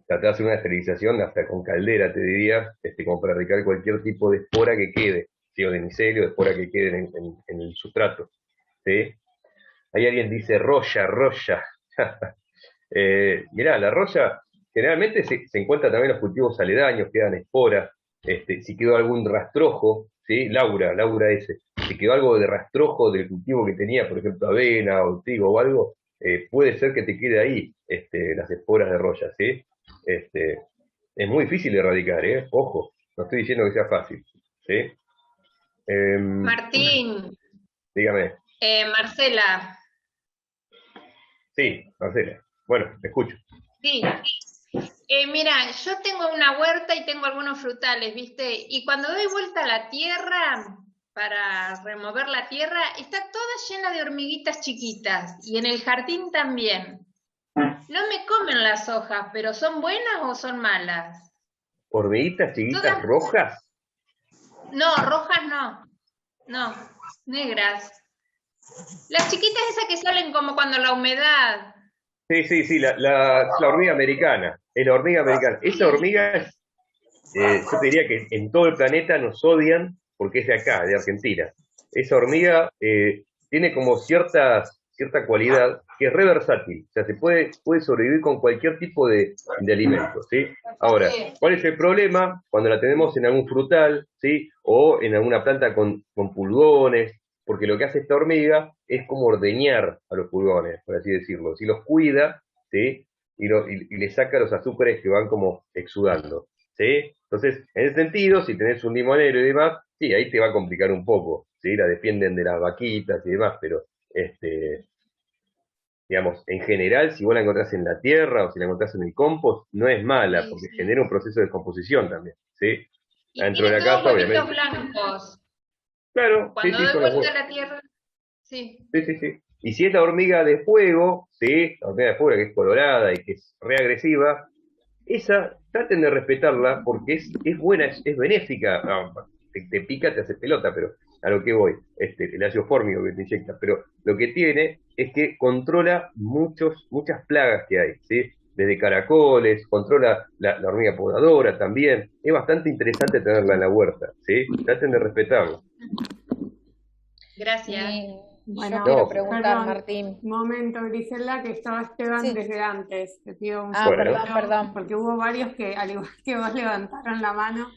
tratás de hacer una esterilización hasta con caldera, te diría, como para erradicar cualquier tipo de espora que quede, ¿sí? O de micelio, de espora que quede en el sustrato, ¿sí? Ahí alguien dice roya. Mirá, la roya generalmente se encuentra también en los cultivos aledaños, quedan esporas. Si quedó algún rastrojo, ¿sí? Laura ese, si quedó algo de rastrojo del cultivo que tenía, por ejemplo, avena o trigo o algo, puede ser que te quede ahí las esporas de roya, ¿sí? Es muy difícil de erradicar, ojo, no estoy diciendo que sea fácil, ¿sí? Martín, Dígame. Marcela. Sí, Marcela. Bueno, te escucho. Sí. Mira, yo tengo una huerta y tengo algunos frutales, ¿viste? Y cuando doy vuelta a la tierra, para remover la tierra, está toda llena de hormiguitas chiquitas. Y en el jardín también. No me comen las hojas, pero ¿son buenas o son malas? ¿Hormiguitas chiquitas Todas... rojas? No, rojas no. No, negras. Las chiquitas esas que salen como cuando la humedad. Sí, la hormiga americana. Es la hormiga americana. Esa hormiga, yo te diría que en todo el planeta nos odian porque es de acá, de Argentina. Esa hormiga tiene como cierta cualidad que es re versátil. O sea, se puede sobrevivir con cualquier tipo de alimento, ¿sí? Ahora, ¿cuál es el problema? Cuando la tenemos en algún frutal, ¿sí? O en alguna planta con pulgones, porque lo que hace esta hormiga es como ordeñar a los pulgones, por así decirlo. Si los cuida, ¿sí? Y le saca los azúcares que van como exudando, ¿sí? Entonces, en ese sentido, si tenés un limonero y demás, sí, ahí te va a complicar un poco, ¿sí? La defienden de las vaquitas y demás, pero, digamos, en general, si vos la encontrás en la tierra o si la encontrás en el compost, no es mala, Sí, porque sí. genera un proceso de descomposición también, ¿sí? Y Dentro de tiene la todos casa, huevitos obviamente. blancos. Claro, Cuando sí, doy son los vuelta huevos. a la tierra, sí. Sí. Y si es la hormiga de fuego, ¿sí? La hormiga de fuego que es colorada y que es reagresiva, esa traten de respetarla porque es buena, es benéfica. No, te pica, te hace pelota, pero a lo que voy, el ácido fórmico que te inyecta, pero lo que tiene es que controla muchas plagas que hay, ¿sí? Desde caracoles, controla la hormiga podadora también. Es bastante interesante tenerla en la huerta, ¿sí? Traten de respetarla. Gracias. Bueno, Yo quiero No, preguntar, perdón, Martín. momento, Griselda, que estaba Esteban Sí. desde antes. Te pido un Ah, bueno, segundito, perdón. porque hubo varios que, al igual que vos, levantaron la mano.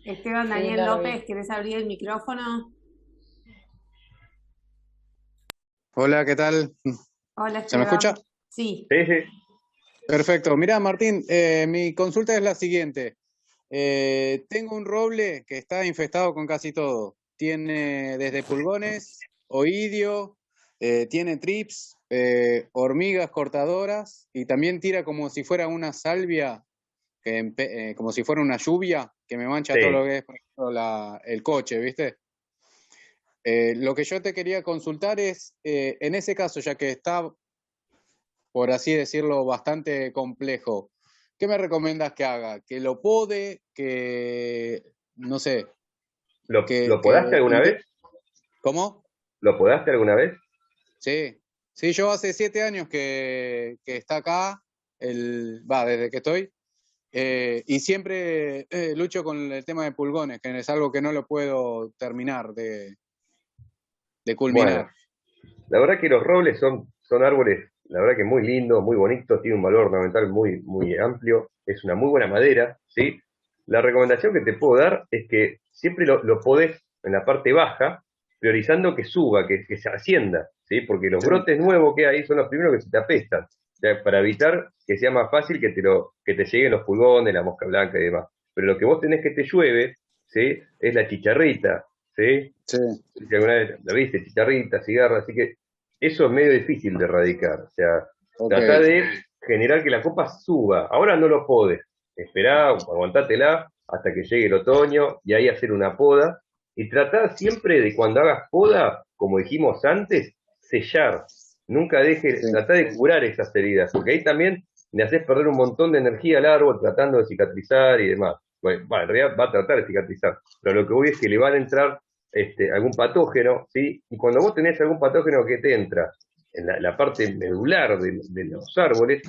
Esteban Sí, Daniel no lo López, vi. ¿querés abrir el micrófono? Hola, ¿qué tal? Hola, ¿Se me escucha? Esteban. Sí. sí, sí, Perfecto. Mira, Martín, mi consulta es la siguiente. Tengo un roble que está infestado con casi todo. Tiene desde pulgones, oidio, tiene trips, hormigas cortadoras y también tira como si fuera una salvia, como si fuera una lluvia que me mancha todo lo sí. que es, por ejemplo, el coche, ¿viste? Lo que yo te quería consultar es, en ese caso, ya que está, por así decirlo, bastante complejo, ¿qué me recomiendas que haga? ¿Que lo pode? ¿Que, no sé, ¿Lo podaste alguna vez? ¿Cómo? ¿Lo podaste alguna vez? Sí, sí, yo hace 7 años que está acá, desde que estoy, y siempre lucho con el tema de pulgones, que es algo que no lo puedo terminar de Bueno, culminar. la verdad que los robles son árboles, la verdad que muy lindos, muy bonitos, tiene un valor ornamental muy, muy amplio, es una muy buena madera, ¿sí? La recomendación que te puedo dar es que siempre lo podes en la parte baja, priorizando que suba, que se ascienda, ¿sí? Porque los Sí, brotes nuevos que hay son los primeros que se te apestan, o sea, para evitar que sea más fácil que te lleguen los pulgones, la mosca blanca y demás. Pero lo que vos tenés que te llueve, ¿sí? Es la chicharrita, ¿sí? sí, Si alguna vez la viste, chicharrita, cigarra, así que eso es medio difícil de erradicar. O sea, ok, trata de generar que la copa suba. Ahora no lo podés. Esperá, aguantátela hasta que llegue el otoño y ahí hacer una poda. Y tratar siempre de cuando hagas poda, como dijimos antes, sellar. Nunca deje, sí, tratá de curar esas heridas, porque ahí también le haces perder un montón de energía al árbol tratando de cicatrizar y demás. Bueno, en realidad va a tratar de cicatrizar, pero lo que voy es que le van a entrar algún patógeno, ¿sí? Y cuando vos tenés algún patógeno que te entra en la parte medular de los árboles,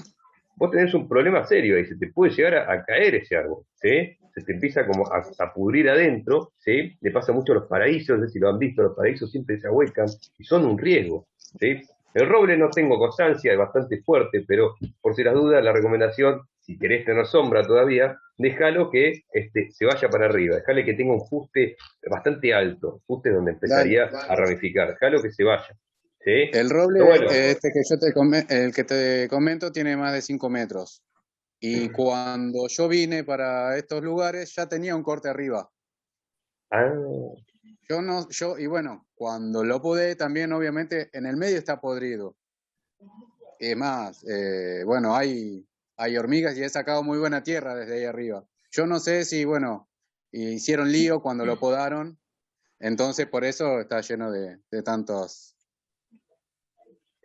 vos tenés un problema serio y se te puede llegar a caer ese árbol, ¿sí? Se te empieza como a pudrir adentro, ¿sí? Le pasa mucho a los paraísos, no sé si lo han visto, los paraísos siempre se ahuecan y son un riesgo, ¿sí? El roble no tengo constancia, es bastante fuerte, pero por si las dudas, la recomendación, si querés tener sombra todavía, déjalo que se vaya para arriba, déjale que tenga un fuste bastante alto, fuste donde dale. empezaría a ramificar, déjalo que se vaya, ¿sí? El roble, Pero bueno, el que te comento, tiene más de 5 metros. Y cuando yo vine para estos lugares, ya tenía un corte arriba. ah, Y bueno, cuando lo podé, también obviamente en el medio está podrido. Es más, bueno, hay hormigas y he sacado muy buena tierra desde ahí arriba. Yo no sé si, bueno, hicieron lío cuando lo podaron, entonces por eso está lleno de tantos.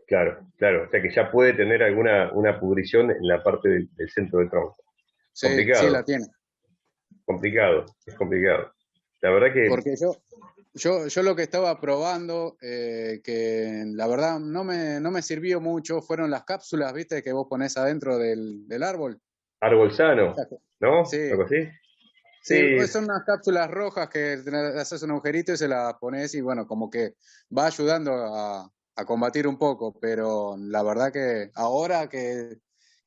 claro, claro, o sea que ya puede tener alguna una pudrición en la parte del centro del tronco. Sí, sí la Complicado, tiene. complicado, es complicado. La verdad que, Porque yo lo que estaba probando, que la verdad no me sirvió mucho, fueron las cápsulas, ¿viste? Que vos ponés adentro del árbol. árbol sano, ¿no? Sí, Algo así. sí, Sí, son unas cápsulas rojas que le haces un agujerito y se las pones y bueno, como que va ayudando a combatir un poco, pero la verdad que ahora que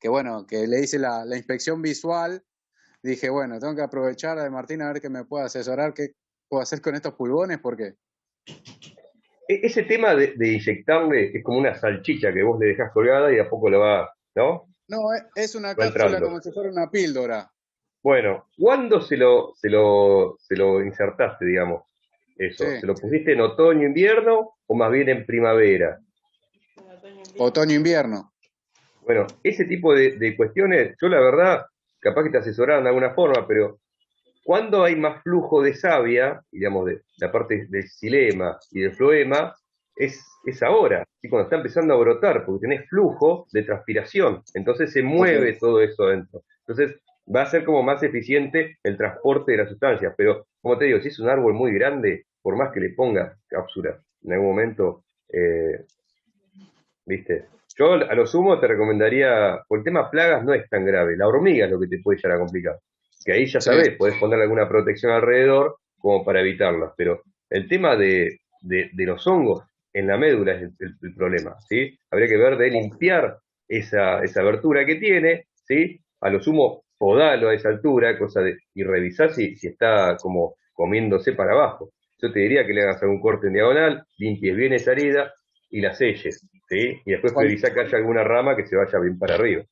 bueno, que le hice la inspección visual, dije, bueno, tengo que aprovechar a Martín a ver que me pueda asesorar qué puedo hacer con estos pulgones, porque ese tema de inyectarle es como una salchicha que vos le dejás colgada y a poco lo va, ¿no? no, es una Va cápsula entrando. como si fuera una píldora. Bueno, ¿cuándo se lo insertaste, digamos? Sí, Eso, ¿se lo pusiste en otoño, invierno o más bien en primavera? otoño-invierno. Bueno, ese tipo de cuestiones, yo la verdad, capaz que te asesoraron de alguna forma, pero cuando hay más flujo de savia, digamos, de la parte del xilema y del floema, es ahora, ¿sí? Cuando está empezando a brotar, porque tenés flujo de transpiración, entonces se Ok, mueve todo eso adentro. Entonces va a ser como más eficiente el transporte de las sustancias, pero como te digo, si es un árbol muy grande, por más que le pongas cápsula en algún momento, ¿viste? Yo a lo sumo te recomendaría, por el tema plagas no es tan grave, la hormiga es lo que te puede llegar a complicar. Que ahí ya sí, sabés, podés ponerle alguna protección alrededor como para evitarlas, pero el tema de los hongos en la médula es el problema, ¿sí? Habría que ver de limpiar esa abertura que tiene, ¿sí? A lo sumo, podalo a esa altura, y revisar si está como comiéndose para abajo. Yo te diría que le hagas algún corte en diagonal, limpies bien esa herida y la selles, ¿sí? Y después priorizar que haya alguna rama que se vaya bien para arriba.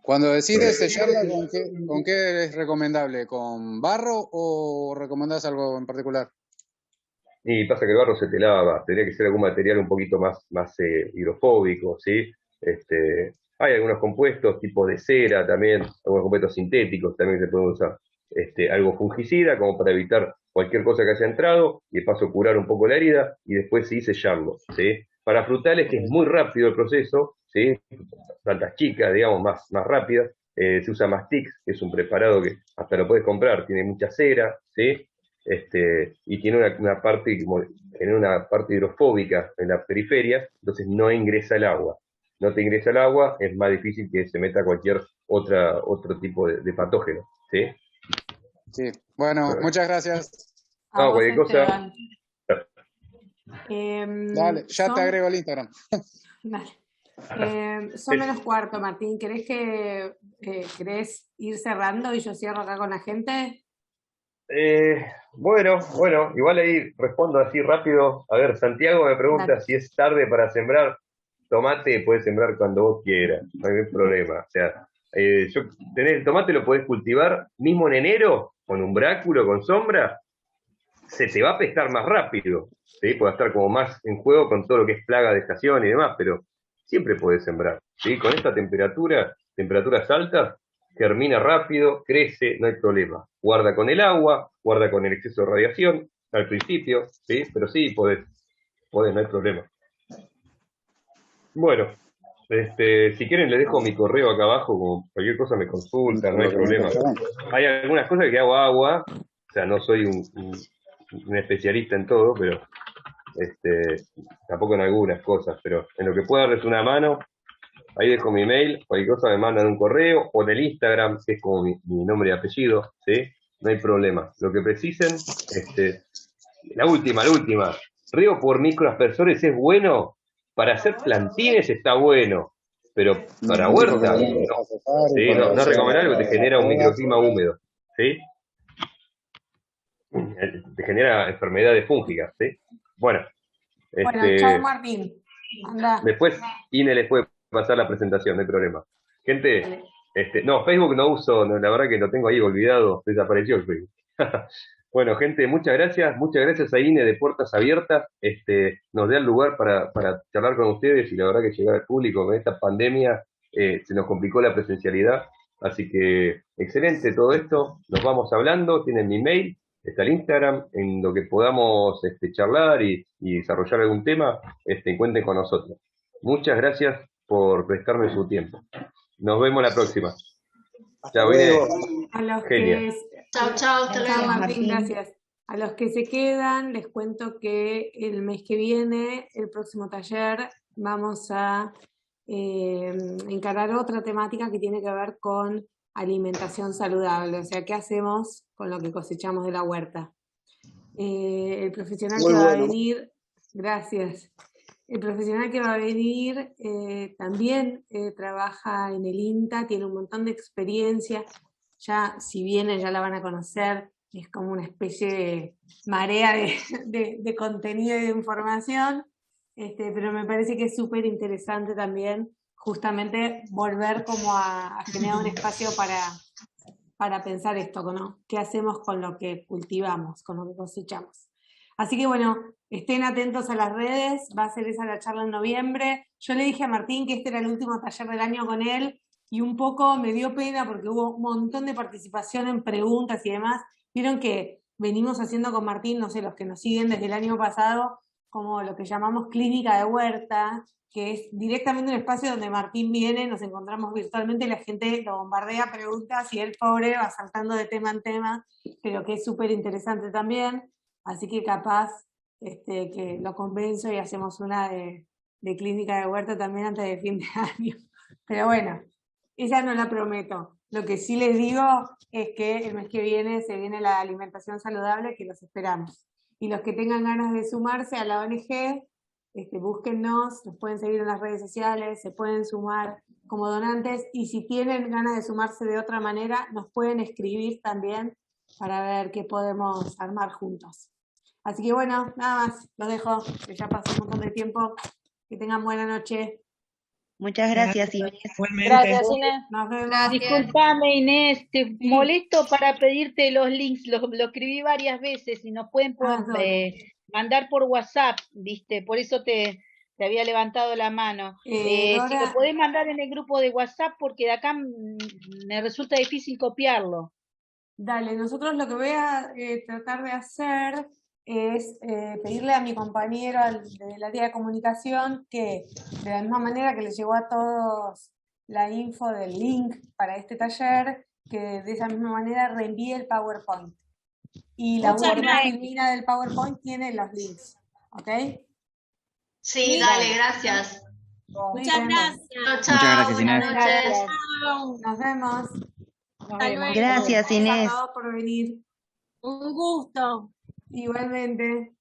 Cuando decides sellarla, ¿con qué es recomendable? ¿Con barro o recomendás algo en particular? Y pasa que el barro se te lava, tendría que ser algún material un poquito más hidrofóbico, ¿sí? Hay algunos compuestos, tipo de cera también, algunos compuestos sintéticos también se pueden usar. Algo fungicida, como para evitar cualquier cosa que haya entrado, y de paso curar un poco la herida, y después sí sellarlo, ¿sí? Para frutales, que es muy rápido el proceso, ¿sí? Plantas chicas, digamos, más rápidas, se usa Mastix, que es un preparado que hasta lo puedes comprar, tiene mucha cera, ¿sí? Y tiene una parte hidrofóbica en la periferia, entonces no ingresa el agua. No te ingresa el agua, es más difícil que se meta cualquier otro tipo de patógeno, ¿sí? Sí, bueno, muchas gracias. A No, vos, cualquier cosa. Esteban. Dale, ya te agrego al Instagram. Dale. Son menos cuarto, Martín. ¿Querés ir cerrando y yo cierro acá con la gente? Bueno, igual ahí respondo así rápido. A ver, Santiago me pregunta Dale. si es tarde para sembrar tomate. Puedes sembrar cuando vos quieras, no hay ningún problema. O sea, el tomate lo podés cultivar mismo en enero, con umbráculo, con sombra, se te va a pescar más rápido, ¿sí? Puede estar como más en juego con todo lo que es plaga de estación y demás, pero siempre podés sembrar, ¿sí? Con esta temperaturas altas, germina rápido, crece, no hay problema. Guarda con el agua, guarda con el exceso de radiación al principio, ¿sí? Pero sí, podés, no hay problema. Bueno, si quieren les dejo mi correo acá abajo, como cualquier cosa me consultan, no hay problema. Hay algunas cosas que hago agua, o sea, no soy un especialista en todo, pero tampoco en algunas cosas, pero en lo que pueda darles una mano, ahí dejo mi mail, cualquier cosa me mandan un correo, o en el Instagram, que es como mi nombre y apellido, ¿sí? No hay problema. Lo que precisen, la última, riego por microaspersores es bueno, para hacer plantines está bueno, pero para huerta, no. ¿Sí? No es recomendable porque te genera un microclima húmedo, ¿sí? Te genera enfermedades fúngicas, ¿sí? Bueno, Bueno, chao Martín. Anda. después Ine les puede pasar la presentación, no hay problema. Gente, no, Facebook no uso, no, la verdad que lo tengo ahí olvidado, desapareció el Facebook. Bueno, gente, muchas gracias a Ine de Puertas Abiertas, nos da el lugar para charlar con ustedes, y la verdad que llegar al público con esta pandemia se nos complicó la presencialidad, así que excelente todo esto, nos vamos hablando, tienen mi mail, está el Instagram, en lo que podamos charlar y desarrollar algún tema, cuenten con nosotros. Muchas gracias por prestarme su tiempo. Nos vemos la próxima. Chao, Ine. A los Genia. Chao, hasta luego. Martín, gracias. A los que se quedan, les cuento que el mes que viene, el próximo taller, vamos a encarar otra temática que tiene que ver con alimentación saludable, o sea, ¿qué hacemos con lo que cosechamos de la huerta? El profesional que va a venir, gracias. El profesional que va a venir también trabaja en el INTA, tiene un montón de experiencia, ya si vienen ya la van a conocer, es como una especie de marea de contenido y de información, pero me parece que es súper interesante también justamente volver como a generar un espacio para pensar esto, ¿no? ¿Qué hacemos con lo que cultivamos, con lo que cosechamos? Así que bueno, estén atentos a las redes, va a ser esa la charla en noviembre. Yo le dije a Martín que este era el último taller del año con él, y un poco me dio pena porque hubo un montón de participación en preguntas y demás. Vieron que venimos haciendo con Martín, no sé, los que nos siguen desde el año pasado, como lo que llamamos clínica de huerta, que es directamente un espacio donde Martín viene, nos encontramos virtualmente, la gente lo bombardea preguntas y él, pobre, va saltando de tema en tema, pero que es súper interesante también. Así que capaz que lo convenzo y hacemos una de clínica de huerta también antes de fin de año. Pero bueno, esa no la prometo. Lo que sí les digo es que el mes que viene se viene la alimentación saludable, que los esperamos. Y los que tengan ganas de sumarse a la ONG, búsquennos, nos pueden seguir en las redes sociales, se pueden sumar como donantes, y si tienen ganas de sumarse de otra manera, nos pueden escribir también para ver qué podemos armar juntos. Así que bueno, nada más, los dejo, que ya pasó un montón de tiempo. Que tengan buena noche. Muchas gracias, Inés. Igualmente. Gracias, Inés. Nos vemos. Gracias. Disculpame, Inés, te Sí. molesto para pedirte los links, lo escribí varias veces y nos pueden mandar por WhatsApp, ¿viste? Por eso te había levantado la mano. Si Dora, lo podés mandar en el grupo de WhatsApp, porque de acá me resulta difícil copiarlo. dale, nosotros lo que voy a tratar de hacer es pedirle a mi compañero del área de comunicación que, de la misma manera que le llegó a todos la info del link para este taller, que de esa misma manera reenvíe el PowerPoint. Y la Muchas última gracias. termina del PowerPoint tiene los links. ¿Ok? Sí, dale, gracias. Muy Muchas bien. gracias. Muchas Chao, gracias, buenas Inés. noches. Gracias. Nos vemos. Nos Hasta vemos. luego. Gracias, Gracias Inés. a todos por venir. Un gusto. Igualmente.